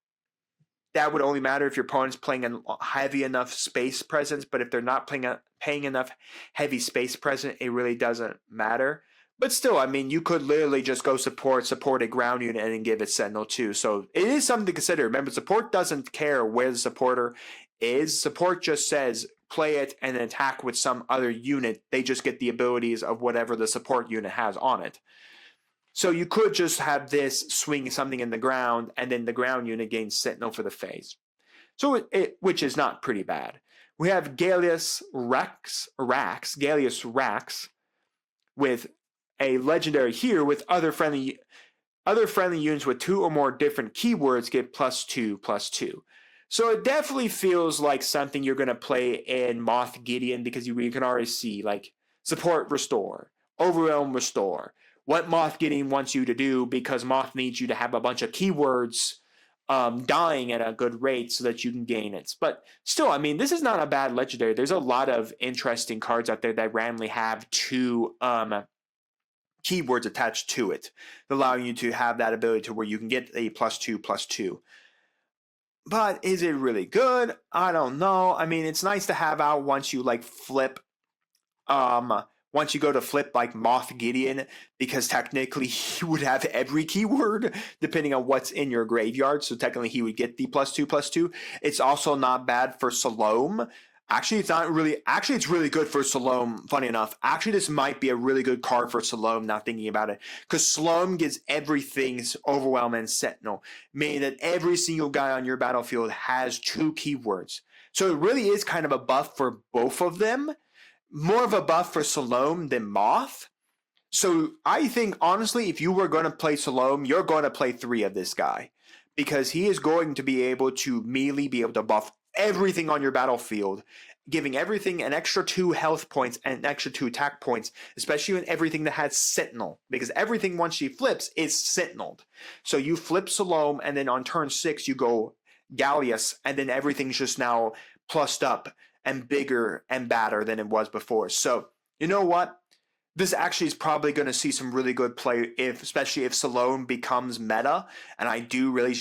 that would only matter if your opponent's playing a heavy enough space presence, but if they're not paying enough heavy space presence, it really doesn't matter. But still, I mean, you could literally just go support a ground unit and then give it Sentinel too. So it is something to consider. Remember, support doesn't care where the supporter is. Support just says play it and then attack with some other unit. They just get the abilities of whatever the support unit has on it. So you could just have this swing something in the ground, and then the ground unit gains Sentinel for the phase. So which is not pretty bad. We have Gallius Rax with a legendary here with other friendly units with 2 or more different keywords get +2/+2. So it definitely feels like something you're going to play in Moff Gideon, because you can already see like support Restore, Overwhelm Restore. What Moth Gideon wants you to do, because Moth needs you to have a bunch of keywords dying at a good rate so that you can gain it. But still, I mean, this is not a bad legendary. There's a lot of interesting cards out there that randomly have 2 keywords attached to it, allowing you to have that ability to where you can get a +2/+2. But is it really good? I don't know. I mean, it's nice to have out once you like flip once you go to flip like Moth Gideon, because technically he would have every keyword depending on what's in your graveyard. So technically he would get the +2/+2. It's also not bad for 𝐒𝐓. Actually, it's not really. Actually, it's really good for 𝐒𝐓. Funny enough, actually, this might be a really good card for 𝐒𝐓. Now thinking about it, because 𝐒𝐓 gives everything's Overwhelm and Sentinel, meaning that every single guy on your battlefield has 2 keywords. So it really is kind of a buff for both of them. More of a buff for 𝐒𝐓 than Moth. So I think honestly, if you were going to play 𝐒𝐓, you're going to play 3 of this guy, because he is going to be able to immediately be able to buff everything on your battlefield, giving everything an extra 2 health points and an extra 2 attack points, especially when everything that has Sentinel, because everything once she flips is Sentineled. So you flip 𝐒𝐓, and then on turn 6 you go 𝐒𝐓, and then everything's just now plussed up and bigger and badder than it was before. So you know what? This actually is probably going to see some really good play, especially if 𝐒𝐓 becomes meta, and I do really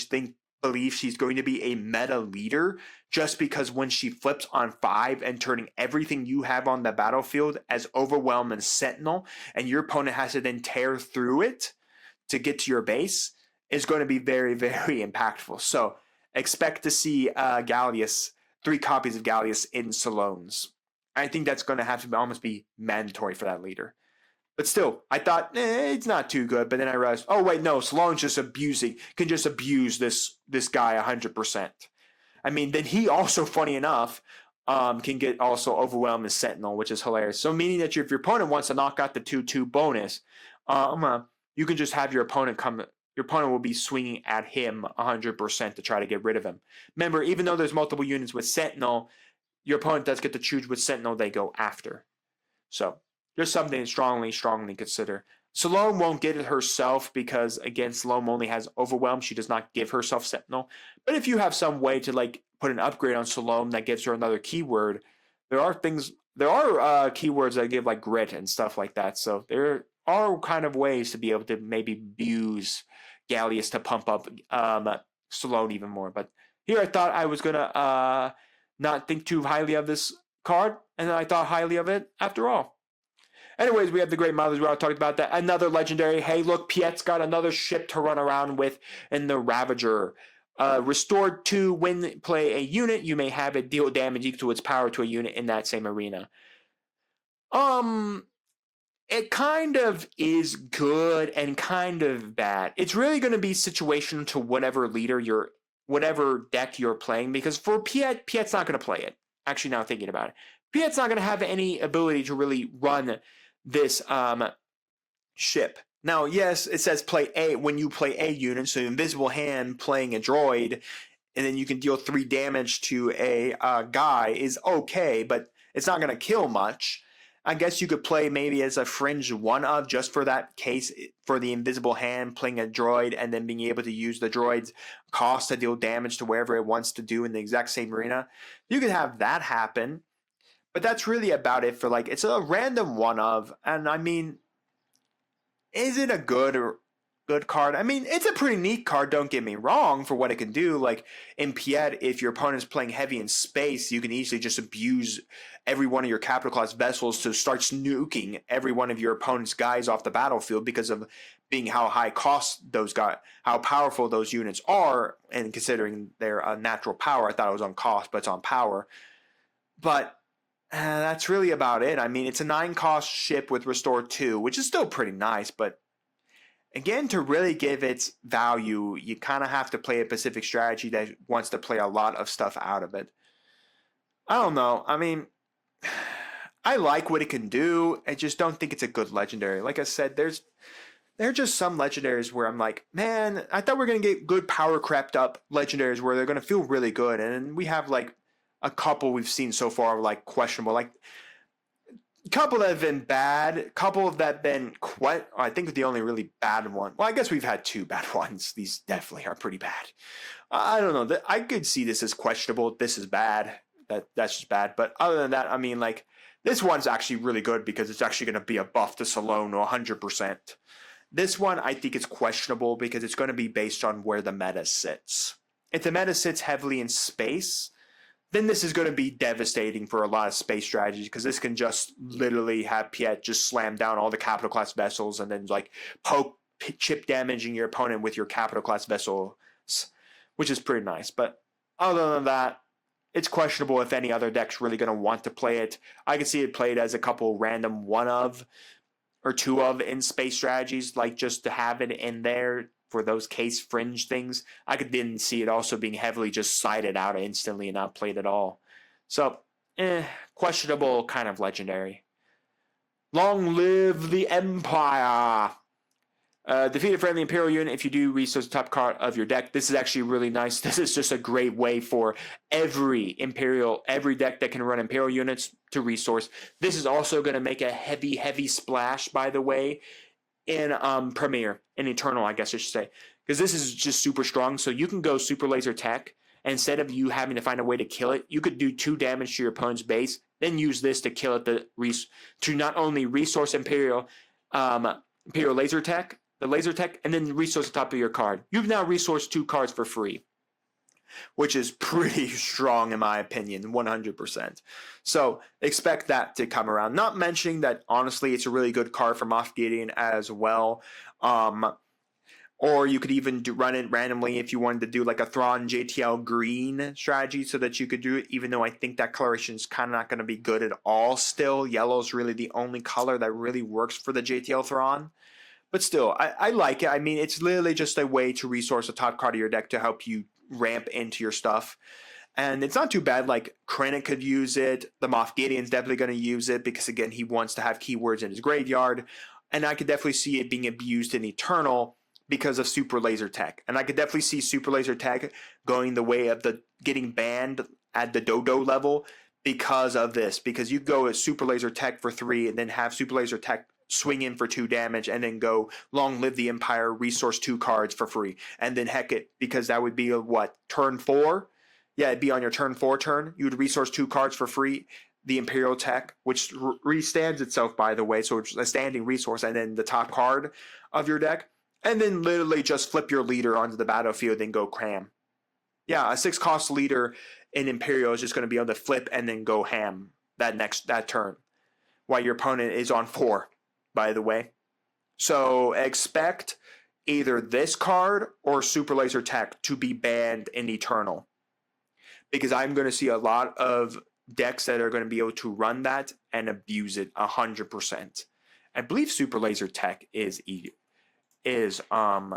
believe she's going to be a meta leader, just because when she flips on 5 and turning everything you have on the battlefield as Overwhelm and Sentinel, and your opponent has to then tear through it to get to your base, is going to be very, very impactful. So expect to see 𝐒𝐓, 3 copies of 𝐒𝐓 in 𝐒𝐓s. I think that's going to have to almost be mandatory for that leader. But still, I thought, it's not too good. But then I realized, oh wait, no, 𝐒𝐓's just can just abuse this guy 100%. I mean, then he also, funny enough, can get also Overwhelm and Sentinel, which is hilarious. So meaning that if your opponent wants to knock out the 2/2 bonus, you can just have your opponent come. Your opponent will be swinging at him 100% to try to get rid of him. Remember, even though there's multiple units with Sentinel, your opponent does get to choose which Sentinel they go after. So there's something to strongly consider. 𝐒𝐓 won't get it herself because, again, 𝐒𝐓 only has Overwhelm. She does not give herself Sentinel. But if you have some way to like put an upgrade on 𝐒𝐓 that gives her another keyword, there are keywords that give like grit and stuff like that. So there are kind of ways to be able to maybe abuse 𝐒𝐓 to pump up 𝐒𝐓 even more. But here I thought I was gonna not think too highly of this card, and then I thought highly of it after all. Anyways, we have the Great Mothers. We already talked about that. Another legendary. Hey, look, Piet's got another ship to run around with in the Ravager. Restored 2 when play a unit, you may have it deal damage equal to its power to a unit in that same arena. It kind of is good and kind of bad. It's really going to be situational to whatever deck you're playing, because for Piet's not going to play it. Actually, now thinking about it, Piet's not going to have any ability to really run this ship. Now, yes, it says play A when you play a unit, so Invisible Hand playing a droid, and then you can deal 3 damage to a guy is okay, but it's not going to kill much. I guess you could play maybe as a fringe 1-of just for that case, for the Invisible Hand playing a droid and then being able to use the droid's cost to deal damage to wherever it wants to do in the exact same arena. You could have that happen. But that's really about it for it's a random 1-of, and I mean, is it a good card? I mean, it's a pretty neat card, don't get me wrong, for what it can do. Like in Piet, if your opponent's playing heavy in space, you can easily just abuse every one of your capital class vessels to start snuking every one of your opponent's guys off the battlefield, because of being how high cost those guys, how powerful those units are, and considering their natural power. I thought it was on cost, but it's on power. But that's really about it. I mean, it's a 9-cost ship with Restore 2, which is still pretty nice, but again, to really give its value, you kind of have to play a specific strategy that wants to play a lot of stuff out of it. I don't know. I mean, I like what it can do. I just don't think it's a good legendary. Like I said, there are just some legendaries where I'm like, man, I thought we were going to get good power crept up legendaries where they're going to feel really good. And we have a couple we've seen so far questionable. couple that have been bad, couple that have been quite, I think the only really bad one, well, I guess we've had two bad ones. These definitely are pretty bad. I don't know, I could see this as questionable. This is bad. That's just bad. But other than that, I mean, like, this one's actually really good because it's actually going to be a buff to Salone 100%. This one, I think it's questionable because it's going to be based on where the meta sits. If the meta sits heavily in space, then this is going to be devastating for a lot of space strategies because this can just literally have Piet just slam down all the capital class vessels and then like poke chip damaging your opponent with your capital class vessels, which is pretty nice. But other than that, it's questionable if any other deck's really going to want to play it. I can see it played as a couple random one of or two of in space strategies, like just to have it in there for those case fringe things. I could then see it also being heavily just sided out instantly and not played at all. So, questionable kind of legendary. Long live the Empire! Defeat a friendly Imperial unit if you do resource the top card of your deck. This is actually really nice. This is just a great way for every deck that can run Imperial units to resource. This is also going to make a heavy splash, by the way, in Premier, in Eternal, I guess I should say. Because this is just super strong, so you can go Super Laser Tech. Instead of you having to find a way to kill it, you could do 2 damage to your opponent's base, then use this to kill it to not only resource Imperial Laser Tech, the Laser Tech, and then resource the top of your card. You've now resourced 2 cards for free, which is pretty strong in my opinion, 100%. So expect that to come around. Not mentioning that, honestly, it's a really good card for Moff Gideon as well. Or you could even run it randomly if you wanted to do like a Thrawn JTL green strategy so that you could do it, even though I think that coloration is kind of not going to be good at all still. Yellow is really the only color that really works for the JTL Thrawn. But still, I like it. I mean, it's literally just a way to resource the top card of your deck to help you ramp into your stuff. And it's not too bad. Like, Krennic could use it. The Moff Gideon's definitely going to use it because, again, he wants to have keywords in his graveyard. And I could definitely see it being abused in Eternal because of Super Laser Tech. And I could definitely see Super Laser Tech going the way of the getting banned at the Dodo level because of this. Because you go with Super Laser Tech for 3 and then have Super Laser Tech swing in for 2 damage and then go Long Live the Empire, resource 2 cards for free. And then heck it, because that would be a turn 4? Yeah, it'd be on your turn 4 turn. You would resource 2 cards for free. The Imperial Tech, which restands itself, by the way, so it's a standing resource, and then the top card of your deck. And then literally just flip your leader onto the battlefield and go cram. Yeah, a 6 cost leader in Imperial is just going to be able to flip and then go ham that turn. While your opponent is on 4. By the way. So expect either this card or Super Laser Tech to be banned in Eternal. Because I'm going to see a lot of decks that are going to be able to run that and abuse it 100%. I believe Super Laser Tech is an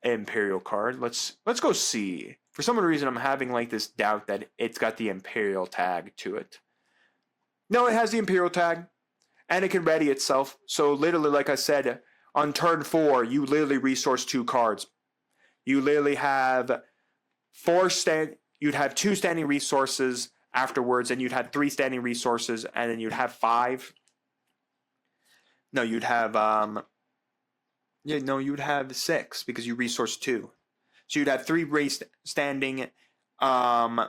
Imperial card. Let's go see. For some reason I'm having like this doubt that it's got the Imperial tag to it. No, it has the Imperial tag. And it can ready itself. So literally, like I said, on turn 4, you literally resource 2 cards. You literally have you'd have 2 standing resources afterwards, and you'd have 3 standing resources, and then you'd have 5. No, you'd have you'd have 6 because you resource 2. So you'd have 3 standing. No,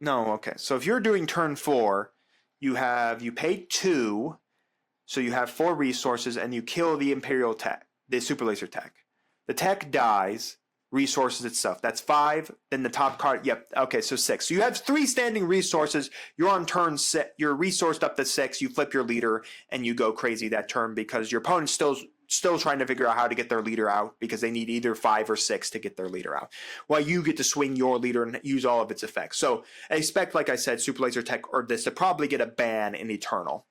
okay. So if you're doing turn 4. You pay 2, so you have 4 resources, and you kill the Imperial Tech, the Super Laser Tech. The tech dies, resources itself. That's 5. Then the top card, yep, okay, so 6. So you have 3 standing resources. You're on turn 6. You're resourced up to 6. You flip your leader, and you go crazy that turn because your opponent's still trying to figure out how to get their leader out because they need either 5 or 6 to get their leader out. While you get to swing your leader and use all of its effects. So I expect, like I said, Super Laser Tech or this to probably get a ban in Eternal.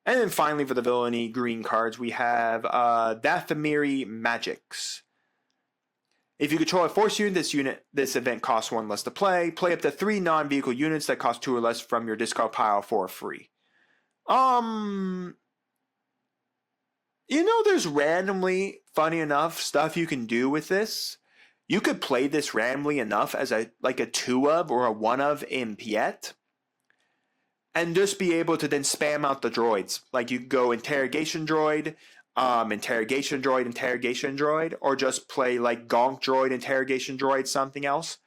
And then finally for the villainy green cards, we have Dathomiri Magics. If you control a force unit, this event costs 1 less to play. Play up to 3 non-vehicle units that cost 2 or less from your discard pile for free. You know, there's randomly, funny enough, stuff you can do with this. You could play this randomly enough as a 2 of or a 1 of in Piet. and just be able to then spam out the droids. Like you could go interrogation droid, interrogation droid, interrogation droid, or just play like gonk droid, interrogation droid, something else.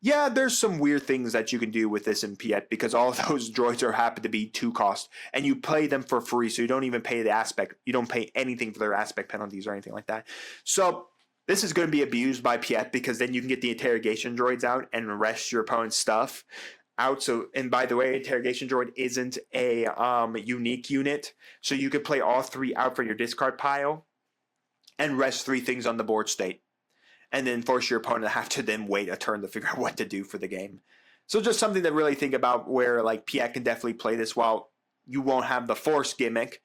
Yeah, there's some weird things that you can do with this in Piet because all of those droids are happen to be 2 cost, and you play them for free, so you don't even pay the aspect. You don't pay anything for their aspect penalties or anything like that. So this is going to be abused by Piet because then you can get the interrogation droids out and rest your opponent's stuff out. So, and by the way, interrogation droid isn't a unique unit, so you could play all 3 out from your discard pile and rest 3 things on the board state, and then force your opponent to have to then wait a turn to figure out what to do for the game. So just something to really think about, where like Piet can definitely play this while you won't have the force gimmick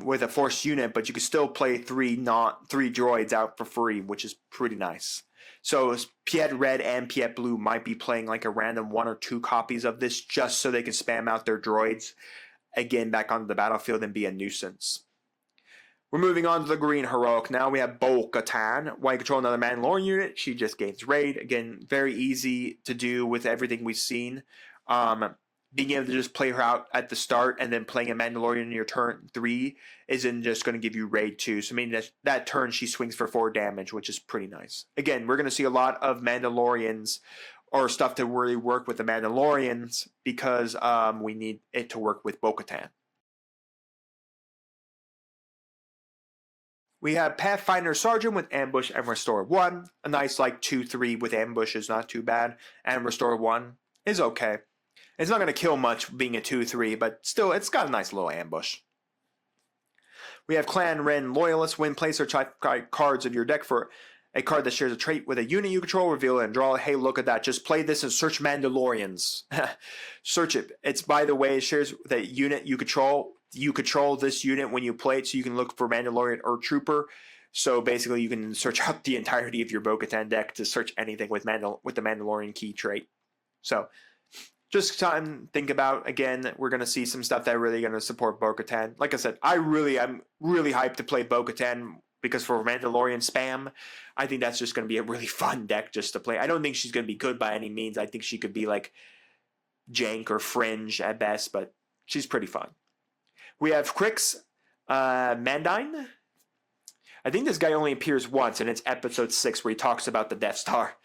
with a force unit, but you can still play 3 droids out for free, which is pretty nice. So Piet Red and Piet Blue might be playing like a random 1 or 2 copies of this just so they can spam out their droids again back onto the battlefield and be a nuisance. We're moving on to the green heroic now. We have Bo-Katan. While you control another Mandalorian unit, she just gains raid. Again, very easy to do with everything we've seen. Being able to just play her out at the start and then playing a Mandalorian in your turn 3 isn't just going to give you raid 2. So meaning that turn she swings for 4 damage, which is pretty nice. Again, we're going to see a lot of Mandalorians or stuff to really work with the Mandalorians because we need it to work with Bo-Katan. We have Pathfinder Sergeant with Ambush and Restore 1. A nice like 2-3 with Ambush is not too bad. And Restore 1 is okay. It's not going to kill much being a 2-3, but still it's got a nice little ambush. We have Clan Ren Loyalist. When place or type cards in your deck for a card that shares a trait with a unit you control, reveal it and draw it. Hey, look at that. Just play this and search Mandalorians. Search it. It's, by the way, it shares the unit you control. You control this unit when you play it, so you can look for Mandalorian or Trooper. So basically, you can search out the entirety of your Bo-Katan deck to search anything with the Mandalorian key trait. So just time to think about. Again, we're going to see some stuff that are really going to support Bo-Katan. Like I said, I'm really hyped to play Bo-Katan because for Mandalorian spam, I think that's just going to be a really fun deck just to play. I don't think she's going to be good by any means. I think she could be like jank or fringe at best, but she's pretty fun. We have Crix Mandine. I think this guy only appears once, and it's episode 6 where he talks about the Death Star.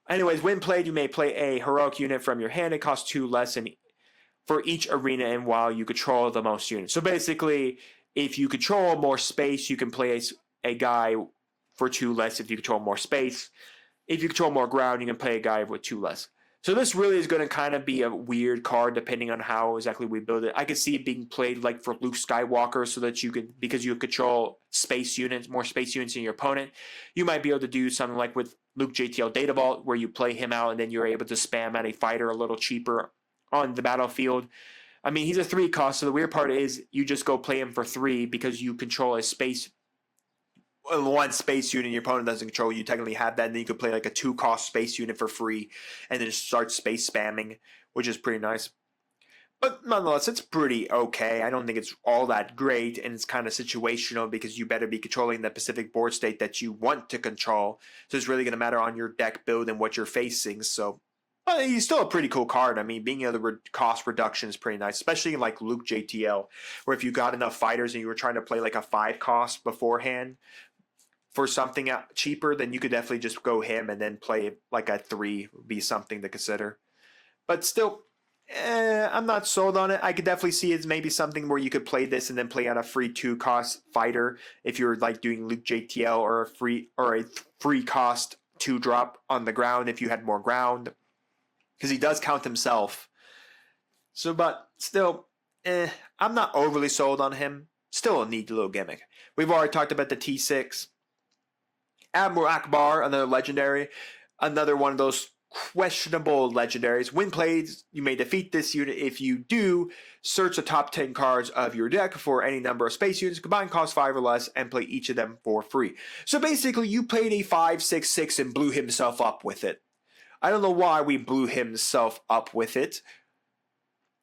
Anyways, when played, you may play a heroic unit from your hand. It costs 2 less for each arena and while you control the most units. So basically, if you control more space, you can play a guy for 2 less if you control more space. If you control more ground, you can play a guy with 2 less. So this really is going to kind of be a weird card depending on how exactly we build it. I could see it being played like for Luke Skywalker so that you could, because you control space units, more space units in your opponent, you might be able to do something like with Luke JTL Data Vault where you play him out and then you're able to spam at a fighter a little cheaper on the battlefield. I mean, he's a 3 cost, so the weird part is you just go play him for 3 because you control a space. 1 space unit your opponent doesn't control, you technically have that, and then you could play like a 2 cost space unit for free and then start space spamming, which is pretty nice. But nonetheless, it's pretty okay. I don't think it's all that great, and it's kind of situational because you better be controlling the specific board state that you want to control. So it's really going to matter on your deck build and what you're facing. So he's still a pretty cool card. I mean, being able to cost reduction is pretty nice, especially in like Luke JTL, where if you got enough fighters and you were trying to play like a 5 cost beforehand, for something cheaper, then you could definitely just go him and then play like a 3 would be something to consider. But still, I'm not sold on it. I could definitely see it's maybe something where you could play this and then play on a free 2 cost fighter if you're like doing Luke JTL or a free cost 2 drop on the ground if you had more ground, because he does count himself. So, but still, I'm not overly sold on him. Still a neat little gimmick. We've already talked about the T6. Admiral Akbar, another legendary, another one of those questionable legendaries. When played, you may defeat this unit. If you do, search the top 10 cards of your deck for any number of space units, combined cost 5 or less, and play each of them for free. So basically, you played a 5/6/6 and blew himself up with it. I don't know why we blew himself up with it.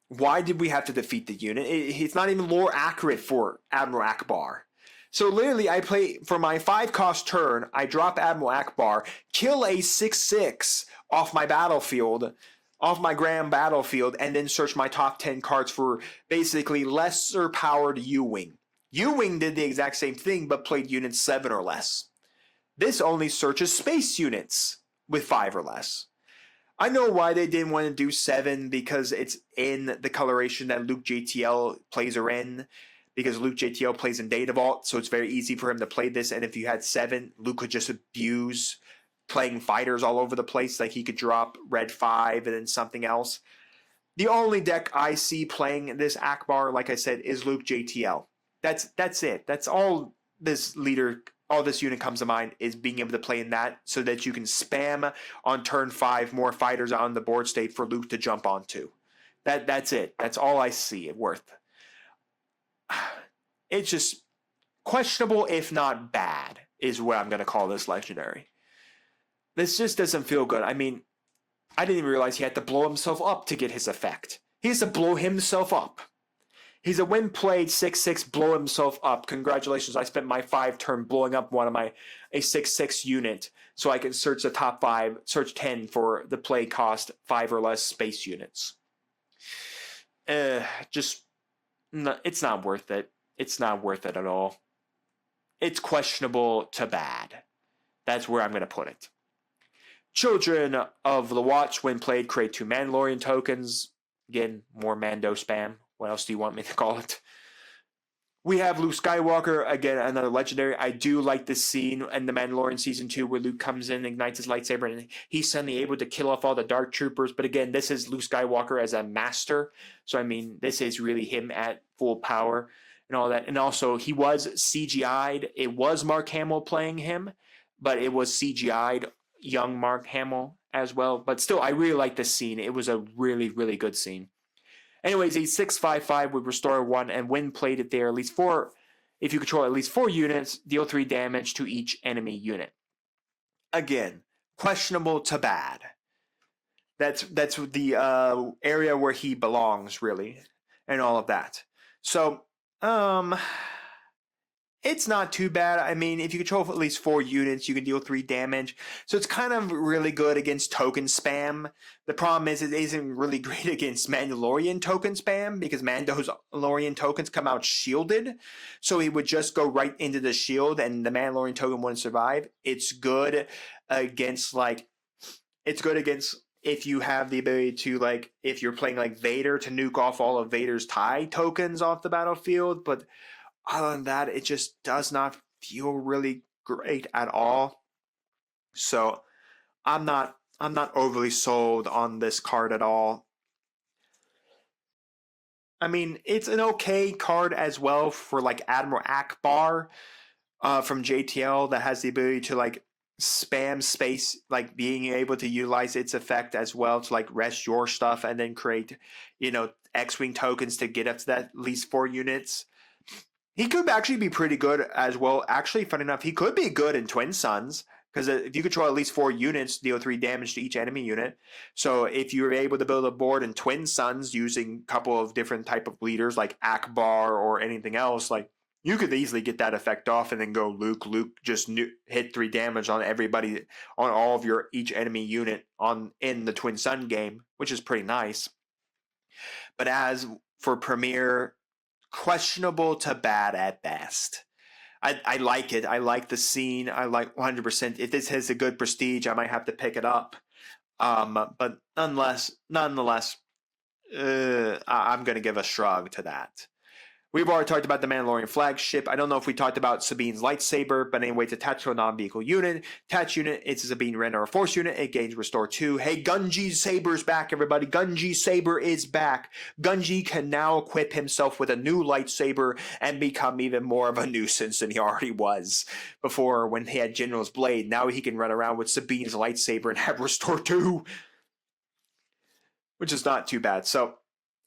Why did we have to defeat the unit? It's not even lore accurate for Admiral Akbar. So literally, I play, for my 5 cost turn, I drop Admiral Akbar, kill a 6/6 off my battlefield, off my grand battlefield and then search my top 10 cards for basically lesser powered U-Wing. U-Wing did the exact same thing but played units 7 or less. This only searches space units with 5 or less. I know why they didn't want to do 7, because it's in the coloration that 𝐒𝐓𝐾𝐿 plays are in, because 𝐒𝐓𝐾𝐿 plays in Data Vault, so it's very easy for him to play this, and if you had 7, Luke could just abuse playing fighters all over the place. Like, he could drop red 5 and then something else. The only deck I see playing this Ackbar, like I said, is 𝐒𝐓𝐾𝐿. That's it. That's all this unit comes to mind, is being able to play in that, so that you can spam on turn 5 more fighters on the board state for Luke to jump onto. That's it. That's all I see it worth. It's just questionable, if not bad, is what I'm going to call this legendary. This just doesn't feel good. I mean, I didn't even realize he had to blow himself up to get his effect. He has to blow himself up. He's a win played 6/6, blow himself up. Congratulations, I spent my 5 turn blowing up a 6/6 unit so I can search the top 5, search 10 for the play cost 5 or less space units. It's not worth it. It's not worth it at all. It's questionable to bad. That's where I'm going to put it. Children of the Watch, when played, create 2 Mandalorian tokens. Again, more Mando spam. What else do you want me to call it? We have Luke Skywalker, again, another legendary. I do like this scene in The Mandalorian Season 2 where Luke comes in, ignites his lightsaber, and he's suddenly able to kill off all the Dark Troopers. But again, this is Luke Skywalker as a master. So, I mean, this is really him at full power and all that. And also, he was CGI'd. It was Mark Hamill playing him, but it was CGI'd young Mark Hamill as well. But still, I really like this scene. It was a really, really good scene. Anyways, he's 6/5/5 with Restore 1, and when played if there are at least 4, if you control at least 4 units, deal 3 damage to each enemy unit. Again, questionable to bad. That's the area where he belongs, really, and all of that. So, it's not too bad. I mean, if you control at least 4 units, you can deal 3 damage. So it's kind of really good against token spam. The problem is it isn't really great against Mandalorian token spam, because Mandalorian tokens come out shielded. So he would just go right into the shield and the Mandalorian token wouldn't survive. It's good against if you have the ability to, if you're playing like Vader, to nuke off all of Vader's TIE tokens off the battlefield. But other than that, it just does not feel really great at all. So I'm not overly sold on this card at all. I mean, it's an okay card as well for Admiral Ackbar from JTL, that has the ability to spam space, being able to utilize its effect as well to rest your stuff and then create, X-Wing tokens to get up to that at least 4 units. He could actually be pretty good as well. Actually, funny enough, he could be good in Twin Suns, because if you control at least 4 units, deal 3 damage to each enemy unit. So if you're able to build a board in Twin Suns using a couple of different type of leaders like Ackbar or anything else, you could easily get that effect off and then go Luke. Luke just hit 3 damage on everybody, on all of each enemy unit in the Twin Sun game, which is pretty nice. But as for Premier, questionable to bad at best. I like it. I like the scene. I like 100%. If this has a good prestige, I might have to pick it up. But nonetheless, I'm going to give a shrug to that. We've already talked about the Mandalorian flagship. I don't know if we talked about Sabine's lightsaber, but anyway, it's attached to a non-vehicle unit. Attached unit, it's a Sabine Ren or a Force unit. It gains Restore 2. Hey, Gunji's Saber's back, everybody. Gunji's Saber is back. Gunji can now equip himself with a new lightsaber and become even more of a nuisance than he already was before when he had General's Blade. Now he can run around with Sabine's lightsaber and have Restore 2, which is not too bad. So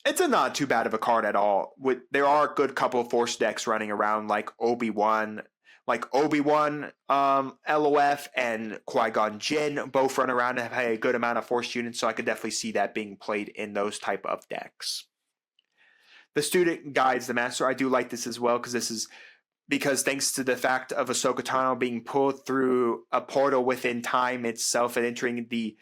it's not too bad of a card at all. There are a good couple of Force decks running around, like Obi-Wan, LOF, and Qui-Gon Jinn both run around and have a good amount of Force units, so I could definitely see that being played in those type of decks. The Student Guides the Master, I do like this as well, because this is because thanks to the fact of Ahsoka Tano being pulled through a portal within time itself and entering the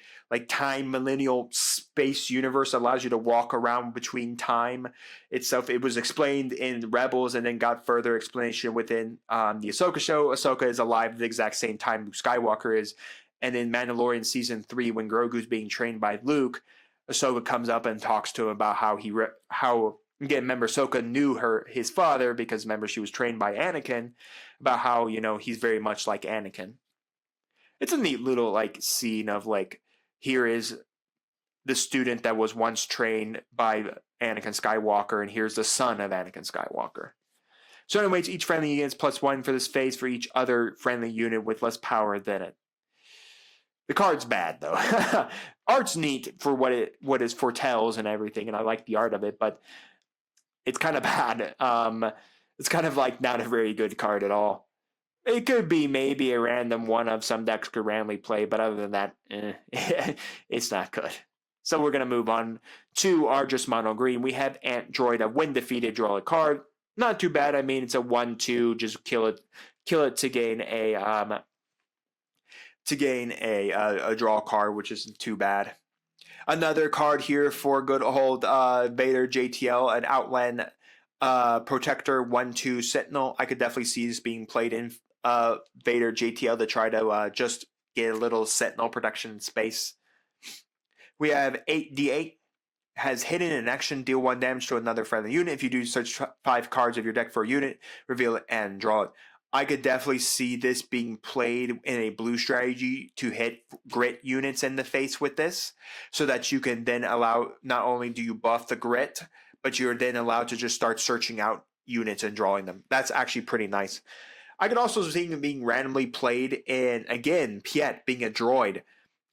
time millennial space universe, allows you to walk around between time itself. It was explained in Rebels and then got further explanation within the Ahsoka show. Ahsoka is alive at the exact same time Luke Skywalker is. And in Mandalorian Season 3, when Grogu's being trained by Luke, Ahsoka comes up and talks to him about how again, remember, Ahsoka knew his father because, remember, she was trained by Anakin, about how, he's very much like Anakin. It's a neat little, scene of, here is the student that was once trained by Anakin Skywalker, and here's the son of Anakin Skywalker. So anyways, each friendly unit is +1 for this phase for each other friendly unit with less power than it. The card's bad, though. Art's neat for what it foretells and everything, and I like the art of it, but it's kind of bad. It's kind of not a very good card at all. It could be maybe a random one of some decks could randomly play, but other than that, it's not good. So we're going to move on to our just mono green. We have Android. When defeated, draw a card. Not too bad. I mean, it's a 1/2. Just kill it to gain a draw card, which isn't too bad. Another card here for good old Vader JTL, an Outland Protector 1/2 Sentinel. I could definitely see this being played in Vader JTL to try to just get a little Sentinel protection in space. We have 8D8. Has hidden in action, deal 1 damage to another friendly unit. If you do, search 5 cards of your deck for a unit, reveal it, and draw it. I could definitely see this being played in a blue strategy to hit grit units in the face with this, so that you can then allow, not only do you buff the grit, but you're then allowed to just start searching out units and drawing them. That's actually pretty nice. I could also see it being randomly played in, again, Piet being a droid,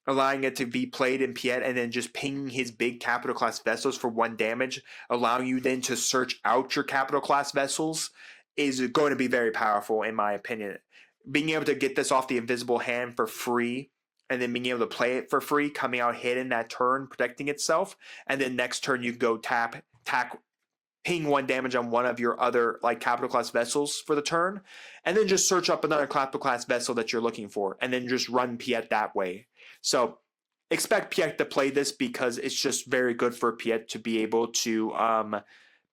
allowing it to be played in Piet and then just pinging his big capital class vessels for 1 damage, allowing you then to search out your capital class vessels, is going to be very powerful, in my opinion. Being able to get this off the invisible hand for free, and then being able to play it for free, coming out hidden that turn, protecting itself, and then next turn you go ping 1 damage on one of your other capital class vessels for the turn, and then just search up another capital class vessel that you're looking for, and then just run Piet that way. So expect Piet to play this because it's just very good for Piet to be able to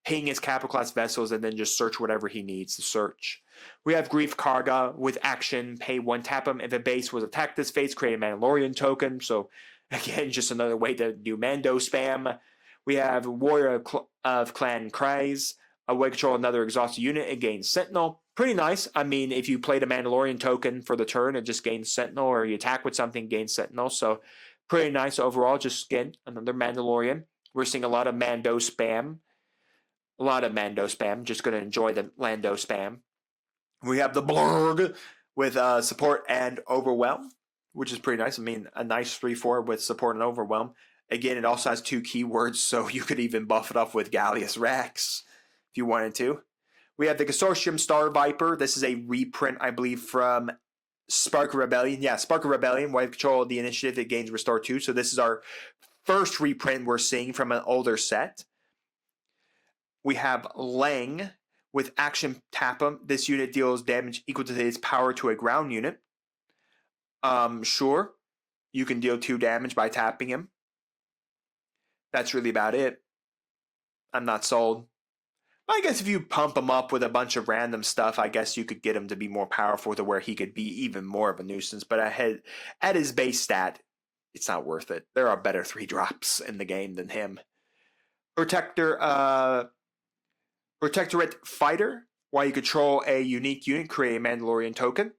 ping his capital class vessels and then just search whatever he needs to search. We have Greef Karga with action, pay 1, tap him. If a base was attacked this phase, create a Mandalorian token. So again, just another way to do Mando spam. We have Warrior of Clan Kryze, away control another exhausted unit and gain Sentinel. Pretty nice. I mean, if you played a Mandalorian token for the turn, it just gains Sentinel, or you attack with something, gains Sentinel. So pretty nice overall. Just again, another Mandalorian. We're seeing a lot of Mando spam. Just going to enjoy the Lando spam. We have the Blurg with support and overwhelm, which is pretty nice. I mean, a nice 3/4 with support and overwhelm. Again, it also has 2 keywords, so you could even buff it up with Gallius Rex if you wanted to. We have the Consortium Star Viper. This is a reprint, I believe, from Spark of Rebellion. Yeah, Spark of Rebellion. While you control the initiative, it gains Restore 2. So this is our first reprint we're seeing from an older set. We have Lang with action tap him. This unit deals damage equal to its power to a ground unit. Sure, you can deal 2 damage by tapping him. That's really about it. I'm not sold. I guess if you pump him up with a bunch of random stuff, I guess you could get him to be more powerful to where he could be even more of a nuisance. But at his base stat, it's not worth it. There are better 3-drops in the game than him. Protectorate Fighter. While you control a unique unit, create a Mandalorian token.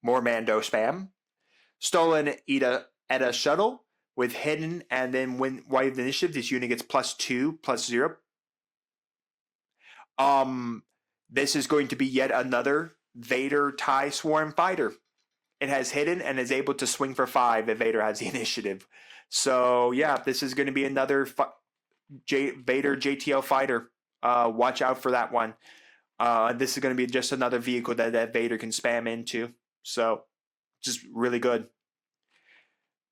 More Mando spam. Stolen Eda Shuttle with hidden, and then while you have the initiative, this unit gets +2/+0. This is going to be yet another Vader TIE Swarm fighter. It has hidden and is able to swing for 5 if Vader has the initiative. So yeah, this is going to be another Vader JTL fighter. Watch out for that one. This is going to be just another vehicle that Vader can spam into. So just really good.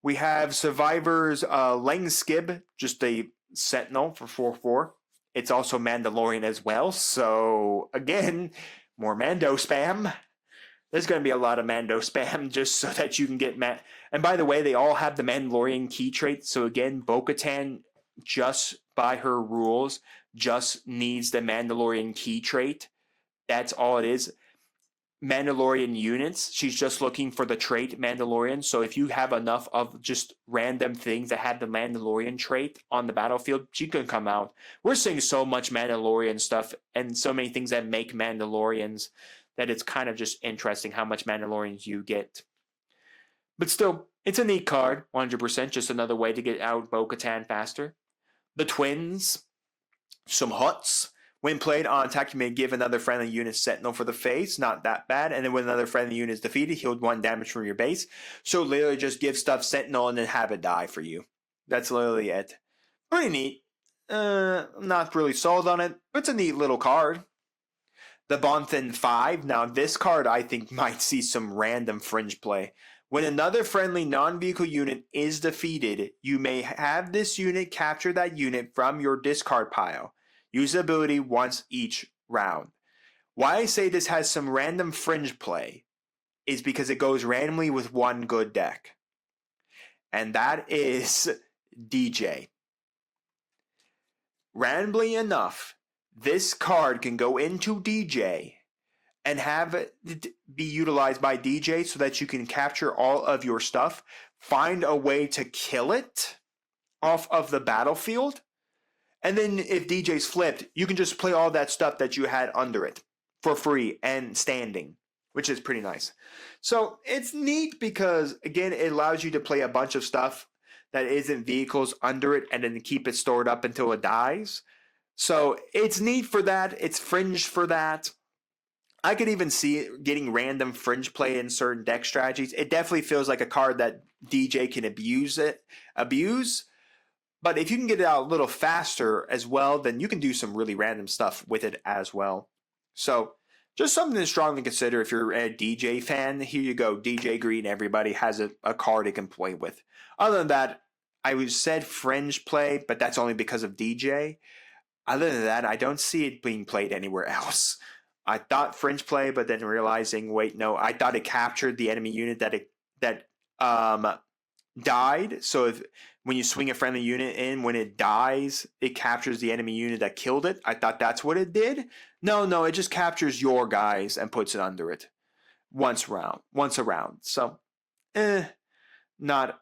We have Survivors Lang Skib, just a Sentinel for 4/4. It's also Mandalorian as well. So again, more Mando spam. There's going to be a lot of Mando spam just so that you can get And by the way, they all have the Mandalorian key trait. So again, Bo-Katan, just by her rules, just needs the Mandalorian key trait. That's all it is. Mandalorian units, she's just looking for the trait Mandalorian. So if you have enough of just random things that have the Mandalorian trait on the battlefield, she can come out. We're seeing so much Mandalorian stuff and so many things that make Mandalorians that it's kind of just interesting how much Mandalorians you get. But still, it's a neat card, 100%, just another way to get out Bo-Katan faster. The twins, some huts. When played on attack, you may give another friendly unit Sentinel for the face, not that bad. And then when another friendly unit is defeated, heal 1 damage from your base. So literally just give stuff Sentinel and then have it die for you. That's literally it. Pretty neat. Not really sold on it, but it's a neat little card. The Bonthan 5. Now this card I think might see some random fringe play. When another friendly non-vehicle unit is defeated, you may have this unit capture that unit from your discard pile. Use the ability once each round. Why I say this has some random fringe play is because it goes randomly with one good deck. And that is DJ. Randomly enough, this card can go into DJ and have it be utilized by DJ so that you can capture all of your stuff, find a way to kill it off of the battlefield, and then if DJ's flipped, you can just play all that stuff that you had under it for free and standing, which is pretty nice. So it's neat because, again, it allows you to play a bunch of stuff that isn't vehicles under it and then keep it stored up until it dies. So it's neat for that. It's fringe for that. I could even see it getting random fringe play in certain deck strategies. It definitely feels like a card that DJ can abuse. But if you can get it out a little faster as well, then you can do some really random stuff with it as well. So just something to strongly consider if you're a DJ fan. Here you go. DJ Green, everybody has a card it can play with. Other than that, I said fringe play, but that's only because of DJ. Other than that, I don't see it being played anywhere else. I thought fringe play, but then realizing, wait, no, I thought it captured the enemy unit that died. So when you swing a friendly unit in, when it dies, it captures the enemy unit that killed it. I thought that's what it did. No, it just captures your guys and puts it under it once around. So, not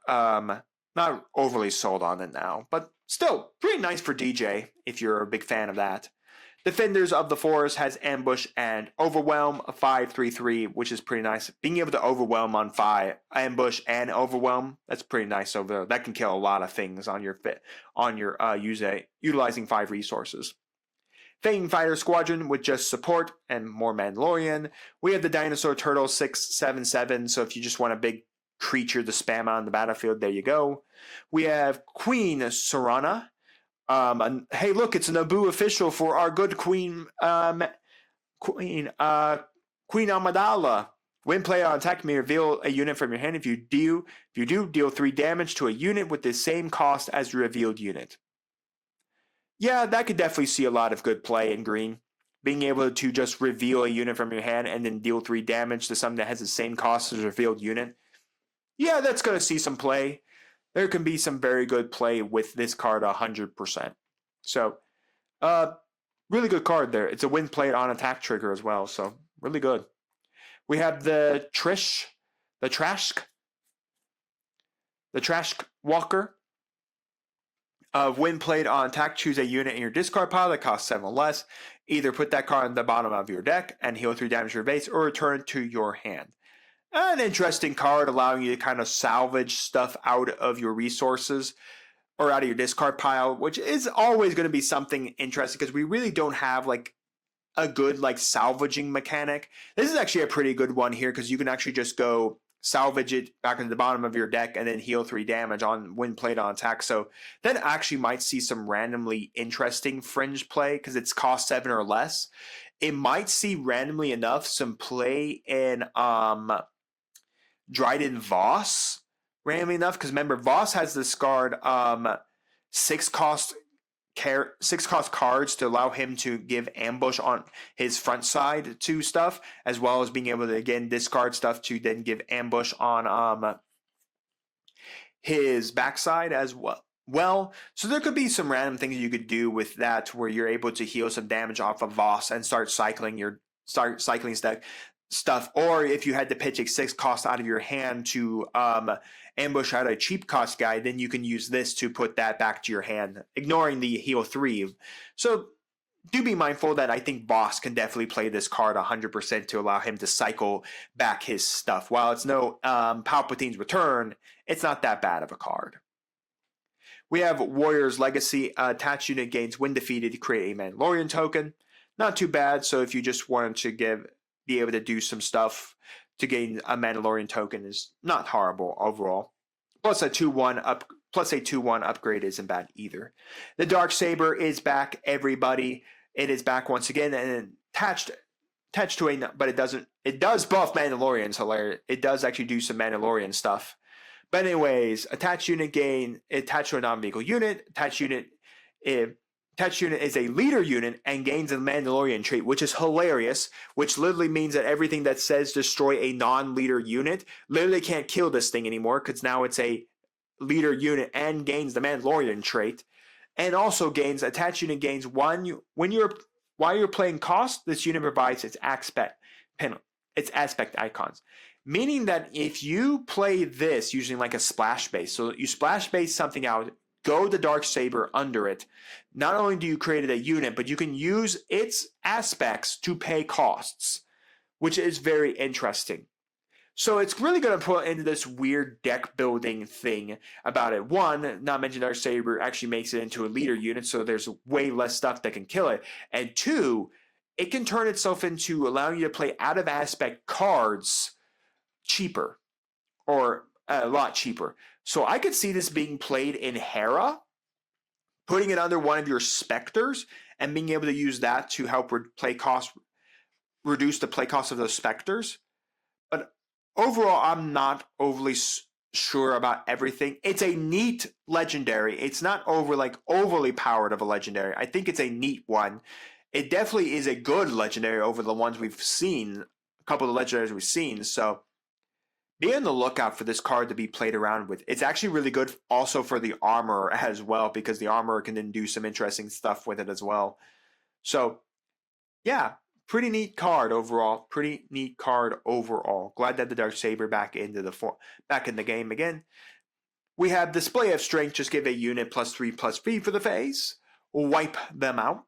overly sold on it now, but still pretty nice for DJ if you're a big fan of that. Defenders of the Forest has Ambush and Overwhelm, a 5/3/3, which is pretty nice. Being able to overwhelm on 5, Ambush and Overwhelm, that's pretty nice over there. That can kill a lot of things on your utilizing 5 resources. Fang Fighter Squadron with just support and more Mandalorian. We have the Dinosaur Turtle 6/7/7, so if you just want a big creature to spam on the battlefield, there you go. We have Queen Sorana. Hey, look, it's a Naboo official for our good Queen Amidala. When play on attack, you may reveal a unit from your hand. If you do, deal 3 damage to a unit with the same cost as your revealed unit. Yeah, that could definitely see a lot of good play in green. Being able to just reveal a unit from your hand and then deal 3 damage to something that has the same cost as a revealed unit. Yeah, that's going to see some play. There can be some very good play with this card 100%. So, really good card there. It's a win played on attack trigger as well, so really good. We have the Trash Walker. When played on attack, choose a unit in your discard pile that costs 7 or less. Either put that card on the bottom of your deck and heal 3 damage to your base, or return it to your hand. An interesting card, allowing you to kind of salvage stuff out of your resources or out of your discard pile, which is always going to be something interesting because we really don't have like a good like salvaging mechanic. This is actually a pretty good one here because you can actually just go salvage it back into the bottom of your deck and then heal 3 damage on when played on attack. So that actually might see some randomly interesting fringe play because it's cost 7 or less. It might see randomly enough some play in Dryden Voss, randomly enough, because remember, Voss has this card 6 cost 6 cost cards to allow him to give ambush on his front side to stuff, as well as being able to again discard stuff to then give ambush on his backside as well. So there could be some random things you could do with that, where you're able to heal some damage off of Voss and start cycling stuff. Or if you had to pitch a 6 cost out of your hand to ambush out a cheap cost guy, then you can use this to put that back to your hand, ignoring the heal 3. So do be mindful that I think Voss can definitely play this card 100% to allow him to cycle back his stuff. While it's no Palpatine's Return, it's not that bad of a card. We have Warrior's Legacy. Attached unit gains when defeated to create a Mandalorian token. Not too bad. So if you just wanted to be able to do some stuff to gain a Mandalorian token, is not horrible overall. Plus a 2/1 upgrade isn't bad either. The Darksaber is back, everybody. It is back once again and attached to a, but it does buff Mandalorians. Hilarious. It does actually do some Mandalorian stuff. But anyways, attached unit gain, attached to a non-vehicle unit. Attached unit is a leader unit and gains a Mandalorian trait, which is hilarious, which literally means that everything that says destroy a non-leader unit literally can't kill this thing anymore, because now it's a leader unit and gains the Mandalorian trait. And also gains, attached unit gains while you're playing cost, this unit provides its aspect icons. Meaning that if you play this using like a splash base, so you splash base something out, go the Darksaber under it, not only do you create a unit, but you can use its aspects to pay costs, which is very interesting. So it's really going to put into this weird deck building thing about it. One, not mentioned Darksaber actually makes it into a leader unit, so there's way less stuff that can kill it. And two, it can turn itself into allowing you to play out of aspect cards cheaper, or a lot cheaper. So I could see this being played in Hera, putting it under one of your specters and being able to use that to help reduce the play cost of those specters. But overall, I'm not overly sure about everything. It's a neat legendary. It's not overly powered of a legendary. I think it's a neat one. It definitely is a good legendary over the ones we've seen, a couple of legendaries we've seen. So be on the lookout for this card to be played around with. It's actually really good also for the armor as well, because the armor can then do some interesting stuff with it as well. So yeah, pretty neat card overall. Glad that the Darksaber back in the game again. We have Display of Strength. Just give a unit +3/+3 for the phase. Wipe them out.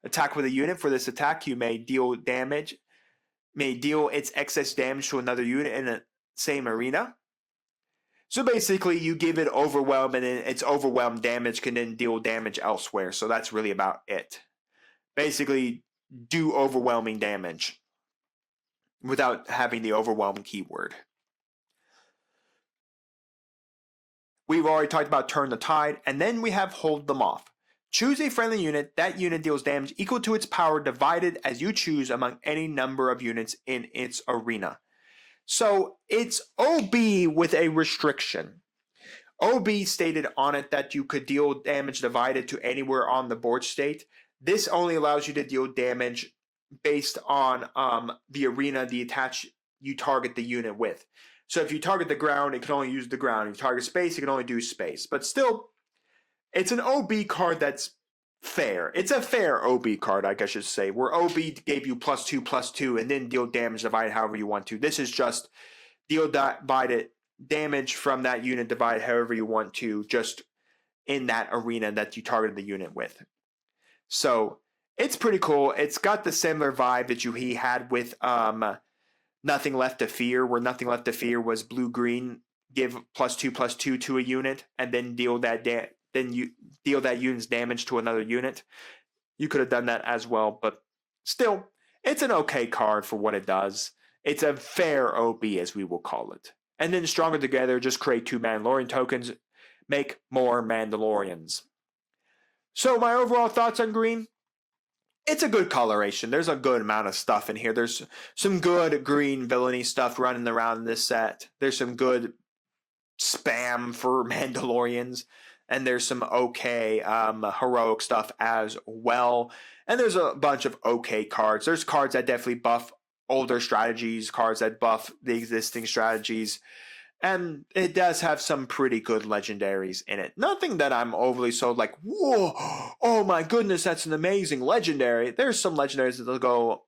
Attack with a unit. For this attack, you may deal its excess damage to another unit in a same arena. So basically you give it overwhelm, and then its overwhelm damage can then deal damage elsewhere. So that's really about it. Basically do overwhelming damage without having the overwhelm keyword. We've already talked about Turn the Tide, and then we have Hold Them Off. Choose a friendly unit. That unit deals damage equal to its power divided as you choose among any number of units in its arena. So it's OB with a restriction. OB stated on it that you could deal damage divided to anywhere on the board state. This only allows you to deal damage based on the arena you target the unit with. So if you target the ground, it can only use the ground. If you target space, it can only do space. But still, it's an OB card that's fair. It's a fair OB card, I guess I should say, where OB gave you +2/+2 and then deal damage divided however you want to. This is just deal divided damage from that unit divided however you want to, just in that arena that you targeted the unit with. So it's pretty cool. It's got the similar vibe that he had with Nothing Left to Fear, where Nothing Left to Fear was blue-green, give +2/+2 to a unit, and then deal that you deal that unit's damage to another unit. You could have done that as well, but still, it's an okay card for what it does. It's a fair OB, as we will call it. And then Stronger Together, just create 2 Mandalorian tokens, make more Mandalorians. So my overall thoughts on green? It's a good coloration. There's a good amount of stuff in here. There's some good green villainy stuff running around in this set. There's some good spam for Mandalorians. and there's some okay heroic stuff as well. And there's a bunch of okay cards. There's cards that definitely buff older strategies, cards that buff the existing strategies. And it does have some pretty good legendaries in it. Nothing that I'm overly sold like, whoa, oh my goodness, that's an amazing legendary. There's some legendaries that'll go,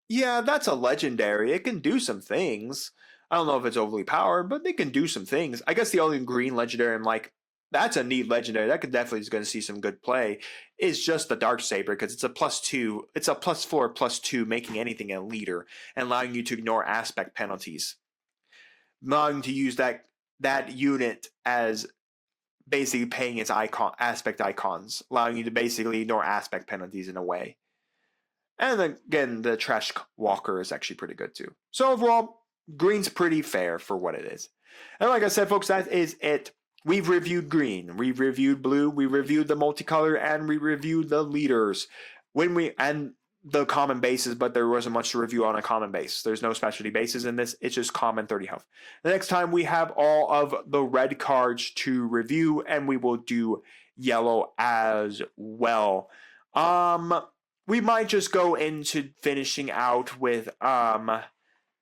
yeah, that's a legendary. It can do some things. I don't know if it's overly powered, but it can do some things. I guess the only green legendary I'm like, that's a neat legendary. That could definitely is going to see some good play. Is just the Darksaber because it's a +2. It's a +4, +2, making anything a leader and allowing you to ignore aspect penalties. Allowing to use that unit as basically paying its aspect icons, allowing you to basically ignore aspect penalties in a way. And again, the Trash Walker is actually pretty good too. So overall, green's pretty fair for what it is. And like I said, folks, that is it. We've reviewed green, we've reviewed blue, we reviewed the multicolor, and we reviewed the leaders. And the common bases, but there wasn't much to review on a common base. There's no specialty bases in this. It's just common 30 health. The next time we have all of the red cards to review, and we will do yellow as well. We might just go into finishing out with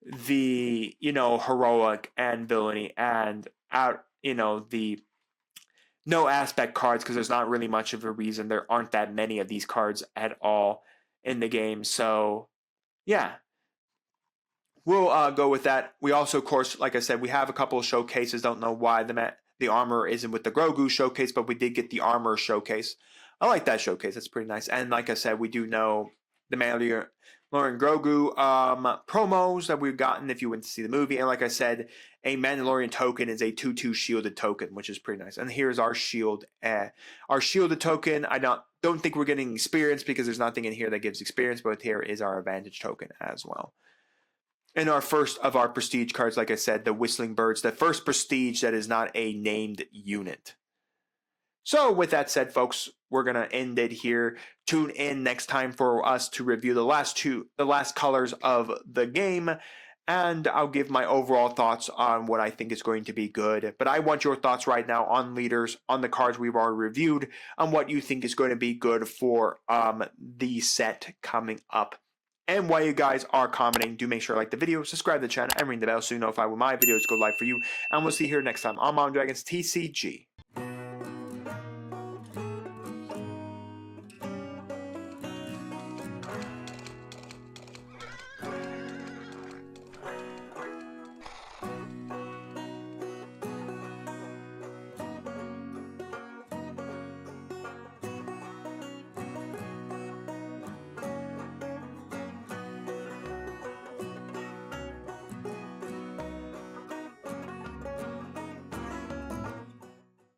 the heroic and villainy and the no aspect cards because there's not really much of a reason. There aren't that many of these cards at all in the game. So yeah, we'll go with that. We also, of course, like I said, we have a couple of showcases. Don't know why the armor isn't with the Grogu showcase, but we did get the armor showcase. I like that showcase. That's pretty nice. And like I said, we do know the Mandalorian Grogu promos that we've gotten if you went to see the movie. And like I said, a Mandalorian token is a 2/2 shielded token, which is pretty nice. And here's our shield. Our shielded token, I don't think we're getting experience because there's nothing in here that gives experience, but here is our advantage token as well. And our first of our prestige cards, like I said, the Whistling Birds, the first prestige that is not a named unit. So with that said, folks, we're going to end it here. Tune in next time for us to review the last colors of the game. And I'll give my overall thoughts on what I think is going to be good. But I want your thoughts right now on leaders, on the cards we've already reviewed, on what you think is going to be good for the set coming up. And while you guys are commenting, do make sure to like the video, subscribe to the channel, and ring the bell so you know if I will my videos go live for you. And we'll see you here next time on Mom Dragons TCG.